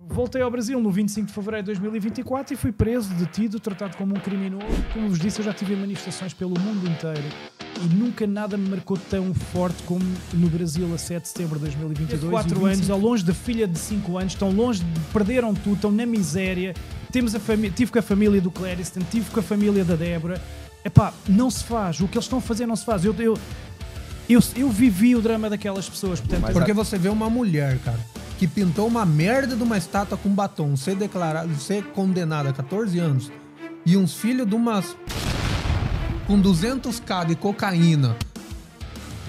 Voltei ao Brasil no 25 de fevereiro de 2024 e fui preso, detido, tratado como um criminoso. Como vos disse, eu já tive manifestações pelo mundo inteiro e nunca nada me marcou tão forte como no Brasil a 7 de setembro de 2022. 4 anos, ao longe da filha de 5 anos, estão longe, perderam tudo, estão na miséria. Tive com a família do Clériston, tive com a família da Débora. Epá, não se faz. O que eles estão a fazer não se faz. Eu vivi o drama daquelas pessoas. Portanto, porque você vê uma mulher, cara, que pintou uma merda de uma estátua com batom, ser condenada a 14 anos, e uns filhos de umas... com 200k de cocaína,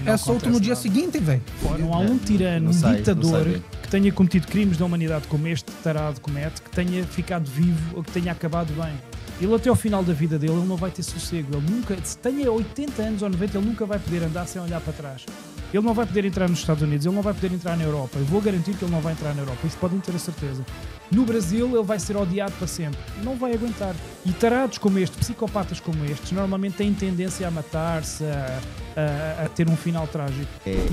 é solto no dia seguinte, velho. Não há um tirano, um ditador que tenha cometido crimes da humanidade como este tarado comete, que tenha ficado vivo ou que tenha acabado bem. Ele até ao final da vida dele, ele não vai ter sossego. Ele nunca, se tenha 80 anos ou 90, ele nunca vai poder andar sem olhar para trás. Ele não vai poder entrar nos Estados Unidos, ele não vai poder entrar na Europa. Eu vou garantir que ele não vai entrar na Europa, isso podem ter a certeza. No Brasil, ele vai ser odiado para sempre. Não vai aguentar. E tarados como este, psicopatas como estes, normalmente têm tendência a matar-se, a ter um final trágico.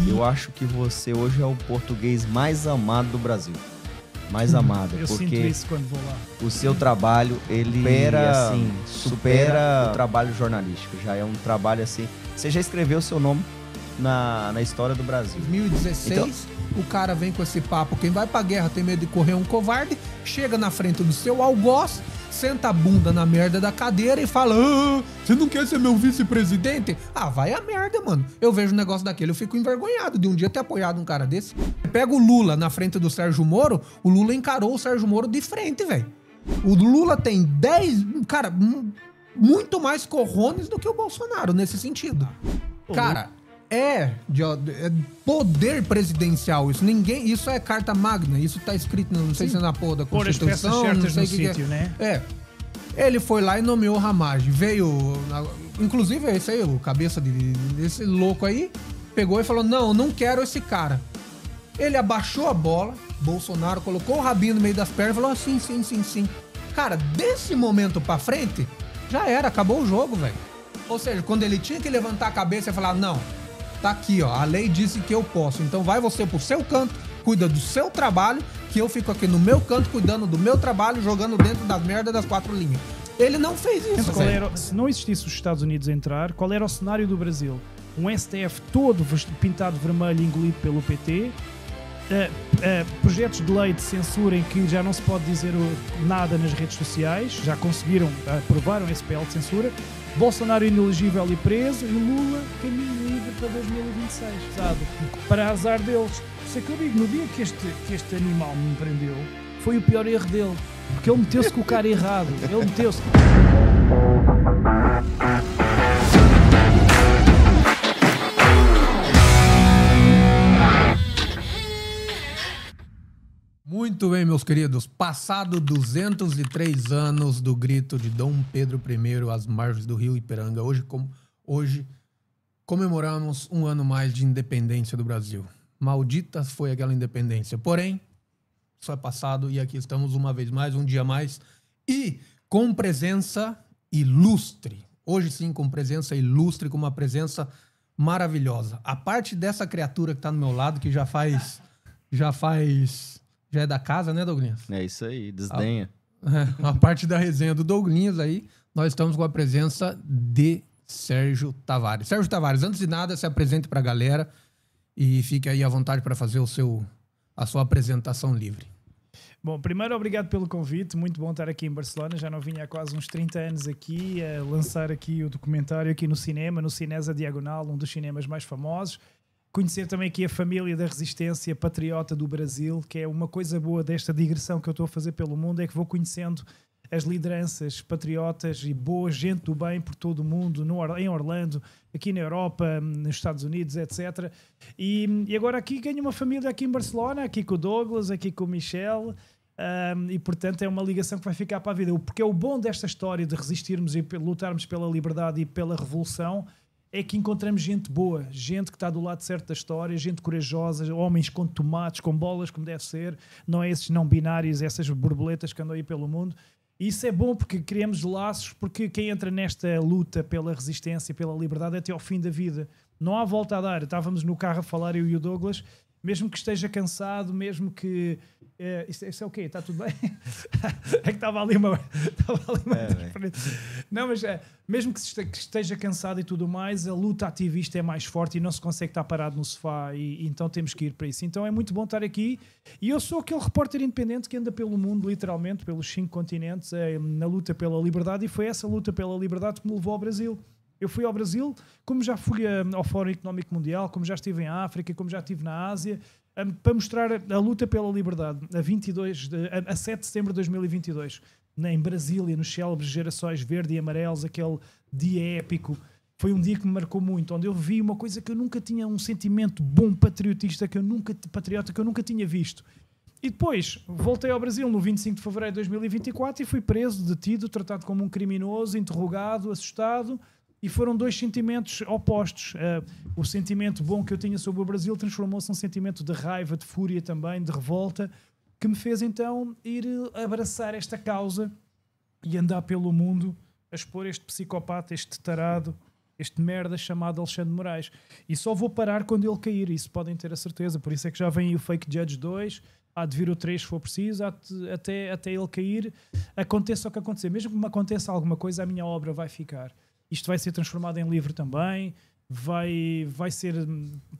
Eu acho que você hoje é o português mais amado do Brasil. Mais amado. Eu porque sinto isso quando vou lá. O seu trabalho, ele supera o trabalho jornalístico. Já é um trabalho assim... Você já escreveu o seu nome na história do Brasil. 2016, então, o cara vem com esse papo, quem vai pra guerra tem medo de correr um covarde, chega na frente do seu algoz, senta a bunda na merda da cadeira e fala: você não quer ser meu vice-presidente? Ah, vai a merda, mano. Eu vejo um negócio daquele, eu fico envergonhado de um dia ter apoiado um cara desse. Pega o Lula na frente do Sérgio Moro, o Lula encarou o Sérgio Moro de frente, velho. O Lula tem 10, cara, muito mais corrones do que o Bolsonaro nesse sentido. Cara, é poder presidencial isso. Isso é carta magna. Isso tá escrito, não sei se é na porra da Constituição. Por as peças não sei certas no sítio, né? Ele foi lá e nomeou Ramagem. Inclusive, esse aí, o cabeça desse louco aí, pegou e falou: não quero esse cara. Ele abaixou a bola, Bolsonaro colocou o rabinho no meio das pernas e falou: sim. Cara, desse momento pra frente, já era, acabou o jogo, velho. Ou seja, quando ele tinha que levantar a cabeça e falar: não, tá aqui, ó, a lei disse que eu posso, então vai você pro seu canto, cuida do seu trabalho, que eu fico aqui no meu canto cuidando do meu trabalho, jogando dentro das merdas das 4 linhas. Ele não fez isso. Se não existisse os Estados Unidos a entrar, qual era o cenário do Brasil? Um STF todo pintado vermelho e engolido pelo PT, projetos de lei de censura em que já não se pode dizer nada nas redes sociais, já conseguiram, aprovaram esse PL de censura, Bolsonaro inelegível e preso, e Lula caminho livre para 2026, sabe? Para azar deles. Isso é que eu digo, no dia que este animal me prendeu, foi o pior erro dele, porque ele meteu-se com o cara errado, ele meteu-se... Muito bem, meus queridos. Passado 203 anos do grito de Dom Pedro I às margens do rio Ipiranga, hoje comemoramos um ano mais de independência do Brasil. Maldita foi aquela independência. Porém, isso é passado e aqui estamos uma vez mais, um dia mais, e com presença ilustre. Hoje sim, com presença ilustre, com uma presença maravilhosa. A parte dessa criatura que está no meu lado, que já é da casa, né, Douglinhas? É isso aí, desdenha. A parte da resenha do Douglinhas aí, nós estamos com a presença de Sérgio Tavares. Sérgio Tavares, antes de nada, se apresente para a galera e fique aí à vontade para fazer a sua apresentação livre. Bom, primeiro, obrigado pelo convite. Muito bom estar aqui em Barcelona. Já não vinha há quase uns 30 anos aqui a lançar aqui o documentário aqui no cinema, no Cinesa Diagonal, um dos cinemas mais famosos. Conhecer também aqui a família da resistência patriota do Brasil, que é uma coisa boa desta digressão que eu estou a fazer pelo mundo, é que vou conhecendo as lideranças patriotas e boa gente do bem por todo o mundo, em Orlando, aqui na Europa, nos Estados Unidos, etc. E agora aqui ganho uma família aqui em Barcelona, aqui com o Douglas, aqui com o Michel, e portanto é uma ligação que vai ficar para a vida. Porque é o bom desta história de resistirmos e lutarmos pela liberdade e pela revolução, é que encontramos gente boa, gente que está do lado certo da história, gente corajosa, homens com tomates, com bolas, como deve ser, não é esses não binários, essas borboletas que andam aí pelo mundo. E isso é bom porque criamos laços, porque quem entra nesta luta pela resistência, pela liberdade, até ao fim da vida. Não há volta a dar. Estávamos no carro a falar, eu e o Douglas, mesmo que esteja cansado, mesmo que Isso é o quê? Está tudo bem? É que estava ali uma... Não, mas mesmo que esteja cansado e tudo mais, a luta ativista é mais forte e não se consegue estar parado no sofá e então temos que ir para isso. Então é muito bom estar aqui e eu sou aquele repórter independente que anda pelo mundo, literalmente, pelos 5 continentes, na luta pela liberdade, e foi essa luta pela liberdade que me levou ao Brasil. Eu fui ao Brasil, como já fui ao Fórum Económico Mundial, como já estive em África, como já estive na Ásia, para mostrar a luta pela liberdade, a 7 de setembro de 2022, em Brasília, nos célebres Gerações Verde e Amarelos, aquele dia épico. Foi um dia que me marcou muito, onde eu vi uma coisa que eu nunca tinha, um sentimento bom, patriotista, patriota que eu nunca tinha visto. E depois voltei ao Brasil no 25 de fevereiro de 2024 e fui preso, detido, tratado como um criminoso, interrogado, assustado. E foram 2 sentimentos opostos. O sentimento bom que eu tinha sobre o Brasil transformou-se num sentimento de raiva, de fúria também, de revolta, que me fez então ir abraçar esta causa e andar pelo mundo a expor este psicopata, este tarado, este merda chamado Alexandre de Moraes. E só vou parar quando ele cair, isso podem ter a certeza. Por isso é que já vem o Fake Judge 2, há de vir o 3 se for preciso, até ele cair, aconteça o que acontecer. Mesmo que me aconteça alguma coisa, a minha obra vai ficar. Isto vai ser transformado em livro também, vai ser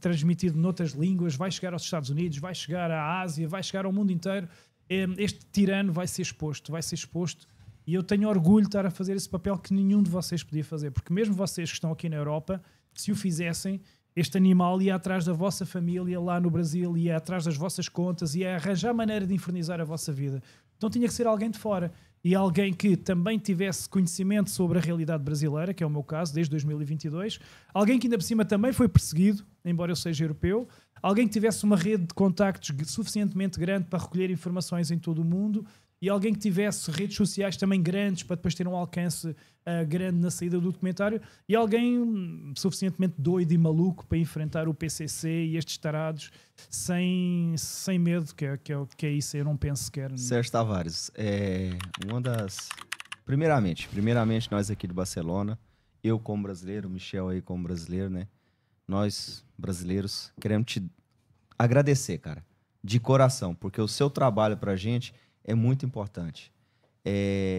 transmitido noutras línguas, vai chegar aos Estados Unidos, vai chegar à Ásia, vai chegar ao mundo inteiro. Este tirano vai ser exposto. E eu tenho orgulho de estar a fazer esse papel que nenhum de vocês podia fazer, porque mesmo vocês que estão aqui na Europa, se o fizessem, este animal ia atrás da vossa família lá no Brasil, ia atrás das vossas contas, ia arranjar maneira de infernizar a vossa vida. Então tinha que ser alguém de fora. E alguém que também tivesse conhecimento sobre a realidade brasileira, que é o meu caso, desde 2022. Alguém que ainda por cima também foi perseguido, embora eu seja europeu. Alguém que tivesse uma rede de contactos suficientemente grande para recolher informações em todo o mundo. E alguém que tivesse redes sociais também grandes para depois ter um alcance grande na saída do documentário. E alguém suficientemente doido e maluco para enfrentar o PCC e estes tarados sem medo, que é isso, eu não penso sequer. Sérgio Tavares, uma das... Primeiramente, nós aqui de Barcelona, eu como brasileiro, o Michel aí como brasileiro, né? Nós, brasileiros, queremos te agradecer, cara, de coração, porque o seu trabalho pra gente é muito importante.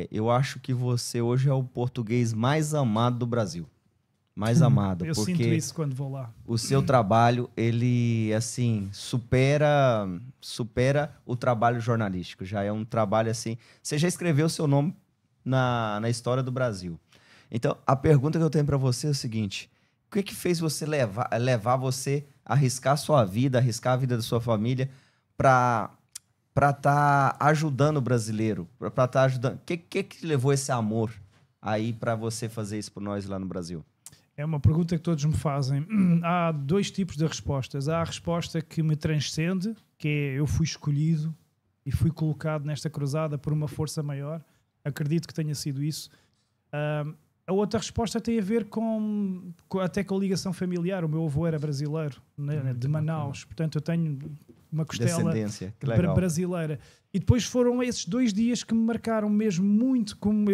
Eu acho que você hoje é o português mais amado do Brasil. Mais amado. Eu porque sinto isso quando vou lá. O seu trabalho, ele, assim, supera o trabalho jornalístico. Já é um trabalho, assim... Você já escreveu o seu nome na história do Brasil. Então, a pergunta que eu tenho para você é o seguinte. O que fez você levar você a arriscar a sua vida, arriscar a vida da sua família para estar ajudando o brasileiro, para estar ajudando... O que levou esse amor aí para você fazer isso por nós lá no Brasil? É uma pergunta que todos me fazem. Há 2 tipos de respostas. Há a resposta que me transcende, que é eu fui escolhido e fui colocado nesta cruzada por uma força maior. Acredito que tenha sido isso. A outra resposta tem a ver até com a ligação familiar. O meu avô era brasileiro, né, de Manaus. Portanto, eu tenho uma costela brasileira. E depois foram esses 2 dias que me marcaram mesmo muito. Como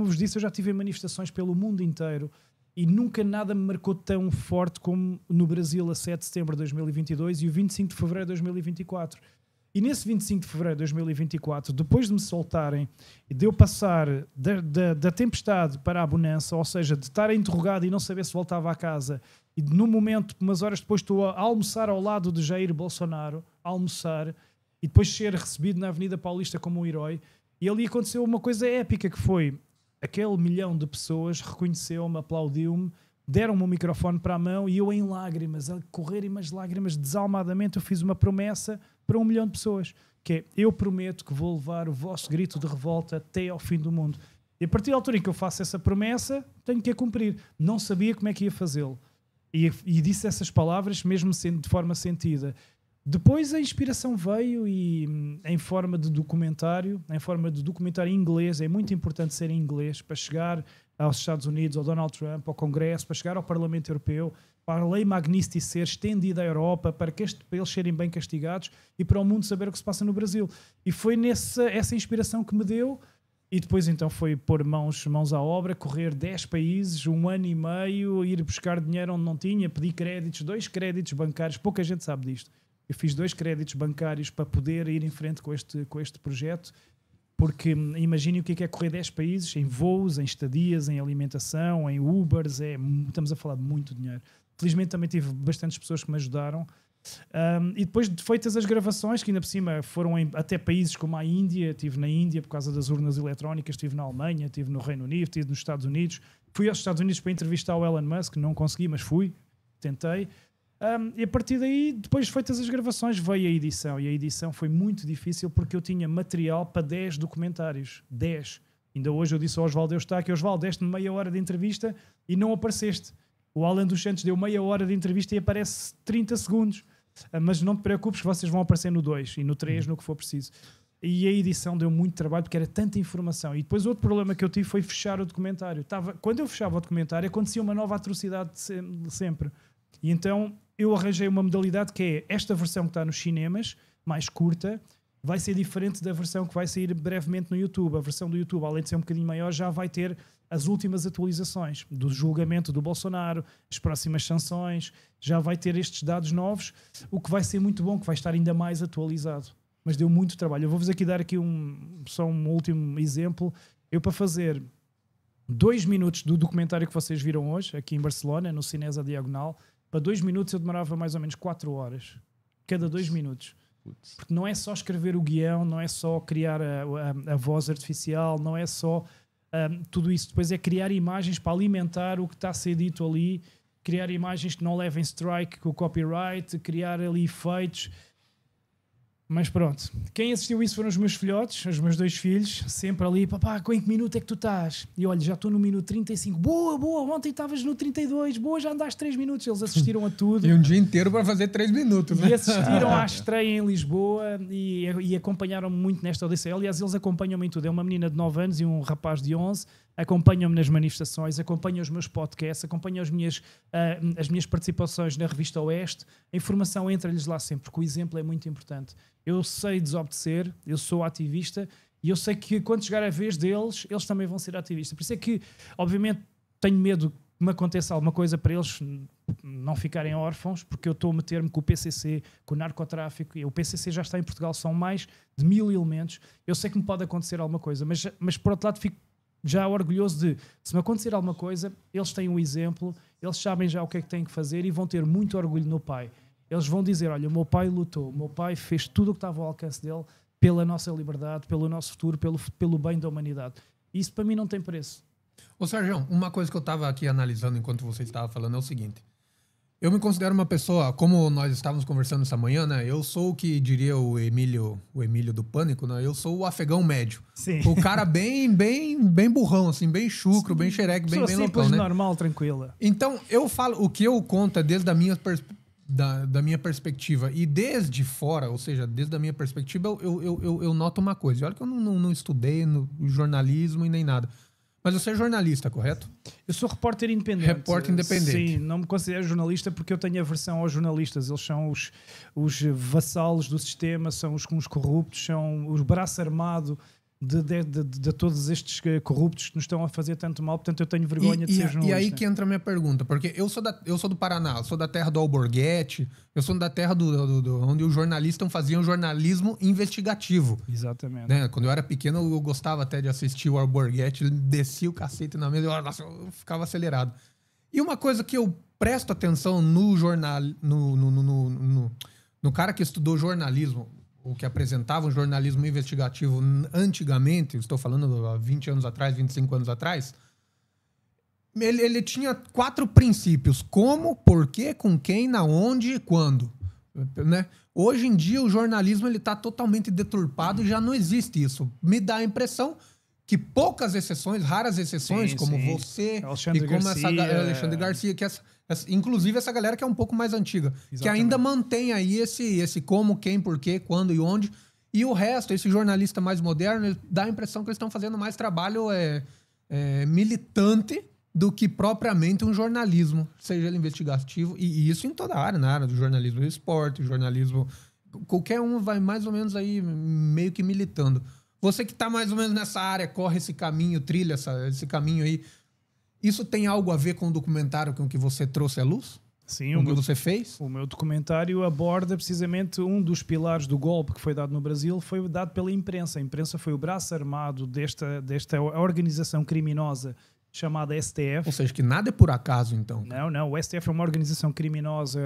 vos disse, eu já tive manifestações pelo mundo inteiro e nunca nada me marcou tão forte como no Brasil a 7 de setembro de 2022 e o 25 de fevereiro de 2024. E nesse 25 de fevereiro de 2024, depois de me soltarem e de eu passar da tempestade para a bonança, ou seja, de estar interrogado e não saber se voltava a casa, e no momento, umas horas depois, estou a almoçar ao lado de Jair Bolsonaro, e depois ser recebido na Avenida Paulista como um herói, e ali aconteceu uma coisa épica, que foi aquele 1 milhão de pessoas reconheceu-me, aplaudiu-me, deram-me o microfone para a mão e eu em lágrimas, a correrem umas lágrimas desalmadamente, eu fiz uma promessa para 1 milhão de pessoas, que é, eu prometo que vou levar o vosso grito de revolta até ao fim do mundo. E a partir da altura em que eu faço essa promessa, tenho que a cumprir. Não sabia como é que ia fazê-lo. E disse essas palavras mesmo sendo de forma sentida. Depois a inspiração veio e em forma de documentário, em inglês. É muito importante ser em inglês para chegar aos Estados Unidos, ao Donald Trump, ao Congresso, para chegar ao Parlamento Europeu, para a lei Magnitsky ser estendida à Europa, para eles serem bem castigados e para o mundo saber o que se passa no Brasil. E foi essa inspiração que me deu. E depois então foi pôr mãos à obra, correr 10 países, 1 ano e meio, ir buscar dinheiro onde não tinha, pedir créditos, 2 créditos bancários, pouca gente sabe disto. Eu fiz 2 créditos bancários para poder ir em frente com este projeto, porque imagine o que é correr 10 países em voos, em estadias, em alimentação, em Ubers, estamos a falar de muito dinheiro. Felizmente também tive bastantes pessoas que me ajudaram. E depois de feitas as gravações, que ainda por cima foram até países como a Índia, estive na Índia por causa das urnas eletrónicas, estive na Alemanha, estive no Reino Unido, estive nos Estados Unidos, fui aos Estados Unidos para entrevistar o Elon Musk, não consegui, mas fui, tentei. E a partir daí, depois de feitas as gravações, veio a edição, e a edição foi muito difícil porque eu tinha material para 10 documentários, 10. Ainda hoje eu disse ao Osvaldo Eustáquio: Osvaldo, deste-me meia hora de entrevista e não apareceste. O Alan dos Santos deu meia hora de entrevista e aparece 30 segundos. Mas não te preocupes que vocês vão aparecer no 2 e no 3, no que for preciso. E a edição deu muito trabalho porque era tanta informação. E depois outro problema que eu tive foi fechar o documentário. Quando eu fechava o documentário, acontecia uma nova atrocidade sempre. E então eu arranjei uma modalidade que é esta versão que está nos cinemas, mais curta, vai ser diferente da versão que vai sair brevemente no YouTube. A versão do YouTube, além de ser um bocadinho maior, já vai ter as últimas atualizações do julgamento do Bolsonaro, as próximas sanções, já vai ter estes dados novos, o que vai ser muito bom, que vai estar ainda mais atualizado. Mas deu muito trabalho. Eu vou-vos aqui dar aqui só um último exemplo. Eu, para fazer 2 minutos do documentário que vocês viram hoje, aqui em Barcelona, no Cinesa Diagonal, para 2 minutos eu demorava mais ou menos 4 horas. Cada 2 minutos. Porque não é só escrever o guião, não é só criar a voz artificial, não é só tudo isso. Depois é criar imagens para alimentar o que está a ser dito ali, criar imagens que não levem strike com o copyright, criar ali efeitos. Mas pronto, quem assistiu isso foram os meus filhotes, os meus 2 filhos, sempre ali: papá, com em que minuto é que tu estás? E olha, já estou no minuto 35, boa, ontem estavas no 32, boa, já andaste 3 minutos. Eles assistiram a tudo. E um dia inteiro para fazer 3 minutos, né? E assistiram à estreia em Lisboa e acompanharam-me muito nesta odisseia. Aliás, eles acompanham-me em tudo. É uma menina de 9 anos e um rapaz de 11. Acompanham-me nas manifestações, acompanham os meus podcasts, acompanham as minhas participações na Revista Oeste. A informação entra-lhes lá sempre, porque o exemplo é muito importante. Eu sei desobedecer, eu sou ativista e eu sei que quando chegar a vez deles, eles também vão ser ativistas. Por isso é que, obviamente, tenho medo que me aconteça alguma coisa para eles não ficarem órfãos, porque eu estou a meter-me com o PCC, com o narcotráfico, e o PCC já está em Portugal, são mais de 1000 elementos. Eu sei que me pode acontecer alguma coisa, mas por outro lado fico já orgulhoso de, se me acontecer alguma coisa, eles têm um exemplo, eles sabem já o que é que têm que fazer e vão ter muito orgulho no pai. Eles vão dizer: olha, o meu pai lutou, o meu pai fez tudo o que estava ao alcance dele pela nossa liberdade, pelo nosso futuro, pelo bem da humanidade. Isso para mim não tem preço. Ô Sérgio, uma coisa que eu estava aqui analisando enquanto você estava falando é o seguinte. Eu me considero uma pessoa, como nós estávamos conversando essa manhã, né? Eu sou o que diria o Emílio do Pânico, né? Eu sou o afegão médio. Sim. O cara bem burrão, assim, bem chucro, bem xereque, bem loucão, né? Normal, tranquila. Então, eu falo, o que eu conto é desde a minha da minha perspectiva e desde fora, ou seja, desde a minha perspectiva, eu noto uma coisa. Olha que eu não estudei no jornalismo e nem nada. Mas você é jornalista, correto? Eu sou repórter independente. Repórter independente. Sim, não me considero jornalista porque eu tenho aversão aos jornalistas. Eles são os vassalos do sistema, são os corruptos, são os braço armado de todos estes corruptos que nos estão a fazer tanto mal. Portanto, eu tenho vergonha de ser jornalista. E aí que entra a minha pergunta, porque eu sou do Paraná, eu sou da terra do Alborguete, eu sou da terra onde os jornalistas faziam jornalismo investigativo. Exatamente. Né? Quando eu era pequeno, eu gostava até de assistir o Alborguete, ele descia o cacete na mesa e eu ficava acelerado. E uma coisa que eu presto atenção no jornal, no cara que estudou jornalismo, o que apresentava um jornalismo investigativo antigamente, estou falando há 20 anos atrás, 25 anos atrás, ele tinha 4 princípios: como, por quê, com quem, na onde e quando. Né? Hoje em dia o jornalismo está totalmente deturpado e já não existe isso. Me dá a impressão que poucas exceções, raras exceções, como você Alexandre e como Garcia, Alexandre Garcia, que inclusive essa galera que é um pouco mais antiga, exatamente, que ainda mantém aí esse como, quem, por quê, quando e onde. E o resto, esse jornalista mais moderno, dá a impressão que eles estão fazendo mais trabalho militante do que propriamente um jornalismo, seja ele investigativo, e isso em toda a área, na área do jornalismo do esporte, jornalismo... Qualquer um vai mais ou menos aí meio que militando. Você que está mais ou menos nessa área, corre esse caminho, trilha esse caminho aí, isso tem algo a ver com o documentário com que você trouxe à luz? Sim, o que você fez? O meu documentário aborda precisamente um dos pilares do golpe que foi dado no Brasil, foi dado pela imprensa. A imprensa foi o braço armado desta organização criminosa chamada STF. Ou seja, que nada é por acaso, então. Não. O STF é uma organização criminosa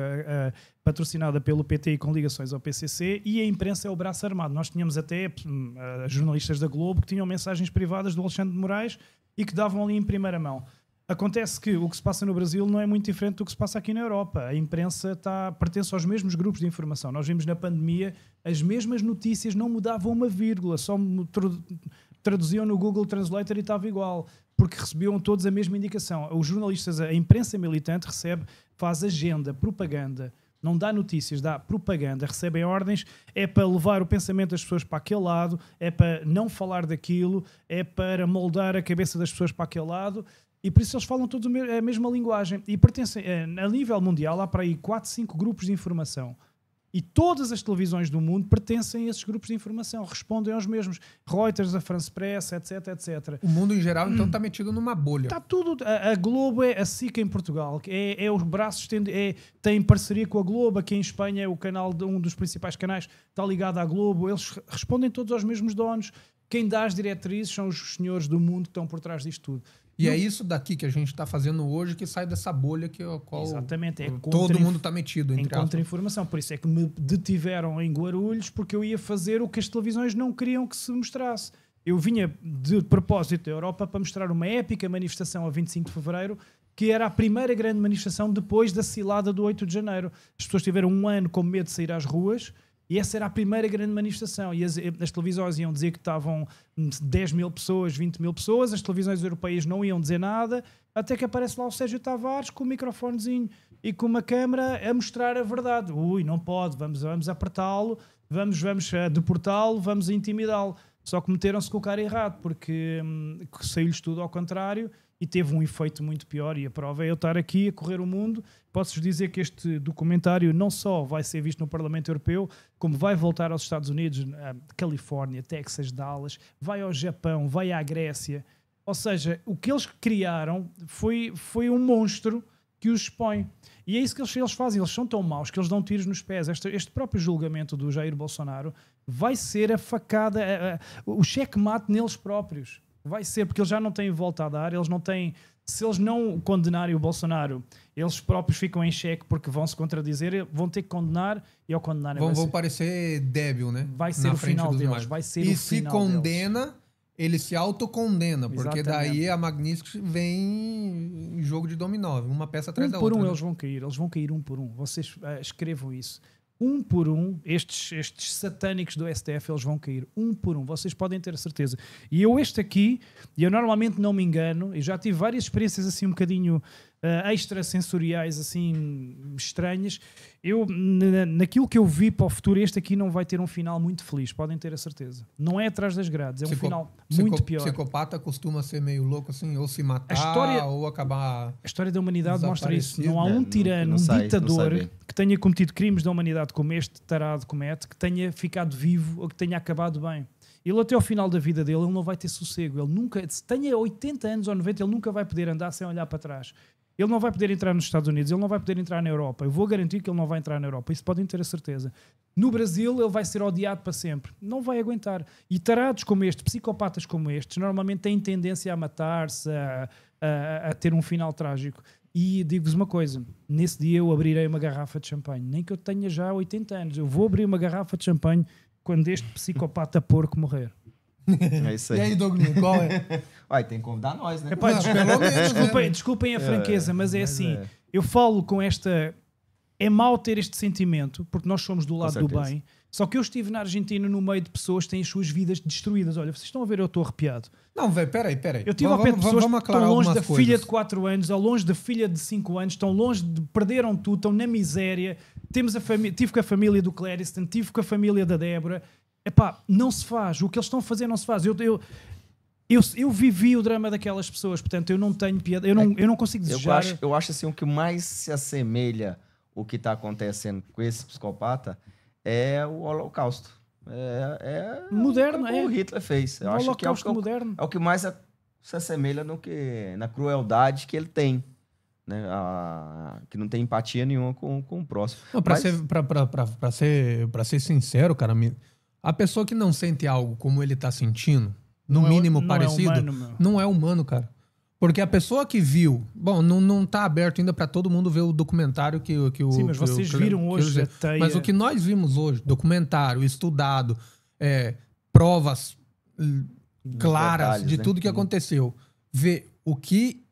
patrocinada pelo PT e com ligações ao PCC, e a imprensa é o braço armado. Nós tínhamos até jornalistas da Globo que tinham mensagens privadas do Alexandre de Moraes e que davam ali em primeira mão. Acontece que o que se passa no Brasil não é muito diferente do que se passa aqui na Europa. A imprensa pertence aos mesmos grupos de informação. Nós vimos na pandemia, as mesmas notícias não mudavam uma vírgula, só traduziam no Google Translator e estava igual, porque recebiam todos a mesma indicação. Os jornalistas, a imprensa militante faz agenda, propaganda, não dá notícias, dá propaganda, recebem ordens, é para levar o pensamento das pessoas para aquele lado, é para não falar daquilo, é para moldar a cabeça das pessoas para aquele lado. E por isso eles falam todos a mesma linguagem. E pertencem, a nível mundial, há para aí 4, 5 grupos de informação. E todas as televisões do mundo pertencem a esses grupos de informação. Respondem aos mesmos. Reuters, a France Press, etc, etc. O mundo em geral, então, está metido numa bolha. Está tudo. A Globo é a SIC em Portugal. É os braços, tem parceria com a Globo. Aqui em Espanha é o canal um dos principais canais. Está ligado à Globo. Eles respondem todos aos mesmos donos. Quem dá as diretrizes são os senhores do mundo que estão por trás disto tudo. E é isso daqui que a gente está fazendo hoje que sai dessa bolha qual exatamente, todo mundo está metido. Em contra-informação. Por isso é que me detiveram em Guarulhos, porque eu ia fazer o que as televisões não queriam que se mostrasse. Eu vinha de propósito da Europa para mostrar uma épica manifestação a 25 de Fevereiro, que era a primeira grande manifestação depois da cilada do 8 de Janeiro. As pessoas tiveram um ano com medo de sair às ruas, e essa era a primeira grande manifestação. E as televisões iam dizer que estavam 10 mil pessoas, 20 mil pessoas. As televisões europeias não iam dizer nada. Até que aparece lá o Sérgio Tavares com um microfonezinho e com uma câmara a mostrar a verdade. Não pode, vamos apertá-lo, vamos deportá-lo, vamos intimidá-lo. Só que meteram-se com o cara errado, porque saiu-lhes tudo ao contrário e teve um efeito muito pior. E a prova é eu estar aqui a correr o mundo. Posso-vos dizer que este documentário não só vai ser visto no Parlamento Europeu, como vai voltar aos Estados Unidos, Califórnia, Texas, Dallas, vai ao Japão, vai à Grécia. Ou seja, o que eles criaram foi um monstro que os expõe. E é isso que eles fazem. Eles são tão maus que eles dão tiros nos pés. Este próprio julgamento do Jair Bolsonaro vai ser a facada, o checkmate neles próprios. Vai ser, porque eles já não têm volta a dar, eles não têm... Se eles não condenarem o Bolsonaro, eles próprios ficam em xeque porque vão se contradizer, vão ter que condenar, e ao condenarem vão parecer débil, né? Vai ser o final deles. Vai ser e se condena, ele se autocondena, porque daí a Magnitsky vem em jogo de dominó, uma peça atrás da outra. Um por um eles vão cair um por um. Vocês escrevam isso. Um por um, estes satânicos do STF, eles vão cair. Um por um, vocês podem ter a certeza. E eu eu normalmente não me engano, e já tive várias experiências assim um bocadinho extrasensoriais, assim, estranhas. Naquilo que eu vi para o futuro, este aqui não vai ter um final muito feliz, podem ter a certeza. Não é atrás das grades, é um final muito pior. Psicopata costuma ser meio louco assim, ou se matar, ou acabar... A história da humanidade mostra isso. Não há um tirano, um ditador que tenha cometido crimes da humanidade como este tarado comete, que tenha ficado vivo ou que tenha acabado bem. Ele até ao final da vida dele, ele não vai ter sossego. Ele nunca, se tenha 80 anos ou 90, ele nunca vai poder andar sem olhar para trás. Ele não vai poder entrar nos Estados Unidos, ele não vai poder entrar na Europa. Eu vou garantir que ele não vai entrar na Europa. Isso podem ter a certeza. No Brasil, ele vai ser odiado para sempre. Não vai aguentar. E tarados como este, psicopatas como estes, normalmente têm tendência a matar-se, a ter um final trágico. E digo-vos uma coisa, nesse dia eu abrirei uma garrafa de champanhe. Nem que eu tenha já 80 anos. Eu vou abrir uma garrafa de champanhe quando este psicopata porco morrer. É isso aí. E aí, Douglas, qual é? Uai, tem que convidar nós, né? Epá, desculpem a franqueza, mas é assim. Eu falo com esta... É mau ter este sentimento, porque nós somos do lado do bem. Só que eu estive na Argentina no meio de pessoas que têm as suas vidas destruídas. Olha, vocês estão a ver, eu estou arrepiado. Não, velho, peraí. Eu estive ao pé de pessoas que estão longe da filha de 4 anos, ou longe da filha de 5 anos, estão longe perderam tudo, estão na miséria. Tive com a família do Clériston, tive com a família da Débora. Epá, não se faz. O que eles estão a fazer não se faz. Eu vivi o drama daquelas pessoas, portanto, eu não tenho piada. Eu não consigo desejar... Eu acho assim, o que mais se assemelha o que está acontecendo com esse psicopata é o Holocausto. Moderno, o Hitler fez. Eu acho que moderno. É o que mais se assemelha na crueldade que ele tem. né? Que não tem empatia nenhuma com o próximo. Não, pra ser sincero, cara, a pessoa que não sente algo como ele tá sentindo, no mínimo parecido, não é humano, cara. Porque a pessoa que viu... Bom, não tá aberto ainda pra todo mundo ver o documentário que o... Sim, mas vocês viram hoje a teia... Mas o que nós vimos hoje, documentário, estudado, provas claras detalhes, de né? tudo que aconteceu. Ver o que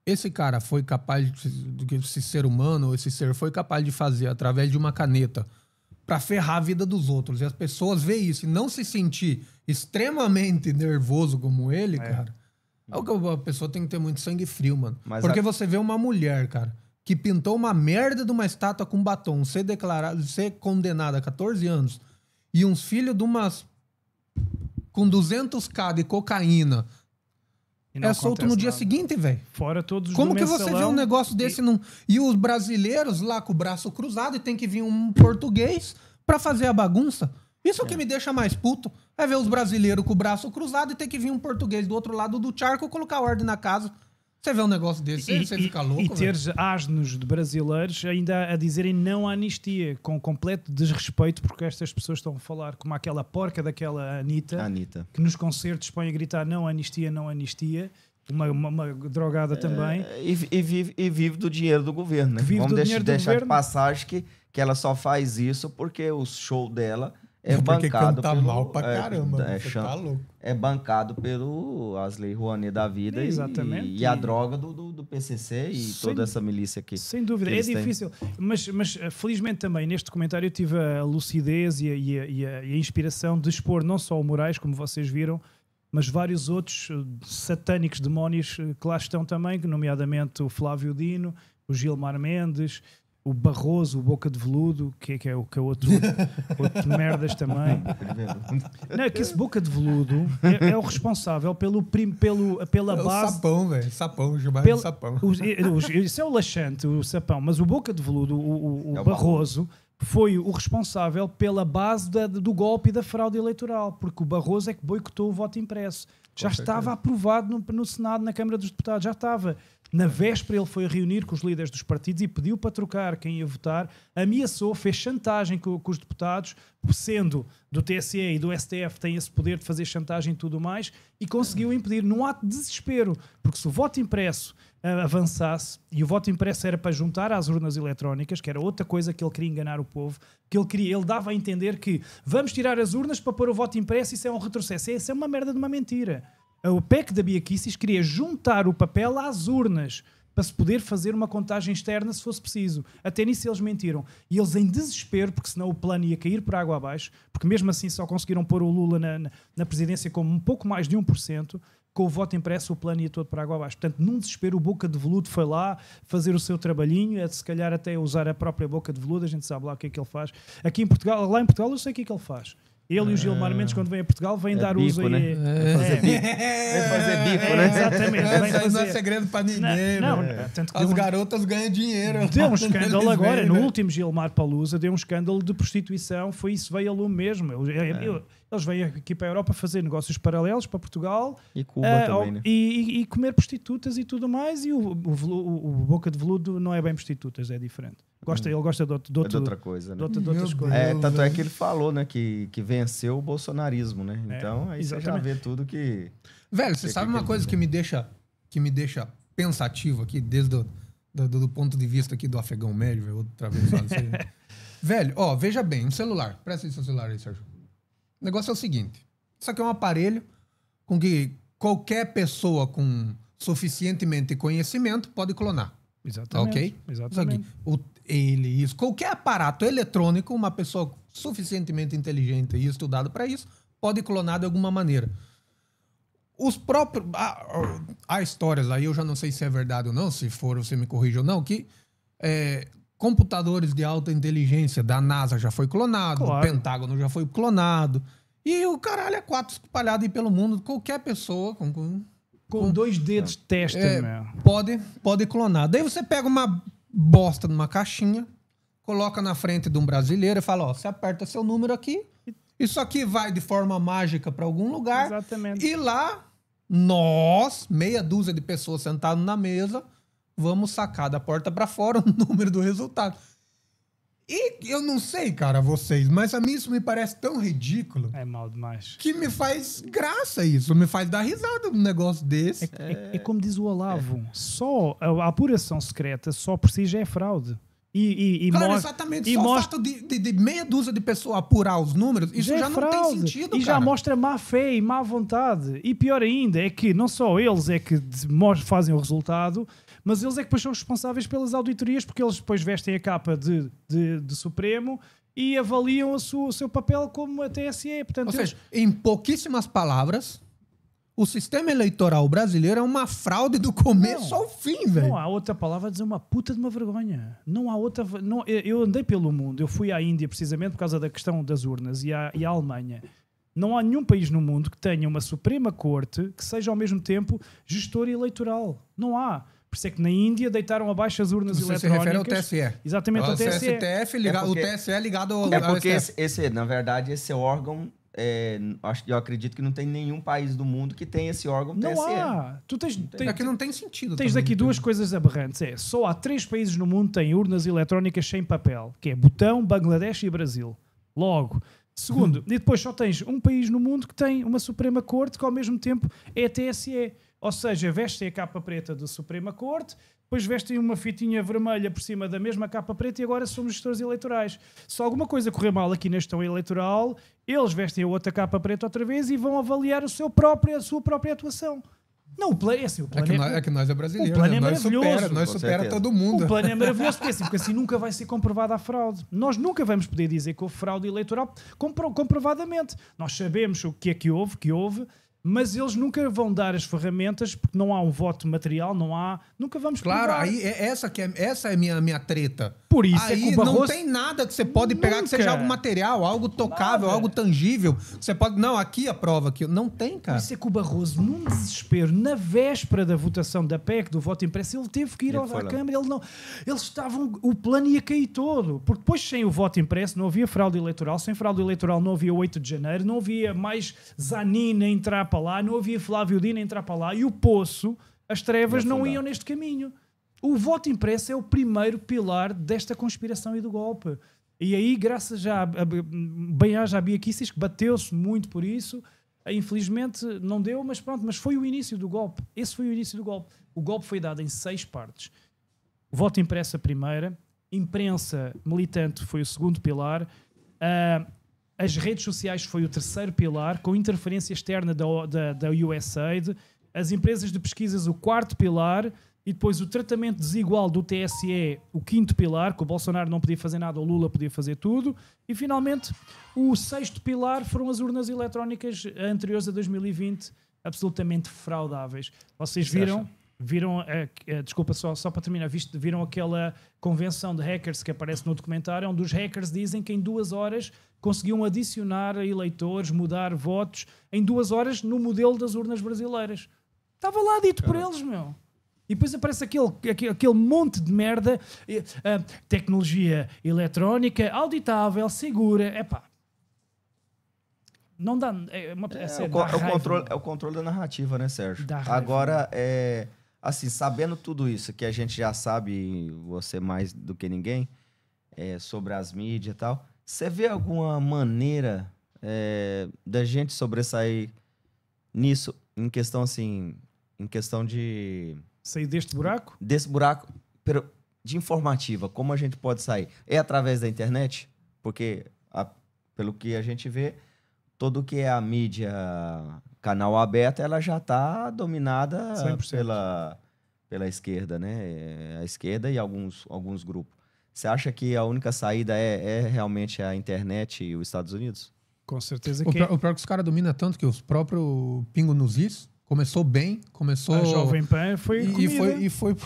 esse cara foi capaz, esse ser humano, esse ser foi capaz de fazer através de uma caneta pra ferrar a vida dos outros. E as pessoas veem isso e não se sentir extremamente nervoso como ele, cara... A pessoa tem que ter muito sangue frio, mano. Porque você vê uma mulher, cara, que pintou uma merda de uma estátua com batom, ser condenada a 14 anos, e uns filhos de umas... com 200k de cocaína, solto no dia seguinte, velho. Fora todos os Como que você vê um negócio desse? E os brasileiros lá com o braço cruzado e tem que vir um português pra fazer a bagunça? Isso é o que me deixa mais puto. É ver os brasileiros com o braço cruzado e ter que vir um português do outro lado do charco colocar ordem na casa. Você vê um negócio desse, você fica louco. E ter asnos de brasileiros ainda a dizerem não à anistia, com completo desrespeito, porque estas pessoas estão a falar como aquela porca daquela Anitta, que nos concertos põe a gritar não à anistia, não à anistia. Uma drogada também. E vive do dinheiro do governo, né? Vamos deixar de passagem que ela só faz isso porque o show dela... bancado pelo... mal pra caramba, tá louco. É bancado pelo Asley Rouanet da vida e a droga do PCC e toda essa milícia aqui. Sem dúvida, é difícil. Mas felizmente também neste documentário eu tive a lucidez e a inspiração de expor não só o Moraes, como vocês viram, mas vários outros satânicos demónios que lá estão também, nomeadamente o Flávio Dino, o Gilmar Mendes... O Barroso, o Boca de Veludo, que é outro merdas também. Não, é que esse Boca de Veludo é o responsável pela base... O sapão, velho. Sapão, o Gilmar sapão. Isso é o laxante, o sapão. Mas o Boca de Veludo, o Barroso, foi o responsável pela base do golpe e da fraude eleitoral. Porque o Barroso é que boicotou o voto impresso. Já estava aprovado no Senado, na Câmara dos Deputados. Já estava... Na véspera ele foi reunir com os líderes dos partidos e pediu para trocar quem ia votar, ameaçou, fez chantagem com os deputados, sendo do TSE e do STF tem esse poder de fazer chantagem e tudo mais, e conseguiu impedir num ato de desespero, porque se o voto impresso avançasse, e o voto impresso era para juntar às urnas eletrónicas, que era outra coisa que ele queria enganar o povo, que ele dava a entender que vamos tirar as urnas para pôr o voto impresso, isso é um retrocesso. Isso é uma merda de uma mentira. O PEC da Bia Kicis queria juntar o papel às urnas para se poder fazer uma contagem externa se fosse preciso. Até nisso eles mentiram. E eles em desespero, porque senão o plano ia cair por água abaixo, porque mesmo assim só conseguiram pôr o Lula na presidência com um pouco mais de 1%, com o voto impresso o plano ia todo por água abaixo. Portanto, num desespero, o Boca de Veludo foi lá fazer o seu trabalhinho, se calhar até usar a própria Boca de Veludo, a gente sabe lá o que é que ele faz. Aqui em Portugal, lá em Portugal eu sei o que é que ele faz. Ele e o Gilmar Mendes, quando vêm a Portugal, vêm dar bico, uso né? Vem fazer bico, né? Exatamente. Isso não é segredo pra ninguém. As garotas ganham dinheiro. Deu um escândalo agora, no último Gilmar Palusa, deu um escândalo de prostituição. Foi isso, veio aluno mesmo. Eles vêm aqui para a Europa fazer negócios paralelos para Portugal. E Cuba também, né? E comer prostitutas e tudo mais. E o Boca de Veludo não é bem prostitutas, é diferente. Ele gosta de outra coisa, né? De outras coisas. Tanto é que ele falou, né, que venceu o bolsonarismo, né? Então, aí você já vê tudo que... Velho, você sabe uma coisa que me deixa pensativo aqui, desde do ponto de vista aqui do afegão médio, velho, outra vez falo assim. Velho, veja bem, um celular. Presta esse celular aí, Sérgio. O negócio é o seguinte. Isso aqui é um aparelho com que qualquer pessoa com suficientemente conhecimento pode clonar. Exatamente. Ok? Exatamente. Isso. Qualquer aparato eletrônico, uma pessoa suficientemente inteligente e estudada para isso, pode clonar de alguma maneira. Os próprios... Há histórias aí, eu já não sei se é verdade ou não, se for você me corrija ou não, que computadores de alta inteligência da NASA já foi clonado, claro. O Pentágono já foi clonado. E o caralho é 4 espalhado aí pelo mundo. Qualquer pessoa com 2 dedos de testa, pode clonar. Daí você pega uma bosta numa caixinha, coloca na frente de um brasileiro e fala, você aperta seu número aqui, isso aqui vai de forma mágica para algum lugar. Exatamente. E lá, nós, meia dúzia de pessoas sentadas na mesa, vamos sacar da porta pra fora o número do resultado. E eu não sei, cara, vocês, mas a mim isso me parece tão ridículo É mal demais. que me faz graça isso, me faz dar risada num negócio desse. É como diz o Olavo, só a apuração secreta só por si já é fraude. Claro, exatamente. Só o fato de meia dúzia de pessoas apurar os números, isso já não tem sentido, e cara. já mostra má fé e má vontade. E pior ainda é que não só eles é que fazem o resultado, mas eles é que depois são responsáveis pelas auditorias, porque eles depois vestem a capa de Supremo e avaliam o seu papel como a TSE. Portanto, Ou seja, em pouquíssimas palavras, o sistema eleitoral brasileiro é uma fraude do começo ao fim, velho. Não há outra palavra a dizer, uma puta de uma vergonha. Não há outra... Não, eu andei pelo mundo, eu fui à Índia precisamente por causa da questão das urnas e à Alemanha. Não há nenhum país no mundo que tenha uma Suprema Corte que seja ao mesmo tempo gestor eleitoral. Não há. Por isso é que na Índia deitaram abaixo as urnas Você eletrónicas. se refere ao TSE. Exatamente, ao TSE. O TSE é ligado ao porque STF. na verdade, esse órgão, eu acredito que não tem nenhum país do mundo que tenha esse órgão Não TSE. há. É que não tem sentido. Tens também, daqui duas coisas aberrantes. Só há 3 países no mundo que têm urnas eletrónicas sem papel, que é Butão, Bangladesh e Brasil. Logo. Segundo, e depois só tens um país no mundo que tem uma Suprema Corte que ao mesmo tempo é a TSE. Ou seja, vestem a capa preta da Suprema Corte, depois vestem uma fitinha vermelha por cima da mesma capa preta e agora somos gestores eleitorais. Se alguma coisa correr mal aqui na gestão eleitoral, eles vestem a outra capa preta outra vez e vão avaliar a sua própria atuação. Não, o plano é assim. É que nós é brasileiro. O plano é nós maravilhoso. supera todo mundo. O plano é maravilhoso porque assim nunca vai ser comprovada a fraude. Nós nunca vamos poder dizer que houve fraude eleitoral comprovadamente. Nós sabemos o que é que houve, mas eles nunca vão dar as ferramentas porque não há um voto material, nunca vamos provar. Claro, aí essa é minha treta. Por isso aí é que o Barroso... não tem nada que você pode pegar que seja algo material, algo tocável, algo tangível. Você pode... Não, aqui a prova. Aqui. Não tem, cara. Por isso é que o Barroso, num desespero, na véspera da votação da PEC, do voto impresso, ele teve que ir à Câmara. Eles estavam... O plano ia cair todo. Porque depois, sem o voto impresso, não havia fraude eleitoral. Sem fraude eleitoral não havia 8 de janeiro. Não havia mais Zanina a entrar para lá. Não havia Flávio Dino a entrar para lá. E o Poço, as trevas não iam neste caminho. O voto impresso é o primeiro pilar desta conspiração e do golpe. E aí, graças já a Bia Kicis, que bateu-se muito por isso, infelizmente não deu, mas pronto, mas foi o início do golpe. Esse foi o início do golpe. O golpe foi dado em 6 partes. O voto impresso a primeira, imprensa militante foi o segundo pilar, as redes sociais foi o terceiro pilar, com interferência externa da USAID, as empresas de pesquisas o quarto pilar, e depois o tratamento desigual do TSE, o quinto pilar, que o Bolsonaro não podia fazer nada, o Lula podia fazer tudo. E, finalmente, o sexto pilar foram as urnas eletrónicas anteriores a 2020, absolutamente fraudáveis. Vocês viram desculpa, só para terminar, viram aquela convenção de hackers que aparece no documentário, onde os hackers dizem que em 2 horas conseguiam adicionar eleitores, mudar votos, em 2 horas no modelo das urnas brasileiras. Estava lá dito por eles, meu. E depois aparece aquele monte de merda, tecnologia eletrónica, auditável, segura. Epá, não dá. É o controle da narrativa, né, Sérgio? Agora, assim, sabendo tudo isso, que a gente já sabe, você mais do que ninguém, sobre as mídias e tal, você vê alguma maneira da gente sobressair nisso, em questão de... Sair deste buraco? Desse buraco de informativa. Como a gente pode sair? É através da internet? Porque, pelo que a gente vê, todo que é a mídia canal aberto, ela já está dominada 100%. pela esquerda, né? A esquerda e alguns grupos. Você acha que a única saída é realmente a internet e os Estados Unidos? Com certeza que O pior que os caras dominam tanto que os próprios Pingo nos Is começou bem, A Jovem Pan foi comida. E foi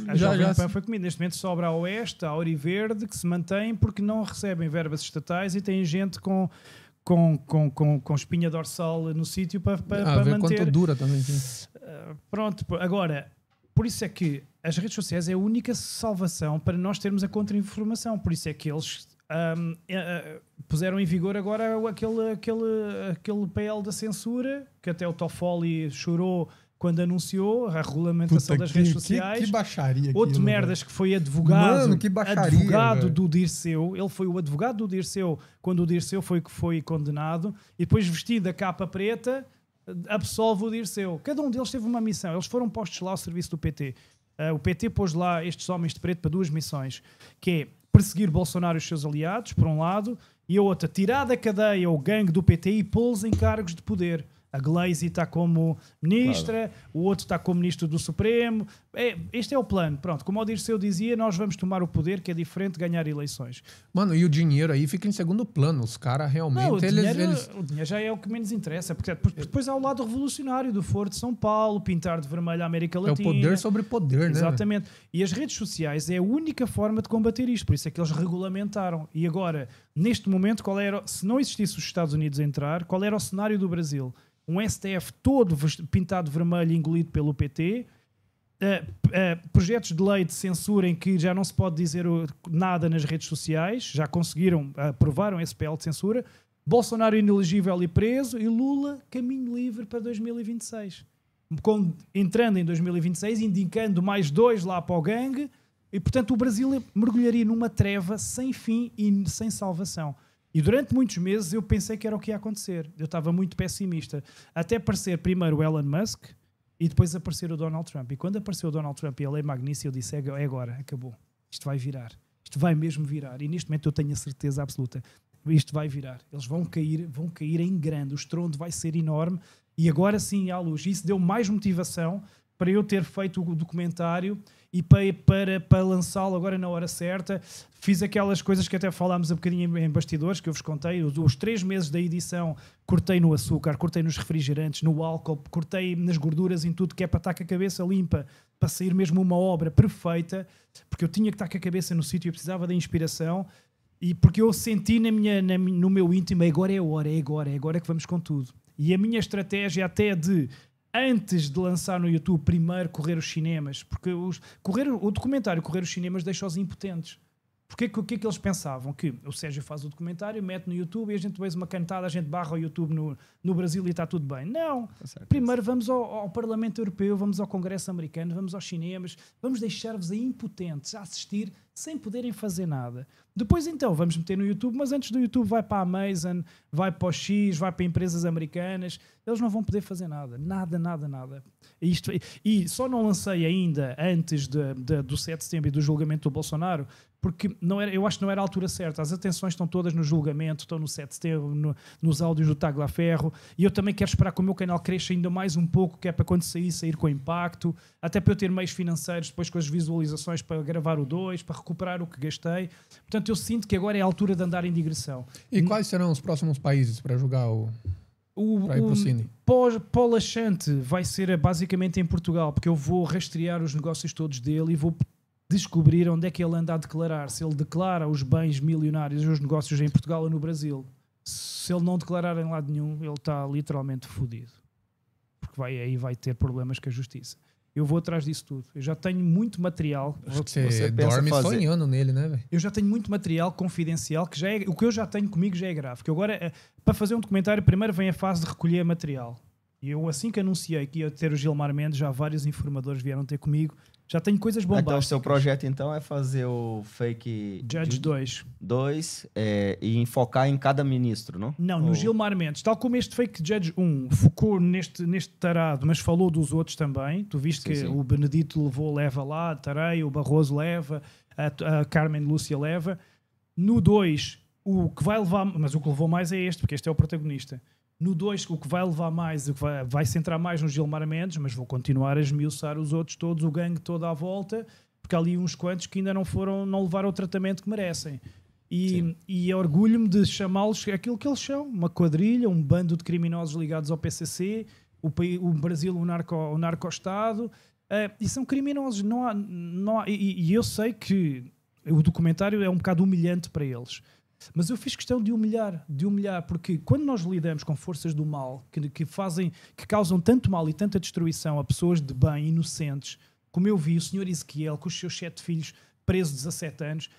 a Jovem Pan foi comida. Neste momento sobra a Oeste, a Auri Verde, que se mantém porque não recebem verbas estatais e tem gente com espinha dorsal no sítio para ver manter. Quanto dura também. Pronto, agora, por isso é que as redes sociais é a única salvação para nós termos a contra-informação. Por isso é que eles puseram em vigor agora aquele PL da censura, que até o Toffoli chorou quando anunciou a regulamentação das redes sociais. Que baixaria. Outro merdas que foi advogado, Mano, que baixaria, advogado velho. do Dirceu. Ele foi o advogado do Dirceu quando o Dirceu foi condenado e depois, vestido a capa preta, absolve o Dirceu. Cada um deles teve uma missão. Eles foram postos lá ao serviço do PT. O PT pôs lá estes homens de preto para 2 missões, que é perseguir Bolsonaro e os seus aliados, por um lado, e a outra, tirar da cadeia o gangue do PT e pô-los em cargos de poder. A Gleisi está como ministra, o outro está como ministro do Supremo. Este é o plano. Pronto, como o Dirceu dizia, nós vamos tomar o poder, que é diferente de ganhar eleições. Mano, e o dinheiro aí fica em segundo plano. Os caras realmente... Não, o dinheiro já é o que menos interessa, porque depois há o lado revolucionário do Foro de São Paulo, pintar de vermelho a América Latina. É o poder sobre poder, né? Exatamente. E as redes sociais é a única forma de combater isto, por isso é que eles regulamentaram. E agora, neste momento, se não existisse os Estados Unidos a entrar, qual era o cenário do Brasil? Um STF todo pintado de vermelho e engolido pelo PT, projetos de lei de censura em que já não se pode dizer nada nas redes sociais, já conseguiram, aprovaram esse PL de censura, Bolsonaro inelegível e preso, e Lula caminho livre para 2026. Entrando em 2026, indicando mais 2 lá para o gangue, e portanto o Brasil mergulharia numa treva sem fim e sem salvação. E durante muitos meses eu pensei que era o que ia acontecer. Eu estava muito pessimista. Até aparecer primeiro o Elon Musk e depois aparecer o Donald Trump. E quando apareceu o Donald Trump e a Lei Magnícia, eu disse, é agora, acabou. Isto vai virar. Isto vai mesmo virar. E neste momento eu tenho a certeza absoluta. Isto vai virar. Eles vão cair em grande. O estrondo vai ser enorme. E agora sim há luz. Isso deu mais motivação para eu ter feito o documentário e para lançá-lo agora na hora certa. Fiz aquelas coisas que até falámos um bocadinho em bastidores, que eu vos contei. Os 3 meses da edição cortei no açúcar, cortei nos refrigerantes, no álcool, cortei nas gorduras, em tudo, que é para estar com a cabeça limpa, para sair mesmo uma obra perfeita, porque eu tinha que estar com a cabeça no sítio, eu precisava da inspiração, e porque eu senti no meu íntimo, agora é a hora, é agora que vamos com tudo. E a minha estratégia até antes de lançar no YouTube, primeiro correr os cinemas, porque o documentário correr os cinemas deixa-os impotentes. Porque o que é que eles pensavam? Que o Sérgio faz o documentário, mete no YouTube e a gente faz uma cantada, a gente barra o YouTube no Brasil e está tudo bem. Não. Primeiro vamos ao Parlamento Europeu, vamos ao Congresso Americano, vamos aos cinemas, vamos deixar-vos aí impotentes a assistir sem poderem fazer nada. Depois então vamos meter no YouTube, mas antes do YouTube vai para a Amazon, vai para o X, vai para empresas americanas, eles não vão poder fazer nada. Nada. E só não lancei ainda antes do 7 de setembro e do julgamento do Bolsonaro, porque eu acho que não era a altura certa. As atenções estão todas no julgamento, estão no 7 de setembro, nos áudios do Taglaferro, e eu também quero esperar que o meu canal cresça ainda mais um pouco, que é para quando sair com impacto, até para eu ter meios financeiros, depois com as visualizações para gravar o 2, para recuperar o que gastei. Portanto, eu sinto que agora é a altura de andar em digressão. E quais serão os próximos países para jogar para ir para o Cine? Pós-Laxante vai ser basicamente em Portugal, porque eu vou rastrear os negócios todos dele e vou descobrir onde é que ele anda a declarar. Se ele declara os bens milionários e os negócios em Portugal ou no Brasil. Se ele não declarar em lado nenhum, ele está literalmente fodido. Porque aí vai ter problemas com a justiça. Eu vou atrás disso tudo. Eu já tenho muito material. Você dorme sonhando nele, né, velho? Eu já tenho muito material confidencial, que já é, o que eu já tenho comigo já é grave. Porque agora, para fazer um documentário, primeiro vem a fase de recolher material. E eu, assim que anunciei que ia ter o Gilmar Mendes, já vários informadores vieram ter comigo. Já tenho coisas bombásticas. Então o seu projeto então é fazer o Fake Judge 2 e enfocar em cada ministro, não? Não, no Gilmar Mendes. Tal como este Fake Judge 1 focou neste tarado, mas falou dos outros também. Tu viste sim. O Benedito leva lá, a Tareia, o Barroso leva, a Carmen Lúcia leva. No 2, o que vai levar... Mas o que levou mais é este, porque este é o protagonista. No 2, o que vai levar mais, o que vai centrar mais no Gilmar Mendes, mas vou continuar a esmiuçar os outros todos, o gangue todo à volta, porque há ali uns quantos que ainda não levaram o tratamento que merecem. E orgulho-me de chamá-los aquilo que eles são, uma quadrilha, um bando de criminosos ligados ao PCC, o Brasil, o narco-estado, e são criminosos. Não há, e eu sei que o documentário é um bocado humilhante para eles. Mas eu fiz questão de humilhar, porque quando nós lidamos com forças do mal que causam tanto mal e tanta destruição a pessoas de bem, inocentes, como eu vi o Sr. Ezequiel com os seus 7 filhos presos 17 anos,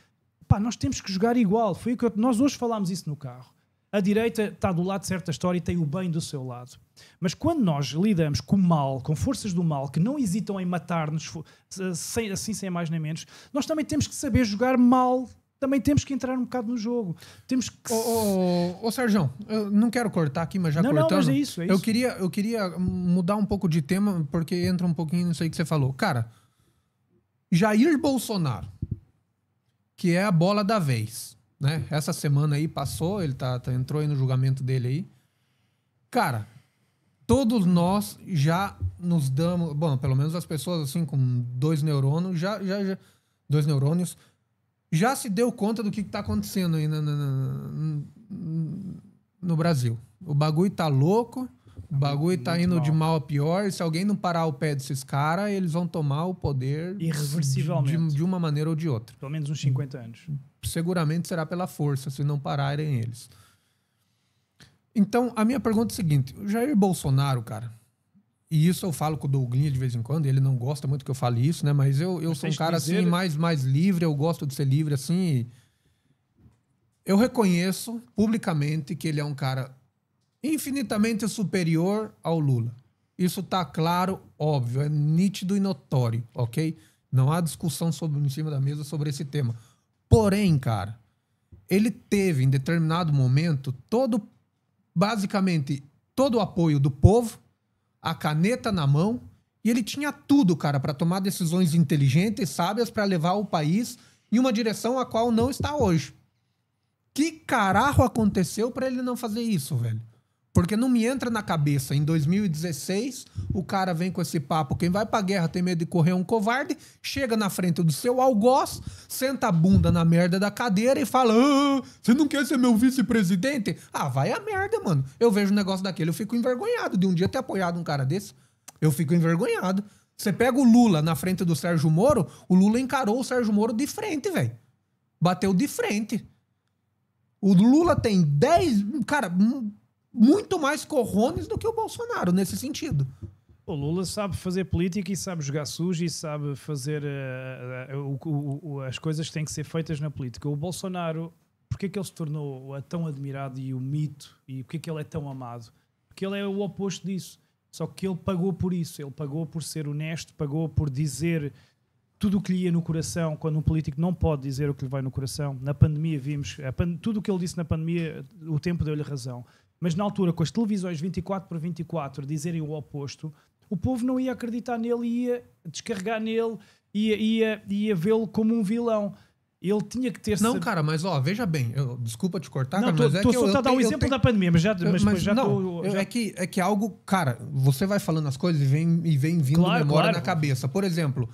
nós temos que jogar igual. Nós hoje falámos isso no carro. A direita está do lado de certa história e tem o bem do seu lado. Mas quando nós lidamos com o mal, com forças do mal, que não hesitam em matar-nos, assim sem mais nem menos, nós também temos que saber jogar mal. Também temos que entrar um bocado no jogo. Temos que... Ô, Sérgio, eu não quero cortar aqui, mas já cortando. Não, mas é isso. Eu queria mudar um pouco de tema, porque entra um pouquinho nisso aí que você falou. Cara, Jair Bolsonaro, que é a bola da vez, né? Essa semana aí passou, ele entrou aí no julgamento dele aí. Cara, todos nós já nos damos... Bom, pelo menos as pessoas assim com 2 neurônios, 2 neurônios, já se deu conta do que está acontecendo aí no Brasil. O bagulho tá louco, o bagulho tá indo de mal a pior, e se alguém não parar o pé desses caras, eles vão tomar o poder irreversivelmente, de uma maneira ou de outra. Pelo menos uns 50 anos. Seguramente será pela força, se não pararem eles. Então, a minha pergunta é a seguinte: o Jair Bolsonaro, cara, e isso eu falo com o Douglinha de vez em quando, ele não gosta muito que eu fale isso, né? Mas eu sou um cara assim, mais livre, eu gosto de ser livre, assim. Eu reconheço publicamente que ele é um cara infinitamente superior ao Lula. Isso tá claro, óbvio, é nítido e notório, ok? Não há discussão em cima da mesa sobre esse tema. Porém, cara, ele teve, em determinado momento, basicamente todo o apoio do povo, a caneta na mão, e ele tinha tudo, cara, para tomar decisões inteligentes e sábias para levar o país em uma direção a qual não está hoje. Que caralho aconteceu para ele não fazer isso, velho? Porque não me entra na cabeça, em 2016, o cara vem com esse papo, quem vai pra guerra tem medo de correr um covarde, chega na frente do seu algoz, senta a bunda na merda da cadeira e fala: você não quer ser meu vice-presidente? Ah, vai a merda, mano. Eu vejo um negócio daquele, eu fico envergonhado de um dia ter apoiado um cara desse. Eu fico envergonhado. Você pega o Lula na frente do Sérgio Moro, o Lula encarou o Sérgio Moro de frente, velho. Bateu de frente. O Lula tem 10... Cara... muito mais corrones do que o Bolsonaro, nesse sentido. O Lula sabe fazer política e sabe jogar sujo e sabe fazer as coisas que têm que ser feitas na política. O Bolsonaro, porque é que ele se tornou tão admirado e o mito, e porque é que ele é tão amado? Porque ele é o oposto disso. Só que ele pagou por isso. Ele pagou por ser honesto, pagou por dizer tudo o que lhe ia no coração, quando um político não pode dizer o que lhe vai no coração. Na pandemia vimos, tudo o que ele disse na pandemia, o tempo deu-lhe razão. Mas na altura, com as televisões 24/24 dizerem o oposto, o povo não ia acreditar nele, ia descarregar nele, ia vê-lo como um vilão. Ele tinha que ter... Não, cara, mas ó, veja bem, desculpa te cortar, não, cara, mas estou só a dar um exemplo da pandemia, mas já estou... É que algo, cara, você vai falando as coisas e vem vindo memória na cabeça. Por exemplo,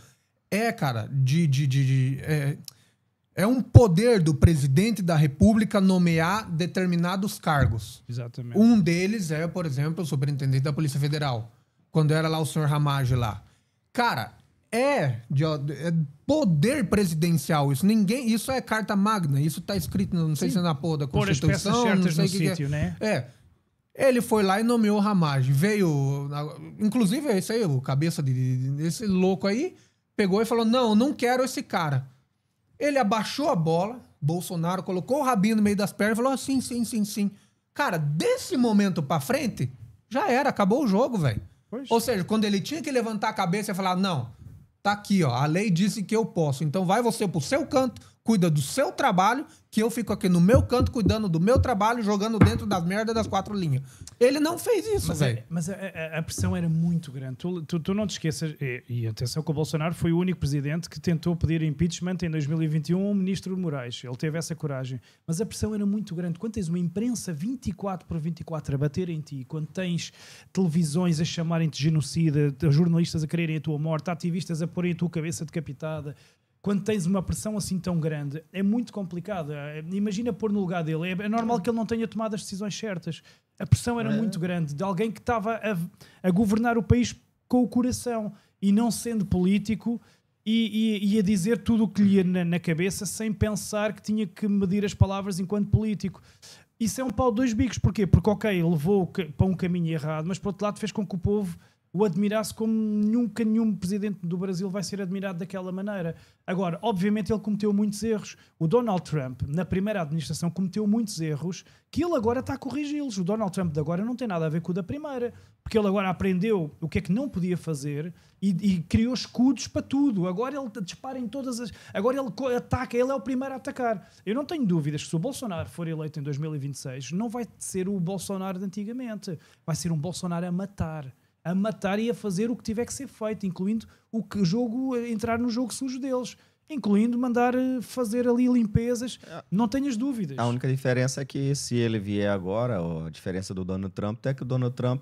cara, é um poder do presidente da República nomear determinados cargos. Exatamente. Um deles é, por exemplo, o superintendente da Polícia Federal. Quando era lá o senhor Ramage lá. Cara, é poder presidencial. Isso é carta magna. Isso tá escrito, não sei se é na porra da Constituição. Pôr as peças certas não no sei sítio, né? Ele foi lá e nomeou o Ramage. Veio... Inclusive, esse aí, o cabeça desse louco aí, pegou e falou: não quero esse cara. Ele abaixou a bola, Bolsonaro colocou o rabinho no meio das pernas e falou: sim. Cara, desse momento pra frente, já era, acabou o jogo, velho. Ou seja, quando ele tinha que levantar a cabeça e falar: não, tá aqui, ó, a lei disse que eu posso, então vai você pro seu canto, cuida do seu trabalho, que eu fico aqui no meu canto cuidando do meu trabalho, jogando dentro das merdas das 4 linhas. Ele não fez isso, velho. Mas a pressão era muito grande. Tu não te esqueças, e atenção que o Bolsonaro foi o único presidente que tentou pedir impeachment em 2021 ao ministro Moraes. Ele teve essa coragem. Mas a pressão era muito grande. Quando tens uma imprensa 24/24 a bater em ti, quando tens televisões a chamarem-te genocida, jornalistas a quererem a tua morte, ativistas a porem a tua cabeça decapitada, quando tens uma pressão assim tão grande, é muito complicado. Imagina pôr no lugar dele. É normal que ele não tenha tomado as decisões certas. A pressão era muito grande de alguém que estava a governar o país com o coração e não sendo político e a dizer tudo o que lhe ia na cabeça sem pensar que tinha que medir as palavras enquanto político. Isso é um pau de 2 bicos. Porquê? Porque, ok, levou para um caminho errado, mas por outro lado fez com que o povo o admirasse como nunca nenhum presidente do Brasil vai ser admirado daquela maneira. Agora, obviamente ele cometeu muitos erros. O Donald Trump, na primeira administração, cometeu muitos erros que ele agora está a corrigi-los. O Donald Trump de agora não tem nada a ver com o da primeira, porque ele agora aprendeu o que é que não podia fazer e criou escudos para tudo. Agora ele dispara em todas as... Agora ele ataca, ele é o primeiro a atacar. Eu não tenho dúvidas que se o Bolsonaro for eleito em 2026, não vai ser o Bolsonaro de antigamente. Vai ser um Bolsonaro a matar e a fazer o que tiver que ser feito, incluindo entrar no jogo sujo deles, incluindo mandar fazer ali limpezas. Não tenhas dúvidas. A única diferença é que se ele vier agora, a diferença do Donald Trump é que o Donald Trump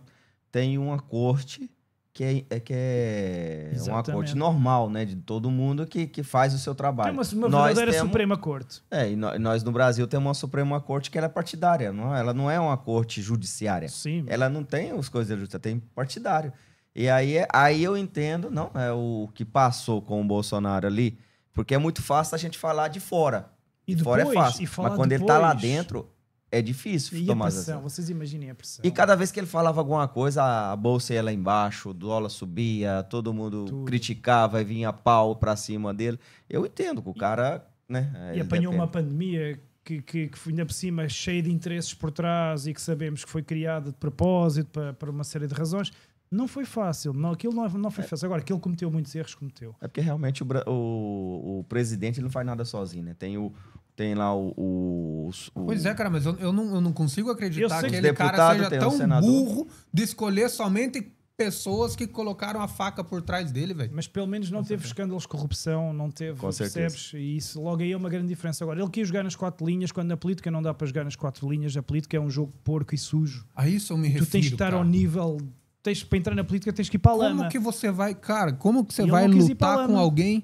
tem uma corte que é uma corte normal, né, de todo mundo que faz o seu trabalho. Tem uma verdadeira Suprema Corte. E nós no Brasil temos uma Suprema Corte que ela é partidária, ela não é uma corte judiciária. Sim. Ela não tem as coisas da justiça, tem partidário. E aí eu entendo, não é o que passou com o Bolsonaro ali, porque é muito fácil a gente falar de fora. E de depois, fora é fácil, mas quando ele tá lá dentro, é difícil e tomar a pressão, vocês imaginem a pressão. E cada vez que ele falava alguma coisa, a bolsa ia lá embaixo, o dólar subia, todo mundo criticava e vinha pau pra cima dele. Eu entendo que o cara, né? E apanhou uma pandemia que foi ainda por cima cheia de interesses por trás e que sabemos que foi criada de propósito para uma série de razões. Não foi fácil, aquilo não foi fácil. Agora, que ele cometeu muitos erros, cometeu. É porque realmente o presidente ele não faz nada sozinho, né? Tem lá Pois é, cara, mas eu não consigo acreditar que aquele cara seja tão burro de escolher somente pessoas que colocaram a faca por trás dele, velho. Mas pelo menos não teve escândalos de corrupção, não teve, percebes? E isso logo aí é uma grande diferença. Agora, ele quis jogar nas 4 linhas, quando na política não dá para jogar nas 4 linhas. A política é um jogo porco e sujo. A isso eu me refiro, tu tens que estar ao nível... Para entrar na política tens que ir para a lama. Como que você vai... Cara, como que você vai lutar com alguém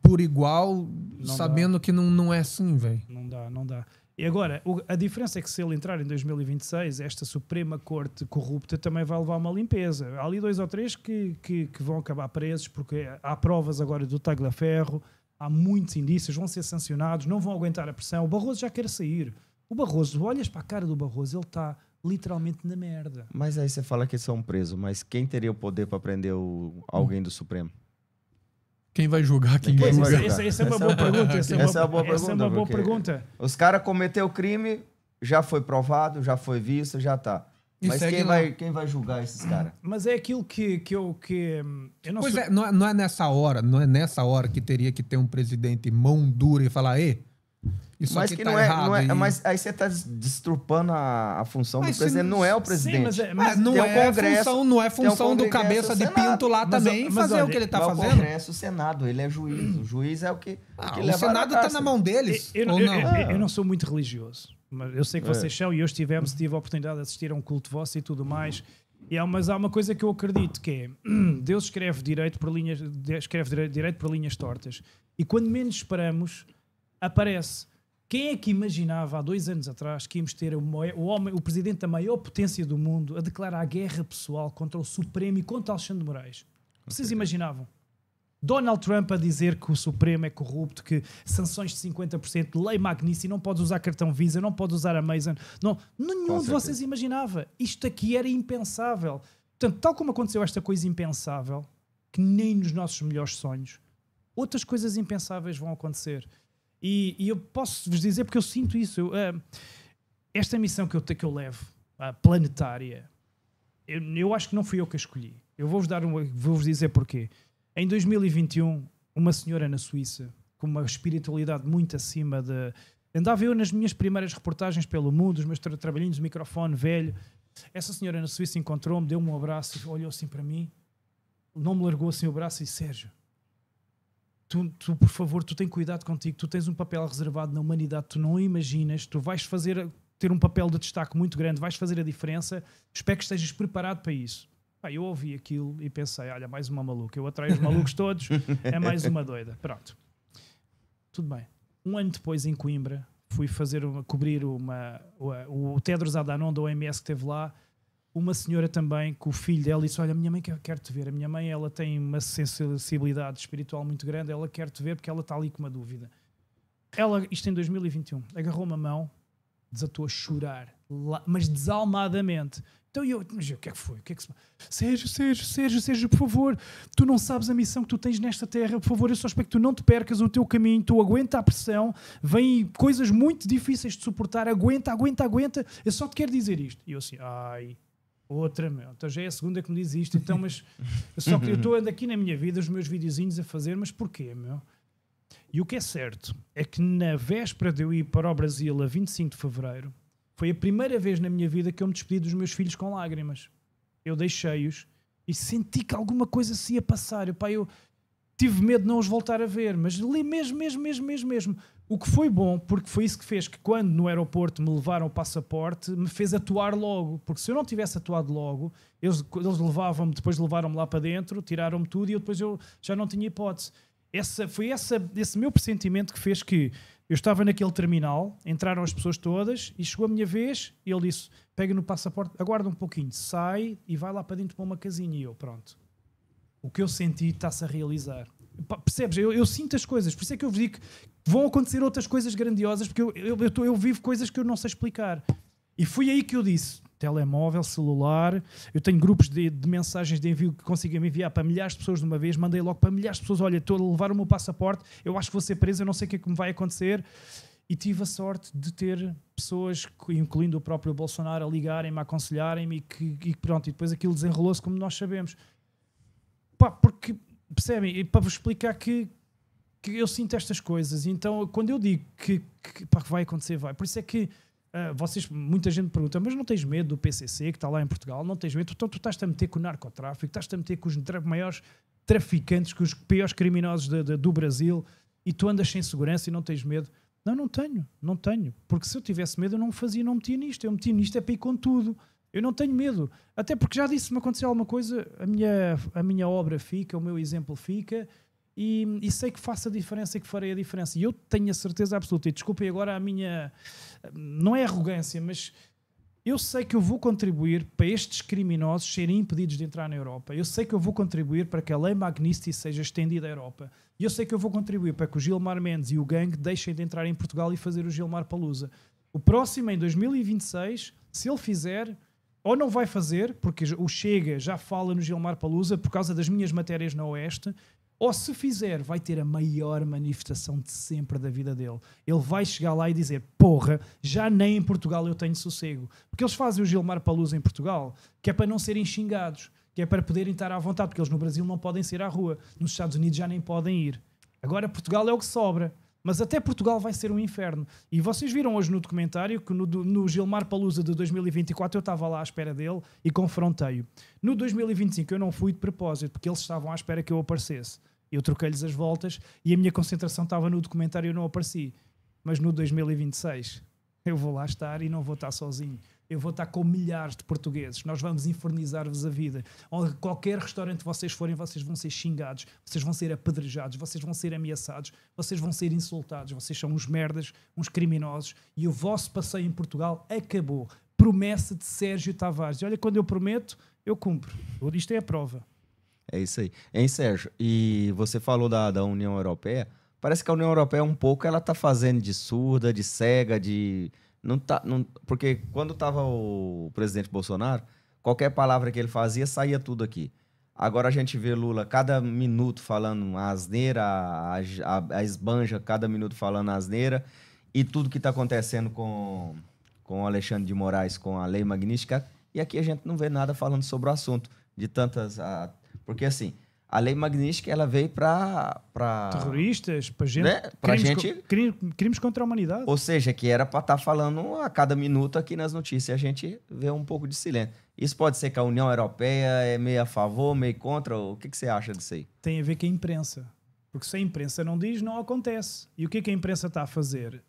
por igual, sabendo que não é assim, velho? Não dá. E agora, a diferença é que se ele entrar em 2026, esta Suprema Corte corrupta também vai levar uma limpeza. Há ali 2 ou 3 que vão acabar presos, porque há provas agora do Tagliaferro, há muitos indícios, vão ser sancionados, não vão aguentar a pressão. O Barroso já quer sair. O Barroso, olhas para a cara do Barroso, ele está... literalmente na merda. Mas aí você fala que eles são presos, mas quem teria o poder para prender alguém do Supremo? Quem vai julgar? Quem vai julgar? Essa é uma boa pergunta. Essa é uma boa pergunta. Os caras cometeram o crime, já foi provado, já foi visto, já tá. Mas quem vai julgar esses caras? Mas é aquilo que eu não pois sou... não é nessa hora que teria que ter um presidente mão dura e falar, isso mas aqui que tá não errado. É, mas aí você está destrupando a função do presidente. Não é o presidente. Sim, mas não é função do cabeça de pinto lá também fazer o que ele está fazendo. O Congresso, o Senado, ele é juiz. O juiz é o que leva o Senado está na mão deles. Eu não sou muito religioso, mas eu sei que vocês são e hoje tive a oportunidade de assistir a um culto vosso e tudo mais. Mas há uma coisa que eu acredito que é Deus escreve direito por linhas tortas e quando menos esperamos aparece. Quem é que imaginava há 2 anos atrás que íamos ter o presidente da maior potência do mundo a declarar guerra pessoal contra o Supremo e contra Alexandre de Moraes? Vocês imaginavam? Donald Trump a dizer que o Supremo é corrupto, que sanções de 50%, lei Magnícia, não podes usar cartão Visa, não podes usar Amazon. Nenhum de vocês imaginava. Isto aqui era impensável. Portanto, tal como aconteceu esta coisa impensável, que nem nos nossos melhores sonhos, outras coisas impensáveis vão acontecer. E eu posso vos dizer, porque eu sinto isso, esta missão que eu levo, planetária, eu acho que não fui eu que a escolhi. Eu vou-vos dizer porquê. Em 2021, uma senhora na Suíça, com uma espiritualidade muito acima de... Andava eu nas minhas primeiras reportagens pelo mundo, os meus trabalhinhos de microfone velho. Essa senhora na Suíça encontrou-me, deu-me um abraço, olhou assim para mim, não me largou assim o braço e disse, Sérgio, tu, por favor, tu tens cuidado contigo, tu tens um papel reservado na humanidade, tu não imaginas, tu vais ter um papel de destaque muito grande, vais fazer a diferença, espero que estejas preparado para isso. Eu ouvi aquilo e pensei, olha, mais uma maluca, eu atraio os malucos todos, é mais uma doida. Pronto. Tudo bem. 1 ano depois, em Coimbra, fui cobrir o Tedros Adhanom da OMS que esteve lá, uma senhora também, com o filho dela, disse, olha, a minha mãe quer te ver, a minha mãe ela tem uma sensibilidade espiritual muito grande, ela quer te ver porque ela está ali com uma dúvida. Ela, isto em 2021, agarrou-me a mão, desatou a chorar, mas desalmadamente. Então mas o que é que foi? O que é que Sérgio, por favor, tu não sabes a missão que tu tens nesta terra, por favor, eu só espero que tu não te percas o teu caminho, tu aguenta a pressão, vêm coisas muito difíceis de suportar, aguenta, eu só te quero dizer isto. E eu assim, outra, meu, então já é a segunda que me diz isto, então, mas eu estou andando aqui na minha vida, os meus videozinhos a fazer, mas porquê, meu? E o que é certo é que na véspera de eu ir para o Brasil a 25 de fevereiro, foi a primeira vez na minha vida que eu me despedi dos meus filhos com lágrimas. Eu deixei-os e senti que alguma coisa se ia passar. Eu tive medo de não os voltar a ver, mas ali mesmo. O que foi bom, porque foi isso que fez que quando no aeroporto me levaram o passaporte, me fez atuar logo. Porque se eu não tivesse atuado logo, eles levavam-me, depois levaram-me lá para dentro, tiraram-me tudo e depois eu já não tinha hipótese. Foi esse meu pressentimento que fez que eu estava naquele terminal, entraram as pessoas todas e chegou a minha vez e ele disse, pega no passaporte, aguarda um pouquinho, sai e vai lá para dentro para uma casinha. E eu, pronto. O que eu senti está-se a realizar. Percebes? Eu sinto as coisas. Por isso é que eu vos digo que vão acontecer outras coisas grandiosas, porque eu vivo coisas que eu não sei explicar. E foi aí que eu disse, telemóvel, celular, eu tenho grupos de mensagens de envio que consigo me enviar para milhares de pessoas de uma vez, mandei logo para milhares de pessoas, olha, estou a levar o meu passaporte, eu acho que vou ser preso, eu não sei o que é que me vai acontecer. E tive a sorte de ter pessoas, incluindo o próprio Bolsonaro, a ligarem-me, a aconselharem-me e pronto, e depois aquilo desenrolou-se como nós sabemos. Porque, percebem, e para vos explicar que eu sinto estas coisas, então quando eu digo que vai acontecer, vai. Por isso é que muita gente pergunta, mas não tens medo do PCC que está lá em Portugal? Não tens medo? Então tu estás-te a meter com o narcotráfico, estás-te a meter com os maiores traficantes, com os piores criminosos do Brasil e tu andas sem segurança e não tens medo? Não tenho. Porque se eu tivesse medo eu não fazia, não metia nisto. Eu metia nisto é para ir com tudo. Eu não tenho medo. Até porque já disse, se me acontecer alguma coisa, a minha obra fica, o meu exemplo fica e sei que faço a diferença e que farei a diferença. E eu tenho a certeza absoluta. E desculpem agora a minha... Não é arrogância, mas eu sei que eu vou contribuir para estes criminosos serem impedidos de entrar na Europa. Eu sei que eu vou contribuir para que a lei Magnitsky seja estendida à Europa. E eu sei que eu vou contribuir para que o Gilmar Mendes e o gangue deixem de entrar em Portugal e fazer o Gilmar Palooza. O próximo, em 2026, se ele fizer... Ou não vai fazer, porque o Chega já fala no Gilmar Palooza por causa das minhas matérias na Oeste, ou se fizer, vai ter a maior manifestação de sempre da vida dele. Ele vai chegar lá e dizer, porra, já nem em Portugal eu tenho sossego. Porque eles fazem o Gilmar Palooza em Portugal, que é para não serem xingados, que é para poderem estar à vontade, porque eles no Brasil não podem sair à rua. Nos Estados Unidos já nem podem ir. Agora Portugal é o que sobra. Mas até Portugal vai ser um inferno. E vocês viram hoje no documentário que no Gilmar Palooza de 2024 eu estava lá à espera dele e confrontei-o. No 2025 eu não fui de propósito, porque eles estavam à espera que eu aparecesse. Eu troquei-lhes as voltas e a minha concentração estava no documentário e eu não apareci. Mas no 2026 eu vou lá estar e não vou estar sozinho. Eu vou estar com milhares de portugueses. Nós vamos infernizar-vos a vida. Qualquer restaurante que vocês forem, vocês vão ser xingados, vocês vão ser apedrejados, vocês vão ser ameaçados, vocês vão ser insultados. Vocês são uns merdas, uns criminosos. E o vosso passeio em Portugal acabou. Promessa de Sérgio Tavares. E olha, quando eu prometo, eu cumpro. Isto é a prova. É isso aí. Hein, Sérgio? E você falou da União Europeia. Parece que a União Europeia um pouco ela tá fazendo de surda, de cega, de... Porque quando estava o presidente Bolsonaro, qualquer palavra que ele fazia, saía tudo aqui. Agora a gente vê Lula cada minuto falando asneira, a esbanja cada minuto falando asneira, e tudo que está acontecendo com o Alexandre de Moraes, com a lei Magnitsky, e aqui a gente não vê nada falando sobre o assunto, de tantas... Porque assim... A lei Magnitsky, ela veio para terroristas, para gente, né? crimes contra a humanidade. Ou seja, que era para estar falando a cada minuto aqui nas notícias. A gente vê um pouco de silêncio. Isso pode ser que a União Europeia é meio a favor, meio contra? O que você acha disso aí? Tem a ver com a imprensa. Porque se a imprensa não diz, não acontece. E o que é que a imprensa está a fazer?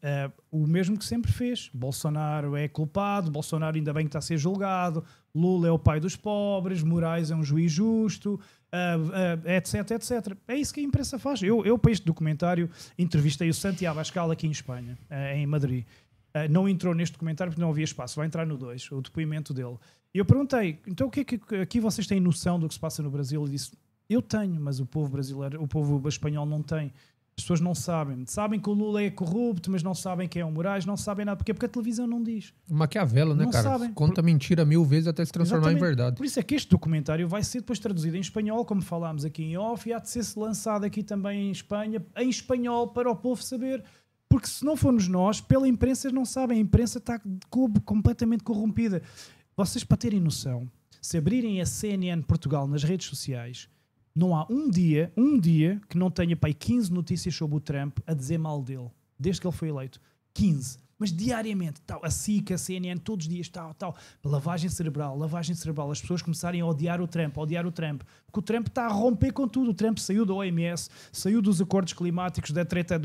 O mesmo que sempre fez. Bolsonaro é culpado, Bolsonaro ainda bem que está a ser julgado, Lula é o pai dos pobres, Moraes é um juiz justo, etc, etc. É isso que a imprensa faz. Eu para este documentário, entrevistei o Santiago Abascal aqui em Espanha, em Madrid. Não entrou neste documentário porque não havia espaço. Vai entrar no 2, o depoimento dele. E eu perguntei, então o que é que aqui vocês têm noção do que se passa no Brasil? Ele disse... Eu tenho, mas o povo brasileiro, o povo espanhol não tem. As pessoas não sabem. Sabem que o Lula é corrupto, mas não sabem quem é o Moraes, não sabem nada. Porquê? Porque a televisão não diz. Maquiavelo, né, Não cara? sabem. Conta mentira 1000 vezes até se transformar Exatamente. em verdade. Por isso é que este documentário vai ser depois traduzido em espanhol, como falámos aqui em off, e há de ser lançado aqui também em Espanha, em espanhol, para o povo saber. Porque se não formos nós, pela imprensa não sabem. A imprensa está completamente corrompida. Vocês, para terem noção, se abrirem a CNN Portugal nas redes sociais, não há um dia que não tenha pai 15 notícias sobre o Trump a dizer mal dele, desde que ele foi eleito. 15. Mas diariamente, tal, a SIC, a CNN, todos os dias, tal. Lavagem cerebral. As pessoas começarem a odiar o Trump. Porque o Trump está a romper com tudo. O Trump saiu da OMS, saiu dos acordos climáticos, da treta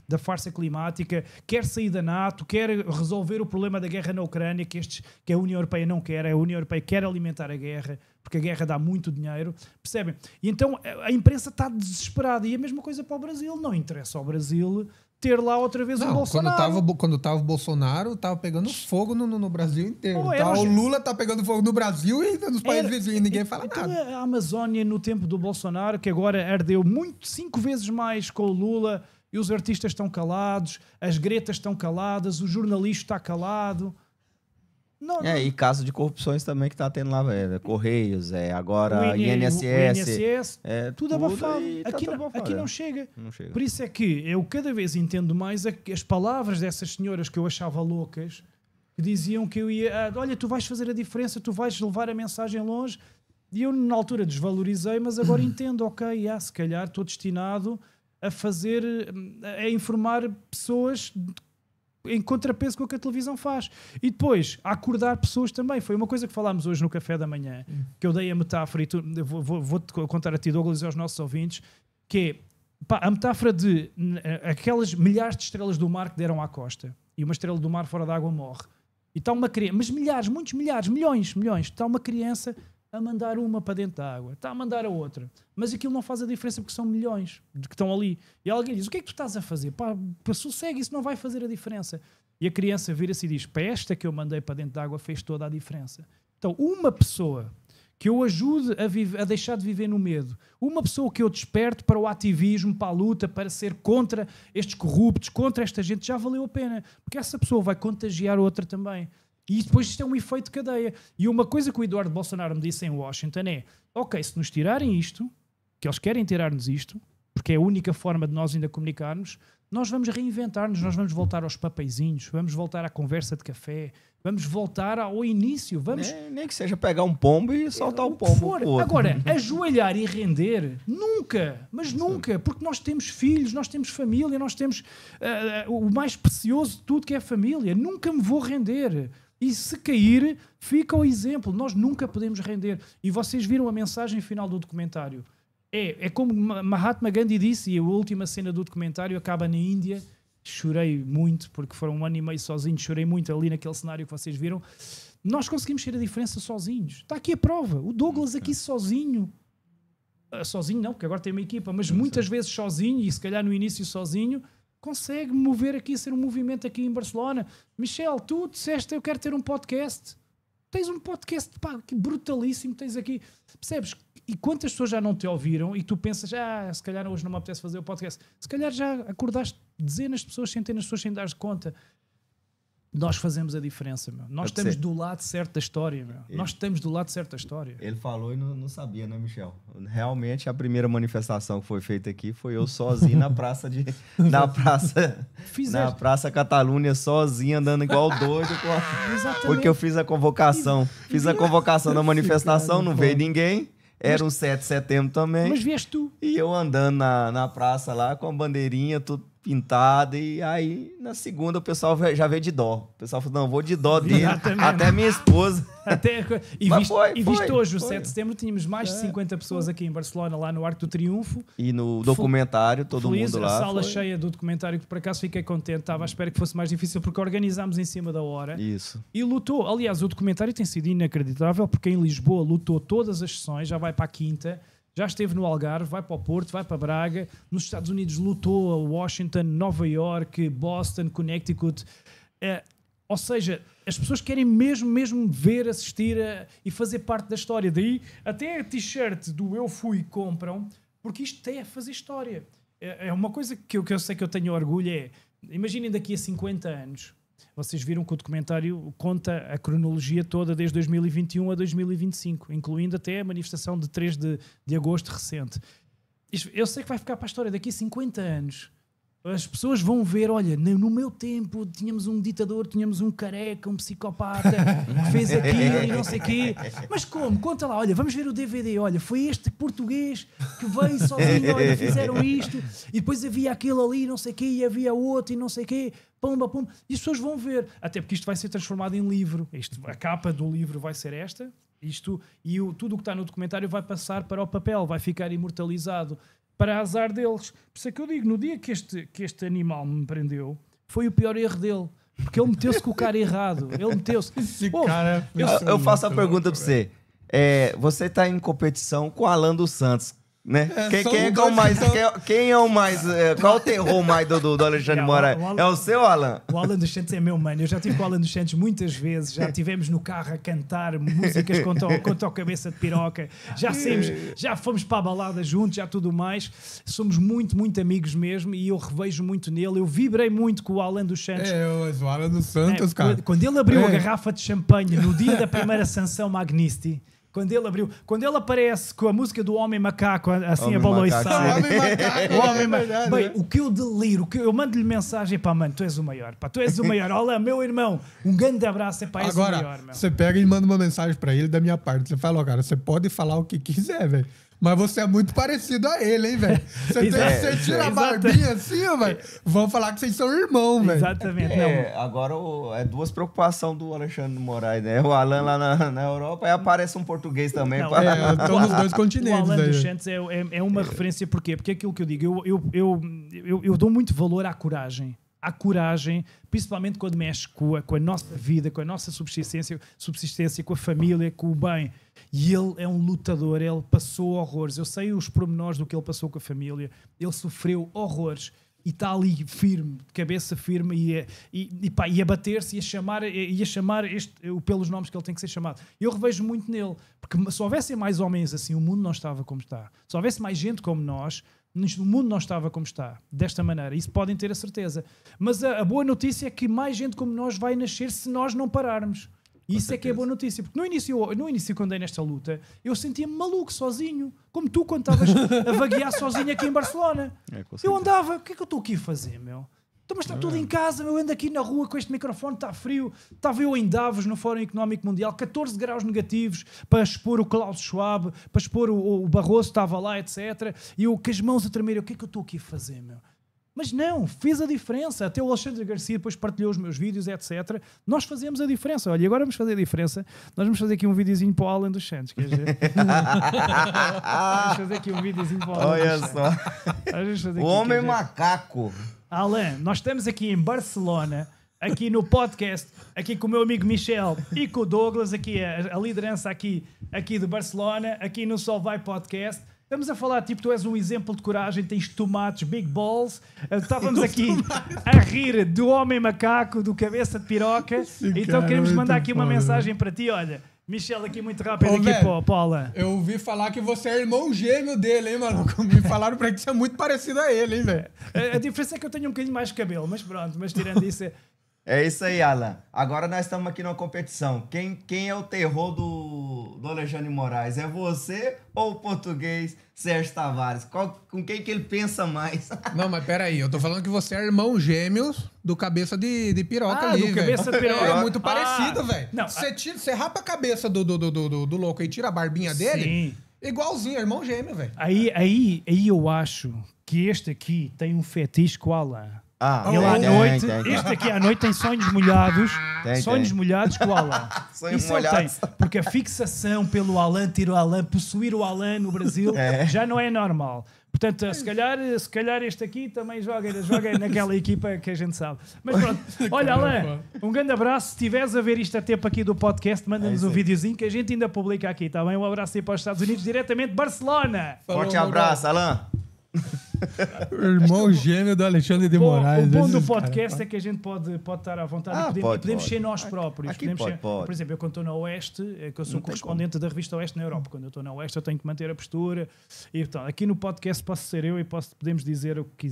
da farsa climática, quer sair da NATO, quer resolver o problema da guerra na Ucrânia, que a União Europeia não quer. A União Europeia quer alimentar a guerra, porque a guerra dá muito dinheiro. Percebem? E então a imprensa está desesperada. E a mesma coisa para o Brasil. Não interessa ao Brasil ter lá outra vez o Bolsonaro. Quando tava o Bolsonaro, tava pegando fogo no Brasil inteiro. O Lula tá pegando fogo no Brasil e nos países vizinhos, ninguém fala nada. A Amazónia, no tempo do Bolsonaro, que agora ardeu 5 vezes mais com o Lula, e os artistas estão calados, as gretas estão caladas, o jornalista está calado. E caso de corrupções também que tá tendo lá, Correios, agora INSS. Tudo abafado. Aqui não chega. Por isso é que eu cada vez entendo mais as palavras dessas senhoras que eu achava loucas, que diziam que eu ia... Olha, tu vais fazer a diferença, tu vais levar a mensagem longe. E eu, na altura, desvalorizei, mas agora entendo, ok, se calhar estou destinado a informar pessoas em contrapeso com o que a televisão faz. E depois, a acordar pessoas também. Foi uma coisa que falámos hoje no café da manhã, que eu dei a metáfora, e vou-te contar a ti, Douglas, e aos nossos ouvintes, que é a metáfora de aquelas milhares de estrelas do mar que deram à costa, e uma estrela do mar fora d'água morre. E está uma criança, mas milhares, muitos milhares, milhões, está uma criança a mandar uma para dentro da água, está a mandar a outra, mas aquilo não faz a diferença porque são milhões que estão ali. E alguém diz, o que é que tu estás a fazer? Sossegue, isso não vai fazer a diferença. E a criança vira-se e diz, para esta que eu mandei para dentro da água fez toda a diferença. Então, uma pessoa que eu ajude a deixar de viver no medo, uma pessoa que eu desperte para o ativismo, para a luta, para ser contra estes corruptos, contra esta gente, já valeu a pena, porque essa pessoa vai contagiar outra também. E depois isto é um efeito de cadeia. E uma coisa que o Eduardo Bolsonaro me disse em Washington é, ok, se nos tirarem isto, que eles querem tirar-nos isto, porque é a única forma de nós ainda comunicarmos, nós vamos reinventar-nos, nós vamos voltar aos papeizinhos, vamos voltar à conversa de café, vamos voltar ao início. Vamos... Nem que seja pegar um pombo e soltar o pombo. Agora, ajoelhar e render, nunca, mas nunca, porque nós temos filhos, nós temos família, nós temos o mais precioso de tudo que é a família. Nunca me vou render. E se cair, fica o exemplo. Nós nunca podemos render. E vocês viram a mensagem final do documentário. É como Mahatma Gandhi disse, e a última cena do documentário acaba na Índia. Chorei muito, porque foram 1 ano e meio sozinhos. Chorei muito ali naquele cenário que vocês viram. Nós conseguimos ser a diferença sozinhos. Está aqui a prova. O Douglas aqui sozinho. Sozinho não, porque agora tem uma equipa, mas muitas vezes sozinho, e se calhar no início sozinho, consegue mover aqui, ser um movimento aqui em Barcelona. Michel, tu disseste eu quero ter um podcast. Tens um podcast que brutalíssimo, tens aqui. Percebes? E quantas pessoas já não te ouviram e tu pensas, se calhar hoje não me apetece fazer o podcast. Se calhar já acordaste dezenas de pessoas, centenas de pessoas sem dar conta. Nós fazemos a diferença, meu. Nós estamos do lado certo da história, meu. Nós estamos do lado certo da história. Ele falou e não sabia, né, Michel? Realmente, a primeira manifestação que foi feita aqui foi eu sozinho na praça na Praça Catalunha, sozinho, andando igual doido. Porque eu fiz a convocação. Fiz a convocação da manifestação, não veio ninguém. Era um 7 de setembro também. Mas vieste tu. E eu andando na praça lá, com a bandeirinha, tudo pintada, e aí na segunda o pessoal já veio de dó. O pessoal falou, não, vou de dó dele, até minha esposa. Viste hoje, o 7 de setembro, tínhamos mais de 50 pessoas aqui em Barcelona, lá no Arco do Triunfo. E no documentário, todo mundo lá. A sala cheia do documentário, que por acaso fiquei contente, estava à espera que fosse mais difícil, porque organizámos em cima da hora. Isso. E lutou. Aliás, o documentário tem sido inacreditável, porque em Lisboa lutou todas as sessões, já vai para a quinta. Já esteve no Algarve, vai para o Porto, vai para Braga. Nos Estados Unidos lutou a Washington, Nova York, Boston, Connecticut. Ou seja, as pessoas querem mesmo ver, assistir e fazer parte da história. Daí até a t-shirt do Eu Fui compram, porque isto é fazer história. é uma coisa que eu sei que eu tenho orgulho é, imaginem daqui a 50 anos, vocês viram que o documentário conta a cronologia toda desde 2021 a 2025, incluindo até a manifestação de 3 de agosto recente. Eu sei que vai ficar para a história daqui a 50 anos. As pessoas vão ver, olha, no meu tempo tínhamos um ditador, tínhamos um careca, um psicopata que fez aquilo e não sei o quê. Mas como? Conta lá, olha, vamos ver o DVD, olha, foi este português que veio sozinho, olha, fizeram isto, e depois havia aquele ali, não sei o quê, e havia outro e não sei o quê, pumba, pumba. E as pessoas vão ver, até porque isto vai ser transformado em livro. A capa do livro vai ser esta, tudo o que está no documentário vai passar para o papel, vai ficar imortalizado. Para azar deles. Por isso é que eu digo, no dia que este animal me prendeu, foi o pior erro dele. Porque ele meteu-se com o cara errado. Ele meteu-se... cara... Eu faço a pergunta para você. Você está em competição com o Alan dos Santos, né? Quem é o mais... qual o terror mais do Alexandre Moraes? É o seu, Alan? O Alan dos Santos é meu mano. Eu já estive com o Alan dos Santos muitas vezes. Já estivemos no carro a cantar músicas contra o cabeça de piroca. Já fomos para a balada juntos, já tudo mais. Somos muito, muito amigos mesmo e eu revejo muito nele. Eu vibrei muito com o Alan dos Santos. O Alan dos Santos, cara. Quando ele abriu a garrafa de champanhe no dia da primeira sanção Magnisti, quando ele aparece com a música do Homem Macaco, assim a baloiçar. O Homem Macaco. Bem, o que eu deliro, eu mando-lhe mensagem, pá, mano, tu és o maior, pá, tu és o maior. Olha, meu irmão, um grande abraço, pá, és o maior, meu. Você pega e manda uma mensagem pra ele da minha parte. Você fala, ó, cara, você pode falar o que quiser, velho. Mas você é muito parecido a ele, hein, velho? Você tira a barbinha assim, ó, velho. Vão falar que vocês são irmãos, velho. Exatamente. Agora é duas preocupações do Alexandre Moraes, né? O Alan lá na Europa, aí aparece um português também. Estão nos dois continentes. O Alan dos Santos é uma referência, porquê? Porque é aquilo que eu digo, eu dou muito valor à coragem. À coragem, principalmente quando mexe com a nossa vida, com a nossa subsistência, com a família, com o bem. E ele é um lutador, ele passou horrores. Eu sei os pormenores do que ele passou com a família. Ele sofreu horrores e está ali firme, de cabeça firme e a bater-se e a chamar pelos nomes que ele tem que ser chamado. Eu revejo muito nele, porque se houvessem mais homens assim, o mundo não estava como está. Se houvesse mais gente como nós, o mundo não estava como está, desta maneira. Isso podem ter a certeza. Mas a boa notícia é que mais gente como nós vai nascer se nós não pararmos. E isso é que é boa notícia. Porque no início, quando andei nesta luta, eu sentia-me maluco, sozinho. Como tu, quando estavas a vaguear sozinho aqui em Barcelona. Eu andava, o que é que eu estou aqui a fazer, meu? Então, mas está tudo em casa, eu ando aqui na rua com este microfone, está frio. Estava eu em Davos, no Fórum Económico Mundial, 14 graus negativos, para expor o Klaus Schwab, para expor o Barroso, estava lá, etc. E eu com as mãos a tremer, o que é que eu estou aqui a fazer, meu? Mas não, fez a diferença. Até o Alexandre Garcia depois partilhou os meus vídeos, etc. Nós fazemos a diferença. Olha, e agora vamos fazer a diferença. Nós vamos fazer aqui um videozinho para o Alan dos Santos. Quer dizer? Vamos fazer aqui um videozinho para o Alan Olha dos só. Santos. O Homem Macaco. Alan, nós estamos aqui em Barcelona, aqui no podcast, aqui com o meu amigo Michel e com o Douglas, aqui a liderança aqui de Barcelona, aqui no Sol Vai Podcast. Estamos a falar, tipo, tu és um exemplo de coragem, tens tomates, big balls. Estávamos aqui a rir do Homem Macaco, do Cabeça de Piroca. Então queremos mandar aqui uma mensagem para ti, olha. Michel, aqui muito rápido, aqui para o Alan. Eu ouvi falar que você é irmão gêmeo dele, hein, maluco? Me falaram pra que você é muito parecido a ele, hein, velho? A diferença é que eu tenho um bocadinho mais de cabelo, mas pronto, mas tirando isso... É isso aí, Alan. Agora nós estamos aqui numa competição. Quem é o terror do Alexandre Moraes? É você ou o português Sérgio Tavares? Com quem que ele pensa mais? Não, mas peraí. Eu tô falando que você é irmão gêmeos do Cabeça de Piroca ali, do Cabeça de Piroca. É muito parecido, velho. Não, Você rapa a cabeça do louco e tira a barbinha dele, sim. Igualzinho, irmão gêmeo, velho. Aí eu acho que este aqui tem um fetiche com o Alan. Ele à noite, este aqui à noite tem sonhos molhados, molhados com o Alan. Sonhos Isso molhados. ele tem, porque a fixação pelo Alan, ter o Alan, possuir o Alan no Brasil, já não é normal. Portanto, se calhar este aqui também joga naquela equipa que a gente sabe. Mas pronto, olha, Alan, um grande abraço. Se estiveres a ver isto a tempo aqui do podcast, manda-nos um videozinho que a gente ainda publica aqui, tá bem? Um abraço aí para os Estados Unidos, diretamente de Barcelona. Forte abraço, Alan. O irmão gêmeo do Alexandre de Moraes. O bom do esses podcast caras. é que a gente pode estar à vontade e podemos ser nós próprios. Aqui Podemos ser, pode. por exemplo, eu quando estou na Oeste, que eu sou correspondente da revista Oeste na Europa, quando eu estou na Oeste eu tenho que manter a postura. E, então, aqui no podcast posso ser eu e podemos dizer o que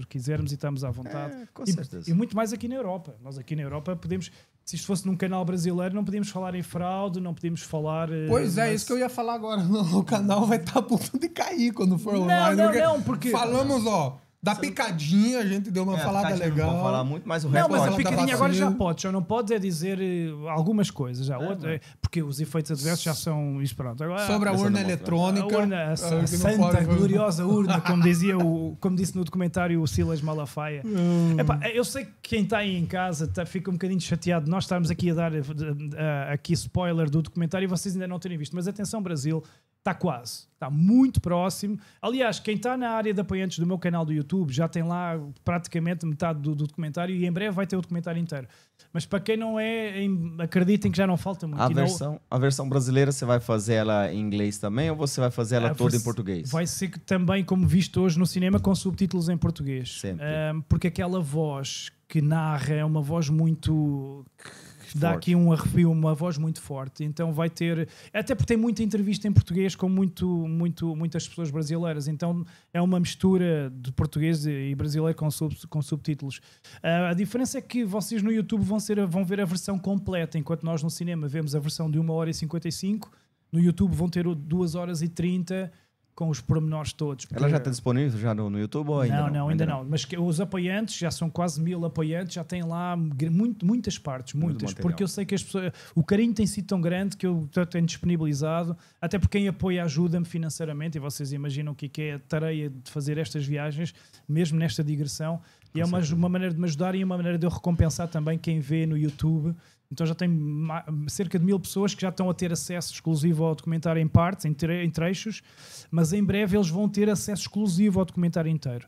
quisermos e estamos à vontade. Com certeza. E muito mais aqui na Europa. Nós aqui na Europa podemos, se isto fosse num canal brasileiro, não podíamos falar em fraude, não podíamos falar... Pois é, isso que eu ia falar agora. O canal vai estar a ponto de cair quando for online. Porque... Falamos, ó, da picadinha, a gente deu uma falada legal. Não vou falar muito, mas o Não, resto mas a pode. picadinha agora já vacina. podes, já não podes é dizer algumas coisas, porque os efeitos adversos já são isso, pronto. Agora, Sobre a Essa urna não mostra. eletrônica. a urna, a que não santa, pode- gloriosa urna, como disse no documentário o Silas Malafaia. Epá, eu sei que quem está aí em casa fica um bocadinho chateado de nós estarmos aqui a dar aqui spoiler do documentário e vocês ainda não terem visto, mas atenção Brasil, está quase, está muito próximo. Aliás, quem está na área de apoiantes do meu canal do YouTube já tem lá praticamente metade do documentário e em breve vai ter o documentário inteiro. Mas para quem não é, acreditem que já não falta muito. A versão brasileira, você vai fazer ela em inglês também ou você vai fazer ela toda em português? Vai ser que também, como visto hoje no cinema, com subtítulos em português. Sempre. Porque aquela voz que narra é uma voz muito... que dá Forte. aqui um arrepio, uma voz muito forte. Então vai ter... Até porque tem muita entrevista em português com muitas pessoas brasileiras. Então é uma mistura de português e brasileiro com subtítulos. A diferença é que vocês no YouTube vão ver a versão completa, enquanto nós no cinema vemos a versão de 1h55. No YouTube vão ter 2h30 com os pormenores todos. Ela já está disponível já no YouTube ou ainda não? Ainda não. Mas os apoiantes, já são quase 1000 apoiantes, já têm lá muitas partes, muitas. material. Porque eu sei que as pessoas... O carinho tem sido tão grande que eu tenho disponibilizado, até porque quem apoia ajuda-me financeiramente, e vocês imaginam o que é a tarefa de fazer estas viagens, mesmo nesta digressão. E é uma maneira de me ajudar e uma maneira de eu recompensar também quem vê no YouTube. Então já tenho cerca de 1000 pessoas que já estão a ter acesso exclusivo ao documentário em partes, em trechos, mas em breve eles vão ter acesso exclusivo ao documentário inteiro.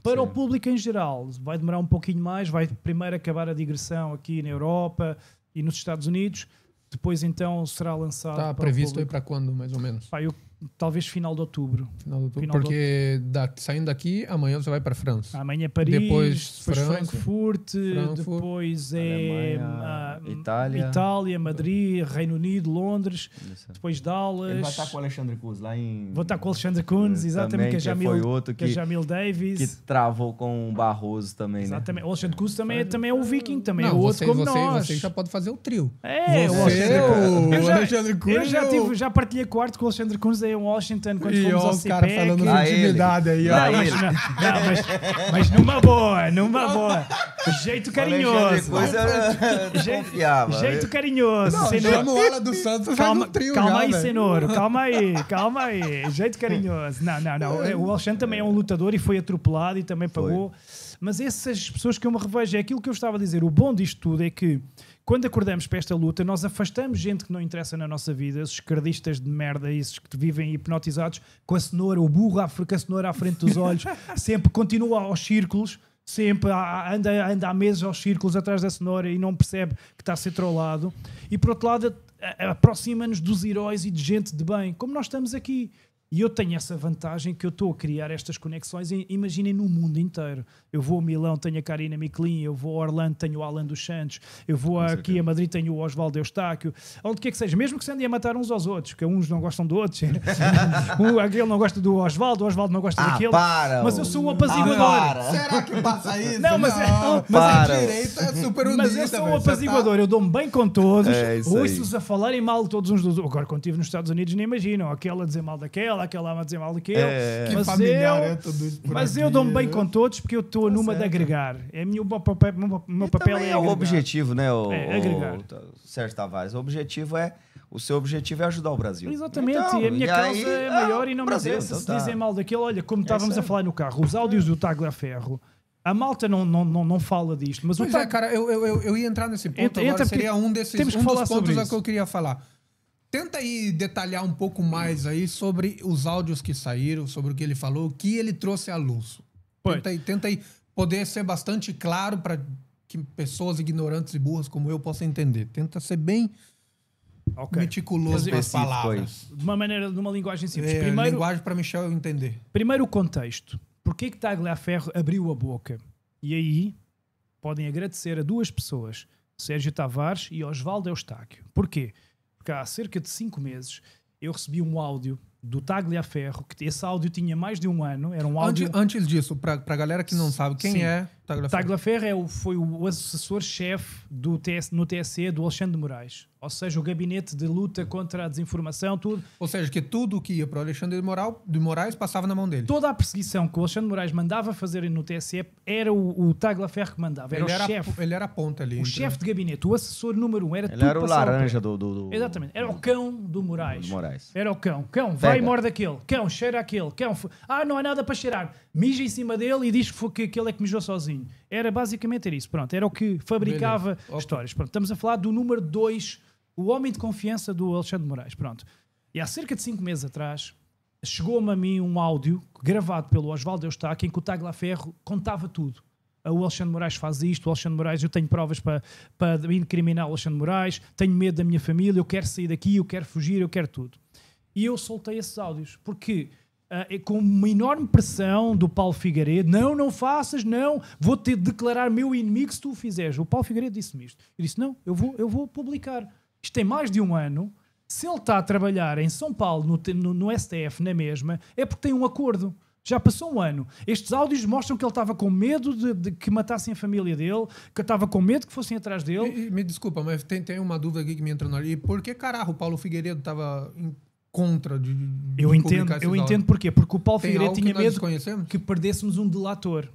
Para o público em geral, vai demorar um pouquinho mais, vai primeiro acabar a digressão aqui na Europa e nos Estados Unidos, depois então será lançado Tá para previsto o aí público. para quando, mais ou menos? Talvez final de outubro. Final de outubro. Final de Porque saindo daqui, amanhã você vai para França. Amanhã Paris, Depois França, Frankfurt, depois Alemanha, Itália, Madrid, Reino Unido, Londres, depois Dallas. Ele vai estar com o Alexandre Cruz lá em... Vou estar com o Alexandre Kunz, exatamente, também, foi outro que é Jamil Davis. que travou com o Barroso também, Exatamente. né? O Alexandre Kunz também é o Viking, também é Não, outro como nós. você já pode fazer o trio. É, Você, o Alexandre eu Kunz já partilhei quarto com o Alexandre Kunz em Washington quando e fomos ao os caras CPEC. falando Lá de intimidade aí, ó. Lá Não, ele. mas numa boa. Jeito carinhoso. Confiava. Jeito carinhoso. Não, Cenoura. chama o Ala dos Santos, faz Calma, um trio calma já, aí, velho. Cenoura. Calma aí. Jeito carinhoso. Não. O Alexandre também é um lutador e foi atropelado e também pagou. Mas essas pessoas que eu me revejo, é aquilo que eu estava a dizer. O bom disto tudo é que quando acordamos para esta luta, nós afastamos gente que não interessa na nossa vida, esses esquerdistas de merda, esses que vivem hipnotizados com a cenoura, o burro com a cenoura à frente dos olhos, sempre continua aos círculos, sempre anda há meses aos círculos atrás da cenoura e não percebe que está a ser trollado. E por outro lado, aproxima-nos dos heróis e de gente de bem, como nós estamos aqui. E eu tenho essa vantagem que eu estou a criar estas conexões, imaginem, no mundo inteiro. Eu vou a Milão, tenho a Karina Michelin, eu vou a Orlando, tenho o Alan dos Santos, eu vou aqui a Madrid, tenho o Osvaldo Eustáquio, onde quer que seja, mesmo que se andem a matar uns aos outros, porque uns não gostam de outros, aquele não gosta do Osvaldo, o Osvaldo não gosta daquele, mas eu sou um apaziguador. Será que passa isso? Não, mas a direita é super unida. Mas eu sou um apaziguador, eu dou-me bem com todos, É isso aí. ouço-os a falarem mal todos uns dos outros. Agora, quando estive nos Estados Unidos, nem imaginam, aquela a dizer mal daquela, aquela a dizer mal daquele. Que Mas familiar eu- é tudo isso por Mas aqui, eu dou-me bem né? com todos porque eu estou numa de agregar. O meu papel Também é é o agregar. objetivo, né, agregar. Sérgio Tavares? O seu objetivo é ajudar o Brasil. Exatamente, Então, e a minha causa aí, é maior e não me Brasil, interessa então se tá. dizem mal daquele. Olha, como estávamos isso a aí. falar no carro, os áudios do Tagliaferro, a malta não fala disto, mas Pois o é, cara, eu ia entrar nesse ponto Entra, agora, porque seria um temos que falar dos sobre pontos isso. que eu queria falar. Tenta aí detalhar um pouco mais aí sobre os áudios que saíram, sobre o que ele falou, o que ele trouxe à luz. Pois. Tenta aí poder ser bastante claro para que pessoas ignorantes e burras como eu possam entender. Tenta ser bem meticuloso com as Específico palavras. de uma maneira, de uma linguagem simples. Linguagem para Michel eu entender. Primeiro o contexto. Porquê que Tagliaferro abriu a boca? E aí podem agradecer a duas pessoas, Sérgio Tavares e Osvaldo Eustáquio. Porquê? Porque há cerca de 5 meses eu recebi um áudio do Tagliaferro, que esse áudio tinha mais de um ano, era um áudio... Antes disso, pra galera que não sabe, quem é Tagliaferro? Tagliaferro foi o assessor-chefe no TSE do Alexandre de Moraes. Ou seja, o gabinete de luta contra a desinformação, tudo. Ou seja, que tudo que ia para o Alexandre de Moraes passava na mão dele. Toda a perseguição que o Alexandre de Moraes mandava fazer no TSE era o Tagliaferro que mandava. Era o chefe. Ele era a ponta ali. O chefe de gabinete, o assessor número 1. Ele era o laranja do... Exatamente. Era o cão do Moraes. Moraes. Era o cão. Cão, vai e morde aquele. Cão, cheira aquele. Cão, não há nada para cheirar. Mija em cima dele e diz que aquele é que mijou sozinho. Era basicamente isso. Pronto, era o que fabricava histórias. Pronto, estamos a falar do número 2, o homem de confiança do Alexandre de Moraes. Pronto. E há cerca de 5 meses atrás chegou-me a mim um áudio gravado pelo Osvaldo Eustáquio em que o Tagliaferro contava tudo. O Alexandre de Moraes faz isto, o Alexandre de Moraes, eu tenho provas para incriminar o Alexandre de Moraes, tenho medo da minha família, eu quero sair daqui, eu quero fugir, eu quero tudo. E eu soltei esses áudios, porque com uma enorme pressão do Paulo Figueiredo, não faças, não, vou-te declarar meu inimigo se tu o fizeres. O Paulo Figueiredo disse-me isto. Eu disse, não, eu vou publicar. Isto tem mais de um ano. Se ele está a trabalhar em São Paulo, no STF, na mesma, é porque tem um acordo. Já passou um ano. Estes áudios mostram que ele estava com medo de que matassem a família dele, que estava com medo que fossem atrás dele. Me desculpa, mas tem uma dúvida aqui que me entra na hora. E por que caralho o Paulo Figueiredo estava contra de eu entendo porquê. Porque o Paulo Figueiredo tinha medo que perdêssemos um delator.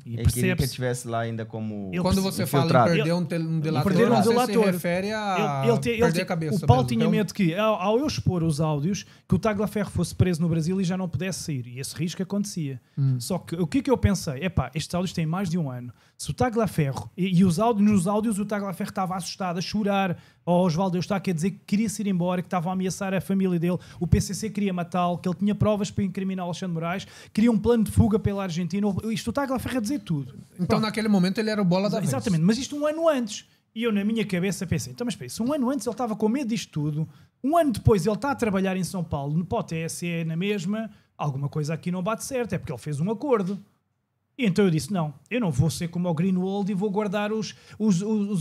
E queria que ele estivesse lá ainda como quando você fala em perder um delator, você se refere a perder a cabeça. O Paulo tinha medo que, ao eu expor os áudios, que o Tagliaferro fosse preso no Brasil e já não pudesse sair. E esse risco acontecia. Só que o que eu pensei? Estes áudios têm mais de um ano. Se o Tagliaferro... E nos áudios o Tagliaferro estava assustado, a chorar ao Osvaldo Eustáquio, a dizer que queria se ir embora, que estava a ameaçar a família dele, o PCC queria matá-lo, que ele tinha provas para incriminar o Alexandre de Moraes, queria um plano de fuga pela Argentina. Isto o Tagliaferro a dizer tudo. Então, naquele momento, ele era o bola da vez. Exatamente, mas isto um ano antes. E eu, na minha cabeça, pensei, então, mas espera, se um ano antes ele estava com medo disto tudo, um ano depois ele está a trabalhar em São Paulo, para o TSE na mesma, alguma coisa aqui não bate certo, é porque ele fez um acordo. E então eu disse, não, eu não vou ser como o Greenwald e vou guardar os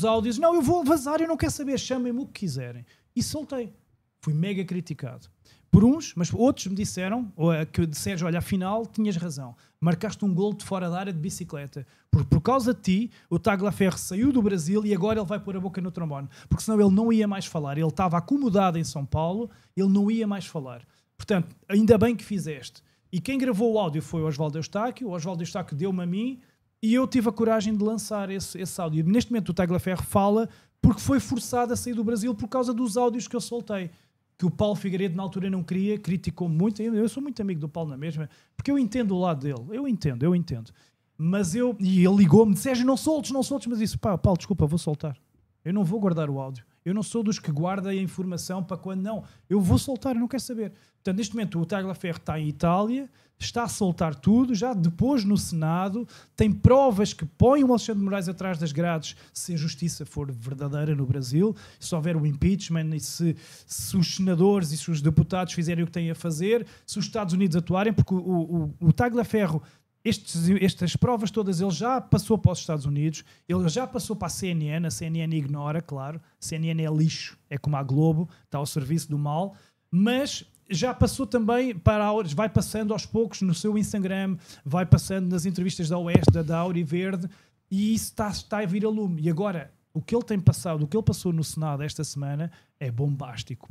áudios. Não, eu vou vazar, eu não quero saber, chamem-me o que quiserem. E soltei. Fui mega criticado. Por uns, mas outros me disseram, que Sérgio, olha, afinal tinhas razão. Marcaste um golo de fora da área de bicicleta. Por causa de ti, o Tagliaferro saiu do Brasil e agora ele vai pôr a boca no trombone. Porque senão ele não ia mais falar. Ele estava acomodado em São Paulo, ele não ia mais falar. Portanto, ainda bem que fizeste. E quem gravou o áudio foi o Osvaldo Eustáquio. O Osvaldo Eustáquio deu-me a mim e eu tive a coragem de lançar esse áudio. Neste momento o Tagliaferro fala porque foi forçado a sair do Brasil por causa dos áudios que eu soltei. Que o Paulo Figueiredo na altura não queria, criticou-me muito. Eu sou muito amigo do Paulo na mesma, porque eu entendo o lado dele. Eu entendo. Mas e ele ligou-me, disse, Sérgio, não soltes. Mas disse, Paulo, desculpa, vou soltar. Eu não vou guardar o áudio. Eu não sou dos que guarda a informação para quando não. Eu vou soltar, eu não quero saber. Portanto, neste momento o Tagliaferro está em Itália, está a soltar tudo, já depois no Senado, tem provas que põem o Alexandre de Moraes atrás das grades se a justiça for verdadeira no Brasil, se houver o impeachment e se os senadores e se os deputados fizerem o que têm a fazer, se os Estados Unidos atuarem, porque o Tagliaferro... Estas provas todas ele já passou para os Estados Unidos, ele já passou para a CNN ignora, claro, a CNN é lixo, é como a Globo, está ao serviço do mal, mas já passou também vai passando aos poucos no seu Instagram, vai passando nas entrevistas da Oeste, da Auri Verde, e isso está a vir a lume. E agora, o que ele tem passado, o que ele passou no Senado esta semana é bombástico.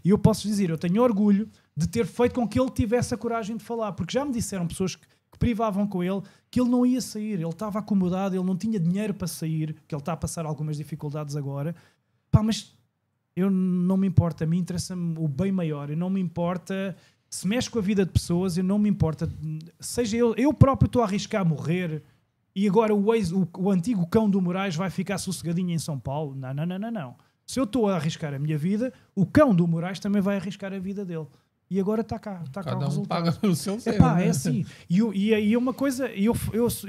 E eu posso dizer, eu tenho orgulho de ter feito com que ele tivesse a coragem de falar, porque já me disseram pessoas que privavam com ele que ele não ia sair, ele estava acomodado, ele não tinha dinheiro para sair, que ele está a passar algumas dificuldades agora. Mas eu não me importa, a mim interessa-me o bem maior, eu não me importa se mexe com a vida de pessoas, eu não me importa, seja eu próprio estou a arriscar a morrer. E agora o antigo cão do Moraes vai ficar sossegadinho em São Paulo? Não. Se eu estou a arriscar a minha vida, o cão do Moraes também vai arriscar a vida dele. E agora está cá o resultado. Paga pelo seu erro, né? É assim. E uma coisa, eu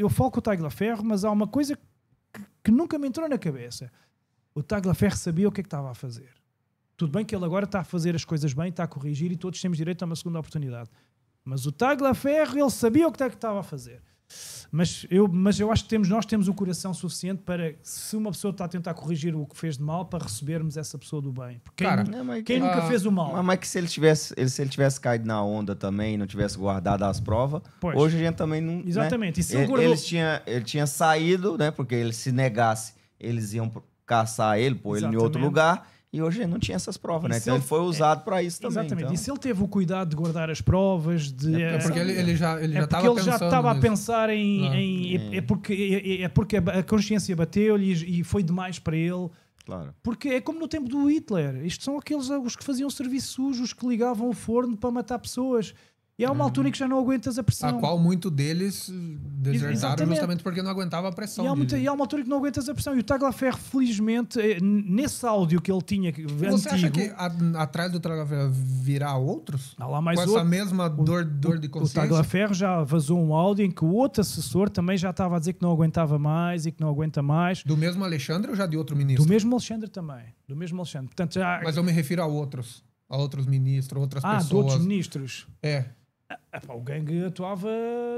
falo com o Tagliaferro, mas há uma coisa que nunca me entrou na cabeça. O Tagliaferro sabia o que é que estava a fazer. Tudo bem que ele agora está a fazer as coisas bem, está a corrigir e todos temos direito a uma segunda oportunidade. Mas o Tagliaferro, ele sabia o que estava a fazer. Mas eu acho que nós temos o coração suficiente para, se uma pessoa está a tentar corrigir o que fez de mal, para recebermos essa pessoa do bem. Porque quem nunca fez o mal? Mas que se ele tivesse caído na onda também, não tivesse guardado as provas, Pois. hoje a gente também não... Exatamente. Né? E se ele guardou... Ele tinha saído, né? Porque ele se negasse, eles iam caçar ele, pôr ele em outro Exatamente. lugar, e hoje ele não tinha essas provas, E né? se Então ele ele- foi usado para isso também. Exatamente. Então. E se ele teve o cuidado de guardar as provas, de... É porque ele já porque estava ele já estava a nisso. pensar é porque a consciência bateu-lhe e foi demais para ele. Claro. Porque é como no tempo do Hitler. Isto são aqueles os que faziam serviço sujo, os que ligavam o forno para matar pessoas. E há uma altura em que já não aguentas a pressão. A qual muito deles desertaram Exatamente. justamente porque não aguentava a pressão. E há uma altura que não aguentas a pressão. E o Tagliaferro, felizmente, nesse áudio que ele tinha Você acha antigo... que atrás do Tagliaferro virá outros? Há lá mais com essa outro. mesma dor de O consciência? Tagliaferro já vazou um áudio em que o outro assessor também já estava a dizer que não aguentava mais e que não aguenta mais. Do mesmo Alexandre ou já de outro ministro? Do mesmo Alexandre também. Do mesmo Alexandre. Portanto, já... Mas eu me refiro a outros ministros, outras de pessoas. outros ministros. É. O gangue atuava,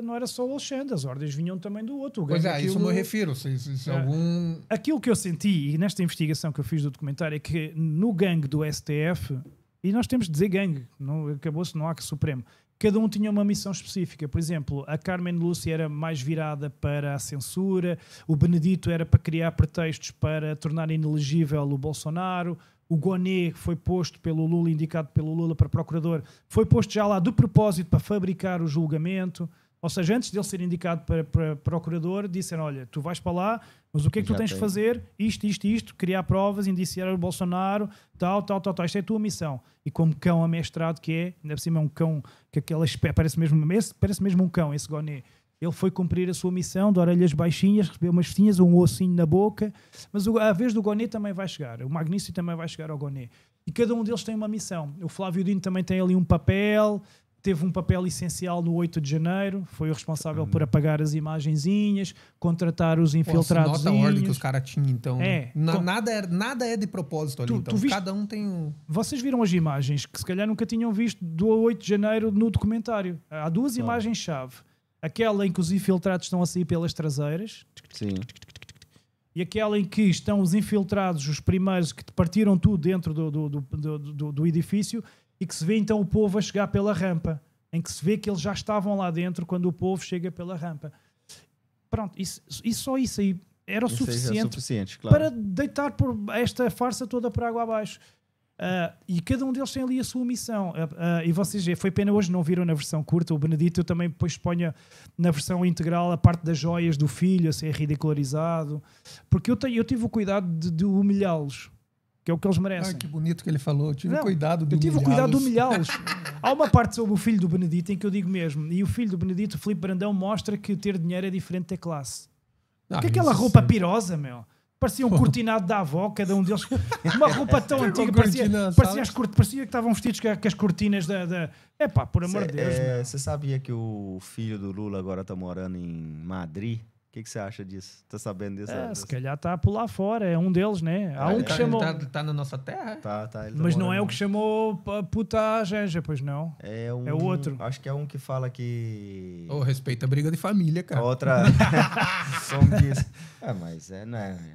não era só o Alexandre, as ordens vinham também do outro. O Pois gangue, é, isso eu me refiro. Se algum... Aquilo que eu senti, e nesta investigação que eu fiz do documentário, é que no gangue do STF, e nós temos de dizer gangue, acabou-se, não há que Supremo, cada um tinha uma missão específica. Por exemplo, a Carmen Lúcia era mais virada para a censura, o Benedito era para criar pretextos para tornar inelegível o Bolsonaro, o Gonet foi posto pelo Lula, indicado pelo Lula para procurador, foi posto já lá de propósito para fabricar o julgamento. Ou seja, antes dele ser indicado para procurador, disseram, olha, tu vais para lá, mas o que é que tu tens de fazer? Isto, criar provas, indiciar o Bolsonaro, tal. Isto é a tua missão. E como cão amestrado que é, ainda por cima é um cão, que aquela parece mesmo um cão, esse Gonet. Ele foi cumprir a sua missão de orelhas baixinhas, recebeu umas fitinhas, um ossinho na boca. Mas a vez do Gonet também vai chegar. O Magnício também vai chegar ao Gonet. E cada um deles tem uma missão. O Flávio Dino também tem ali um papel, teve um papel essencial no 8 de janeiro, foi o responsável por apagar as imagenzinhas, contratar os infiltrados. Nota a ordem que os caras tinham, então. É. Nada é de propósito ali. Então. Cada um tem um... Vocês viram as imagens que se calhar nunca tinham visto do 8 de janeiro no documentário. Há duas imagens-chave. Aquela em que os infiltrados estão a sair pelas traseiras. Sim. E aquela em que estão os infiltrados, os primeiros que partiram tudo dentro do edifício e que se vê então o povo a chegar pela rampa. Em que se vê que eles já estavam lá dentro quando o povo chega pela rampa. Pronto, só isso aí era o suficiente, claro. para deitar por esta farsa toda para água abaixo. E cada um deles tem ali a sua missão. E vocês, foi pena hoje não viram na versão curta. O Benedito eu também depois ponho na versão integral a parte das joias do filho a ser ridicularizado, porque eu tive o cuidado de humilhá-los, que é o que eles merecem. que bonito que ele falou. Eu tive cuidado de humilhá-los. Há uma parte sobre o filho do Benedito em que eu digo mesmo, e o filho do Benedito, o Filipe Brandão, mostra que ter dinheiro é diferente de ter classe. Porque aquela roupa pirosa, meu, parecia um cortinado da avó, cada um deles. Uma roupa tão antiga, parecia que estavam vestidos com as cortinas da... Epá, por amor de Deus. Você sabia que o filho do Lula agora tá morando em Madrid? O que você acha disso? Tá sabendo disso? Se calhar está a pular fora, é um deles, né? Há um que chamou... Tá na nossa terra? Tá, mas não é o que chamou puta a Janja, pois não? É o outro. Acho que é um que fala que... Respeita a briga de família, cara. A outra... Como diz... mas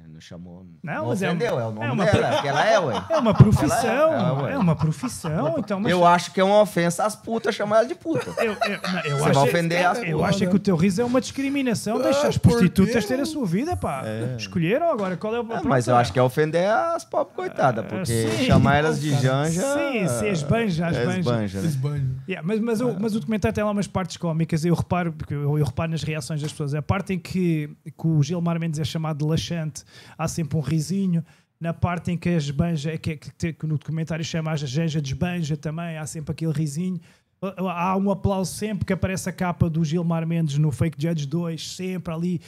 não chamou... Não mas ofendeu, é o nome dela, porque ela é, ué. É uma profissão, é uma profissão. Então, mas... Eu acho que é uma ofensa às putas chamar ela de puta. Você vai ofender as putas. Eu acho que o teu riso é uma discriminação, deixa as prostitutas terem a sua vida, pá. Escolheram agora, qual é o problema? Mas eu acho que é ofender as pobres coitadas, porque chamar elas de Janja... Sim, esbanja. Né? Mas o documentário tem lá umas partes cómicas, eu reparo, porque eu reparo nas reações das pessoas. A parte em que o Gilmar Mendes é chamado de laxante, há sempre um risinho. Na parte em que a esbanja, que no documentário chama a Janja de esbanja também, há sempre aquele risinho. Há um aplauso sempre que aparece a capa do Gilmar Mendes no Fake Judge 2, sempre ali.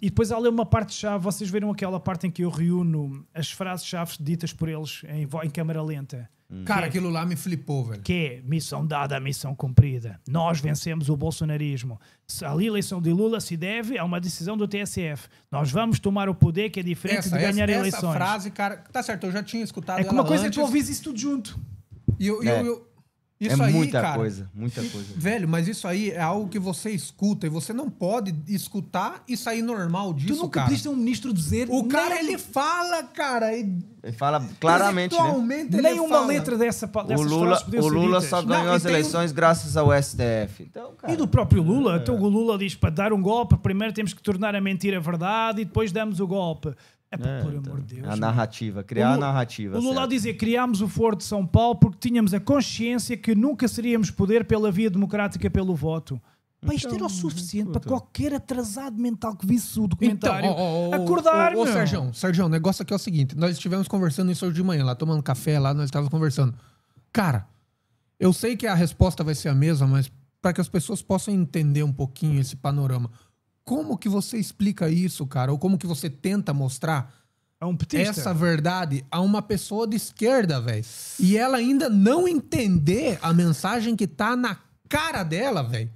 E depois há ali uma parte-chave, vocês viram aquela parte em que eu reúno as frases-chave ditas por eles em câmara lenta. Cara, aquilo lá me flipou, velho. Que é missão dada, missão cumprida. Nós vencemos o bolsonarismo. A eleição de Lula se deve a uma decisão do TSF. Nós vamos tomar o poder, que é diferente de ganhar eleições. Essa frase, cara, tá certo, eu já tinha escutado ela antes. É que uma coisa antes. é tu ouvis isso tudo junto. E eu Isso é aí, muita cara, coisa, muita coisa. Velho, mas isso aí é algo que você escuta e você não pode escutar e sair normal disso, Tu nunca cara. pediste a um ministro dizer... O cara, nem- ele fala, cara. Ele fala claramente, né? Intelectualmente ele Nem uma fala. letra dessas O Lula, frases podiam ser Lula ditas. só Não, ganhou e as tem eleições graças ao STF. Então, cara, E do próprio Lula. Então o Lula diz, para dar um golpe, primeiro temos que tornar a mentira verdade e depois damos o golpe. É pá, por amor de Deus. a mano. narrativa, criar a narrativa. O Lula certo? dizia que criámos o Foro de São Paulo porque tínhamos a consciência que nunca seríamos poder pela via democrática, pelo voto. Pá, isto era o suficiente para qualquer atrasado mental que visse o documentário acordar, Ô, meu. Sérgio, o negócio aqui é o seguinte. Nós estivemos conversando isso hoje de manhã, lá tomando café, lá nós estávamos conversando. Cara, eu sei que a resposta vai ser a mesma, mas para que as pessoas possam entender um pouquinho esse panorama. Como que você explica isso, cara? Ou como que você tenta mostrar É um petista. essa verdade a uma pessoa de esquerda, velho? E ela ainda não entender a mensagem que tá na cara dela, velho.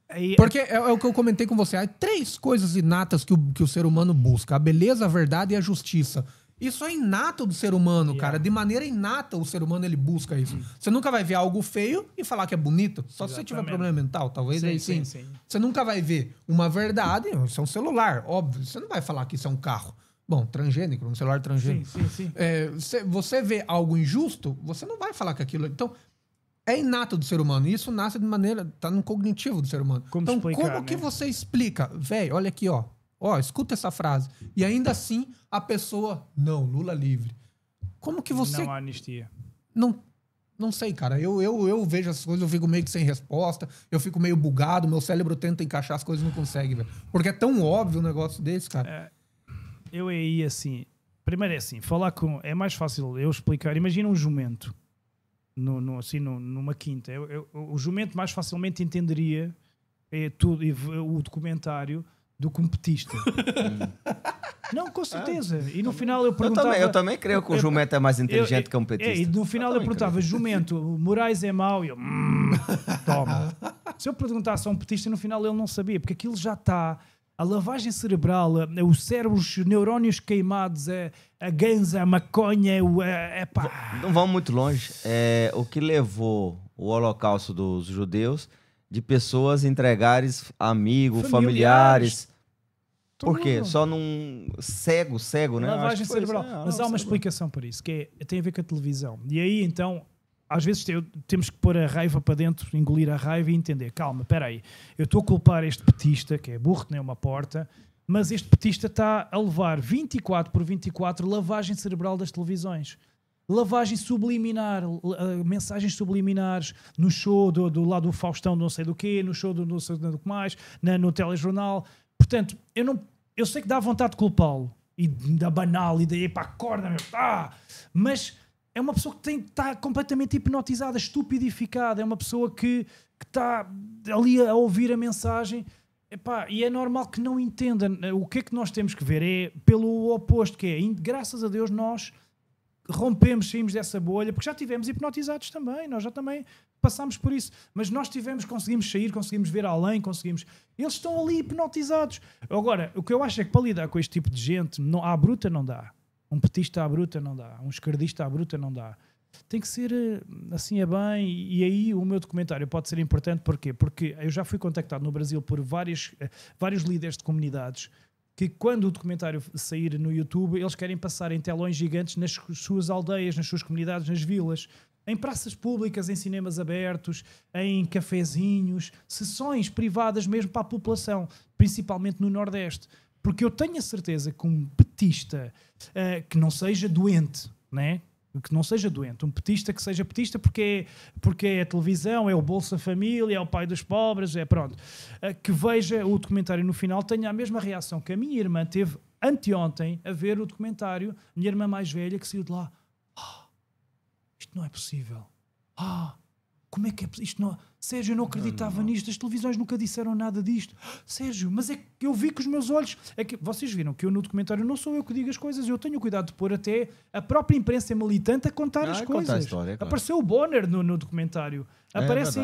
Aí- Porque é o que eu comentei com você. Há 3 coisas inatas que o ser humano busca: a beleza, a verdade e a justiça. Isso é inato do ser humano, cara. De maneira inata, o ser humano ele busca isso. Você nunca vai ver algo feio e falar que é bonito. Só se você tiver Exatamente. problema mental, talvez Sim, aí sim. sim. Você nunca vai ver uma verdade. Isso é um celular, óbvio. Você não vai falar que isso é um carro. Bom, transgênico, um celular transgênico. Sim. Você vê algo injusto, você não vai falar que aquilo... Então, é inato do ser humano. E isso nasce de maneira... Tá no cognitivo do ser humano. Como então, explicar, como que né? você explica? Velho, olha aqui, ó. Ó, escuta essa frase. E ainda assim, a pessoa... Não, Lula livre. Como que você... Não há anistia. Não sei, cara. Eu vejo essas coisas, eu fico meio que sem resposta. Eu fico meio bugado. Meu cérebro tenta encaixar as coisas e não consegue, velho. Porque é tão óbvio um negócio desse, cara. Eu aí, assim... Primeiro é assim, falar com... É mais fácil eu explicar. Imagina um jumento. Numa quinta. O jumento mais facilmente entenderia o documentário do que um petista. Não, com certeza. E no final eu perguntava... Eu também creio que o jumento é mais inteligente que um petista. E no final eu perguntava, jumento, o Moraes é mau? E eu, toma. Se eu perguntasse a um petista, no final ele não sabia, porque aquilo já está... A lavagem cerebral, o cérebro, os neurónios queimados, a ganza, a maconha, pá. Não vamos muito longe. O que levou o holocausto dos judeus de pessoas entregarem amigos, familiares. Por quê? Tudo. Só num cego, né? Lavagem Acho que foi isso, cerebral. né? Mas há uma explicação para isso, que tem a ver com a televisão. E aí, então, às vezes temos que pôr a raiva para dentro, engolir a raiva e entender. Calma, espera aí. Eu estou a culpar este petista, que é burro que nem uma porta, mas este petista está a levar 24/24 lavagem cerebral das televisões. Lavagem subliminar, mensagens subliminares no show do lado do Faustão, não sei do quê, no show do não sei do que mais, no telejornal. Portanto, eu sei que dá vontade de culpá-lo e da banal e daí para a corda, mas é uma pessoa que está completamente hipnotizada, estupidificada, é uma pessoa que está ali a ouvir a mensagem. E é normal que não entenda. O que é que nós temos que ver é pelo oposto, que é, graças a Deus, nós rompemos, saímos dessa bolha, porque já estivemos hipnotizados também, nós já também passámos por isso, mas nós conseguimos sair, conseguimos ver além, eles estão ali hipnotizados. Agora, o que eu acho é que para lidar com este tipo de gente, à bruta não dá. Um petista à bruta não dá, um esquerdista à bruta não dá. Tem que ser assim a bem, e aí o meu documentário pode ser importante, porquê? Porque eu já fui contactado no Brasil por vários líderes de comunidades que quando o documentário sair no YouTube, eles querem passar em telões gigantes nas suas aldeias, nas suas comunidades, nas vilas, em praças públicas, em cinemas abertos, em cafezinhos, sessões privadas mesmo para a população, principalmente no Nordeste. Porque eu tenho a certeza que um petista que não seja doente, né? Que não seja doente, um petista que seja petista porque é a televisão, é o Bolsa Família, é o pai dos pobres, pronto, que veja o documentário no final, tenha a mesma reação que a minha irmã teve anteontem a ver o documentário, minha irmã mais velha que saiu de lá, isto não é possível, como é que é possível, isto não... Sérgio, eu não acreditava nisto, as televisões nunca disseram nada disto. Sérgio, mas é que eu vi com os meus olhos. É que vocês viram que eu no documentário não sou eu que digo as coisas, eu tenho cuidado de pôr até a própria imprensa militante a contar as coisas. Contar a história, claro. Apareceu o Bonner no documentário. Aparecem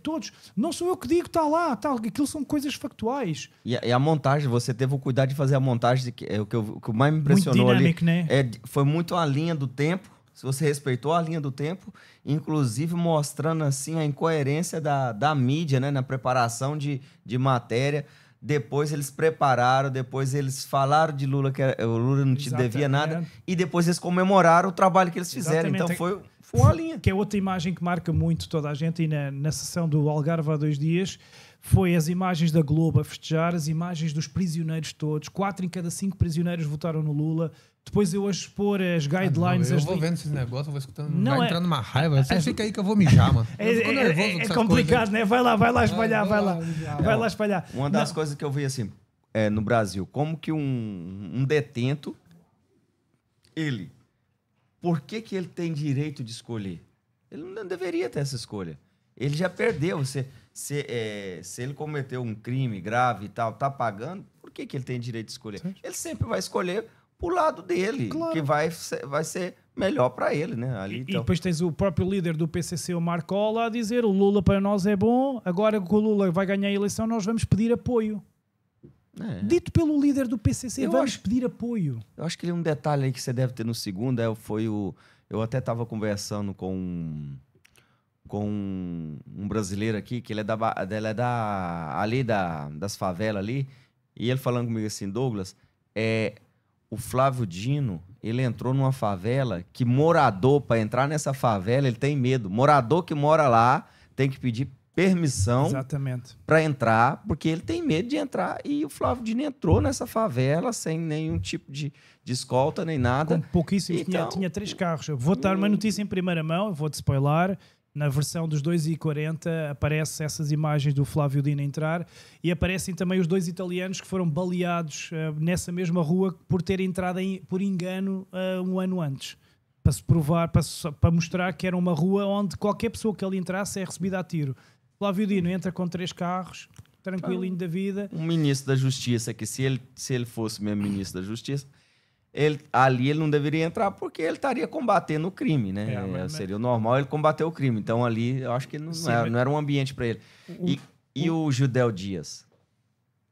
todos. Não sou eu que digo, está lá, aquilo são coisas factuais. E a montagem, você teve o cuidado de fazer a montagem, o que mais me impressionou muito dinâmico, ali. né? Foi muito a linha do tempo. se você respeitou a linha do tempo, inclusive mostrando assim a incoerência da mídia, né, na preparação de matéria. Depois eles prepararam, depois eles falaram de Lula, que o Lula não te devia nada, e depois eles comemoraram o trabalho que eles fizeram. Então foi uma linha. Que é outra imagem que marca muito toda a gente, e na sessão do Algarve há 2 dias, foi as imagens da Globo a festejar, as imagens dos prisioneiros todos. 4 em cada 5 prisioneiros votaram no Lula. Depois eu a expor as guidelines... eu vou vendo esses negócios, eu vou escutando, não vai entrando numa raiva. Você fica aí que eu vou mijar, mano. É complicado, né? Vai lá espalhar, vai lá espalhar. Uma das coisas que eu vi assim, no Brasil, como que um detento, por que ele tem direito de escolher? Ele não deveria ter essa escolha. Ele já perdeu. Se ele cometeu um crime grave e tal, tá pagando, por que ele tem direito de escolher? Sim. Ele sempre vai escolher pro lado dele, claro, que vai ser melhor para ele, né? Ali, e depois tens o próprio líder do PCC, o Marcola, a dizer: o Lula para nós é bom, agora que o Lula vai ganhar a eleição, nós vamos pedir apoio. Dito pelo líder do PCC, vamos pedir apoio. Eu acho que um detalhe aí que você deve ter no segundo eu até estava conversando com um brasileiro aqui, que ele é das favelas ali, e ele falando comigo assim: Douglas, o Flávio Dino, ele entrou numa favela que morador, para entrar nessa favela, ele tem medo. Morador que mora lá tem que pedir permissão para entrar, porque ele tem medo de entrar. E o Flávio Dino entrou nessa favela sem nenhum tipo de escolta, nem nada. Com pouquíssimos, então, tinha 3 carros. Eu vou dar uma notícia em primeira mão, eu vou-te spoiler. Na versão dos 2h40 aparecem essas imagens do Flávio Dino entrar, e aparecem também os 2 italianos que foram baleados nessa mesma rua por terem entrado por engano 1 ano antes. Para se provar, para mostrar que era uma rua onde qualquer pessoa que ali entrasse é recebida a tiro. Flávio Dino entra com 3 carros, tranquilinho da vida. Um ministro da Justiça, que se ele fosse mesmo ministro da Justiça, ele não deveria entrar porque ele estaria combatendo o crime, né? Seria o normal ele combater o crime. Então ali eu acho que não era um ambiente para ele. E o Judeu Dias?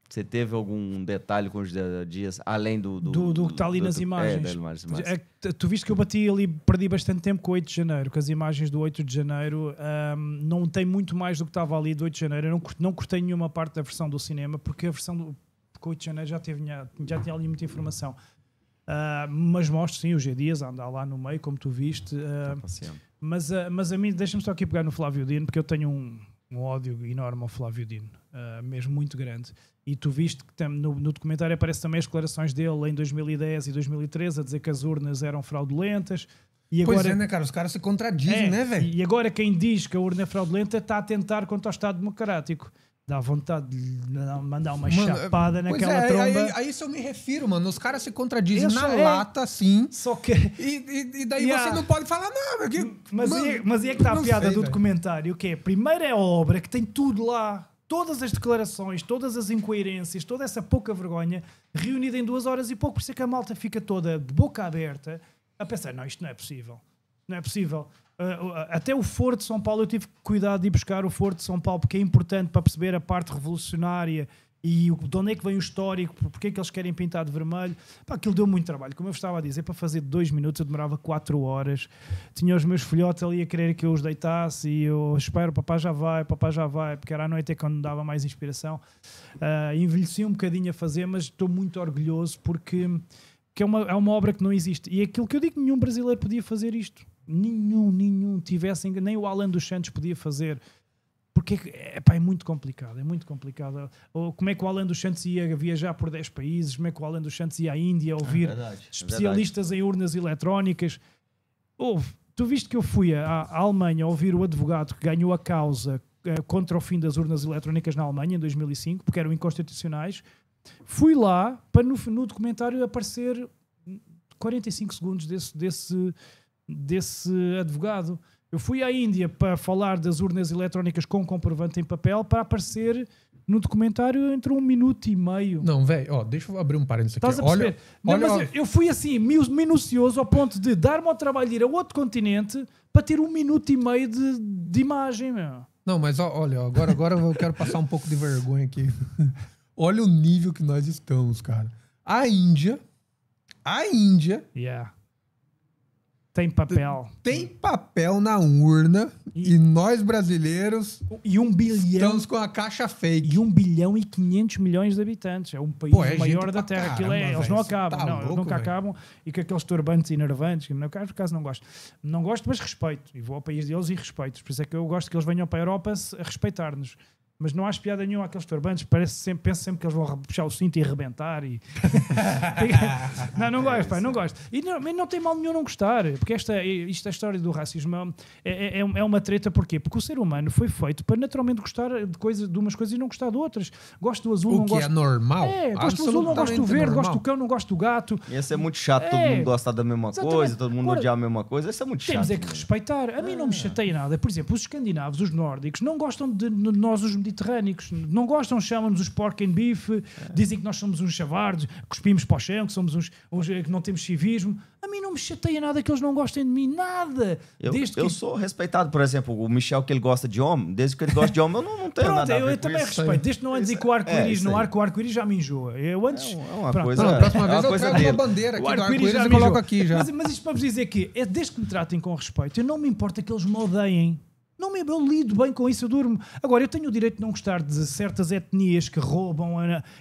Você teve algum detalhe com o Judeu Dias, além do que está ali nas imagens? Tu viste que eu perdi bastante tempo com o 8 de janeiro, com as imagens do 8 de janeiro. Não tem muito mais do que estava ali do 8 de janeiro. Eu não cortei nenhuma parte da versão do cinema, porque a versão do 8 de janeiro já tinha ali muita informação. Mas mostro sim o G Dias a andar lá no meio, como tu viste. Mas a mim, deixa-me só aqui pegar no Flávio Dino, porque eu tenho um ódio enorme ao Flávio Dino, mesmo muito grande. E tu viste que no documentário aparece também as declarações dele em 2010 e 2013 a dizer que as urnas eram fraudulentas. E agora, pois é, né, cara? Os caras se contradizem, né, velho? E agora quem diz que a urna é fraudulenta está a atentar contra o Estado Democrático. Dá vontade de mandar uma chapada naquela tromba. Aí isso eu me refiro, mano. Os caras se contradizem na lata, assim. Só que... E daí você não pode falar nada. Mas é que está a piada do documentário, que é, primeiro é a obra, que tem tudo lá. Todas as declarações, todas as incoerências, toda essa pouca vergonha, reunida em 2 horas e pouco. Por isso é que a malta fica toda de boca aberta a pensar, não, isto não é possível. Não é possível. Até o Foro de São Paulo, eu tive cuidado de ir buscar o Foro de São Paulo, porque é importante para perceber a parte revolucionária e de onde é que vem o histórico, porque é que eles querem pintar de vermelho. Pá, aquilo deu muito trabalho. Como eu estava a dizer, para fazer 2 minutos eu demorava 4 horas. Tinha os meus filhotes ali a querer que eu os deitasse e eu espero, papá já vai, porque era à noite é quando me dava mais inspiração. Envelheci um bocadinho a fazer, mas estou muito orgulhoso porque é uma obra que não existe. E é aquilo que eu digo, nenhum brasileiro podia fazer isto. Nenhum tivesse, nem o Alan dos Santos podia fazer, porque é muito complicado, Ou como é que o Alan dos Santos ia viajar por 10 países, como é que o Alan dos Santos ia à Índia ouvir especialistas em urnas eletrónicas. Tu viste que eu fui à Alemanha ouvir o advogado que ganhou a causa contra o fim das urnas eletrónicas na Alemanha em 2005, porque eram inconstitucionais. Fui lá para no documentário aparecer 45 segundos desse advogado. Eu fui à Índia para falar das urnas eletrónicas com comprovante em papel, para aparecer no documentário entre 1 minuto e meio. Não, velho, deixa eu abrir um parênteses aqui. Estás a perceber? Mas eu fui assim, minucioso, ao ponto de dar-me ao trabalho de ir a outro continente para ter 1 minuto e meio de imagem, meu. Não, mas olha, agora eu quero passar um pouco de vergonha aqui. Olha o nível que nós estamos, cara. A Índia Yeah. Tem papel. Tem papel na urna e nós brasileiros E 1 bilhão. estamos com a caixa fake. E 1 bilhão e 500 milhões de habitantes. É um país Pô, é maior gente da pra Terra. Aquilo caramba, eles velho. não Você acabam. tá Não, eles louco, nunca velho. acabam. E com aqueles turbantes enervantes, que no caso não gosto. Não gosto, mas respeito. E vou ao país deles e respeito. Por isso é que eu gosto que eles venham para a Europa a respeitar-nos. Mas não acho piada nenhuma àqueles turbantes. Penso sempre que eles vão puxar o cinto e arrebentar. Não gosto, pá, não gosto. E não tem mal nenhum não gostar. Porque a história do racismo é uma treta. Porquê? Porque o ser humano foi feito para naturalmente gostar de umas coisas e não gostar de outras. Gosto do azul, O não que gosto... é normal. Gosto do azul, não gosto do verde, normal. gosto do cão, não gosto do gato. Ia ser muito chato todo mundo gostar da mesma Exatamente. coisa, todo mundo Agora, odiar a mesma coisa. Isso é muito chato. Temos é que né? respeitar. A mim não me chateia nada. Por exemplo, os escandinavos, os nórdicos, não gostam de nós, os mediterrâneos. Não gostam, chamam-nos os pork and beef, dizem que nós somos uns chavardos, cuspimos para o chão, que somos uns que não temos civismo. A mim não me chateia nada que eles não gostem de mim, nada. Eu sou respeitado, por exemplo, o Michel, que ele gosta de homem, desde que ele gosta de homem, eu não tenho Pronto, nada a ver eu com também isso. respeito. Desde que não andes aí com o arco-íris isso no aí. ar, que o arco-íris já me enjoa. Eu antes. É uma Pronto. coisa. Não, a próxima é vez uma eu coisa trago uma dele. bandeira aqui O do arco-íris arco-íris já e me coloco enjoa. aqui já. Mas isto para vos dizer que é desde que me tratem com respeito, eu não me importa que eles me odeiem. Eu lido bem com isso, eu durmo. Agora, eu tenho o direito de não gostar de certas etnias que roubam,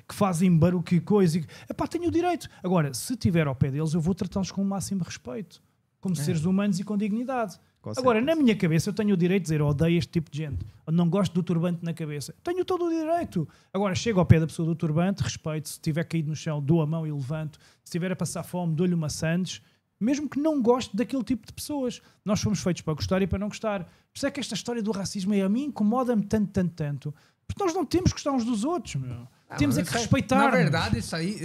que fazem barulho, que coisa. Epá, tenho o direito. Agora, se estiver ao pé deles, eu vou tratá-los com o máximo respeito. Como seres humanos e com dignidade. Com Agora, certeza. na minha cabeça, eu tenho o direito de dizer odeio este tipo de gente. Ou não gosto do turbante na cabeça. Tenho todo o direito. Agora, chego ao pé da pessoa do turbante, respeito. Se tiver caído no chão, dou a mão e levanto. Se estiver a passar fome, dou-lhe uma sandes. Mesmo que não goste daquele tipo de pessoas. Nós fomos feitos para gostar e para não gostar. Por isso é que esta história do racismo a mim incomoda-me tanto. Porque nós não temos que gostar uns dos outros, meu. Temos é que respeitar. Na verdade, isso aí...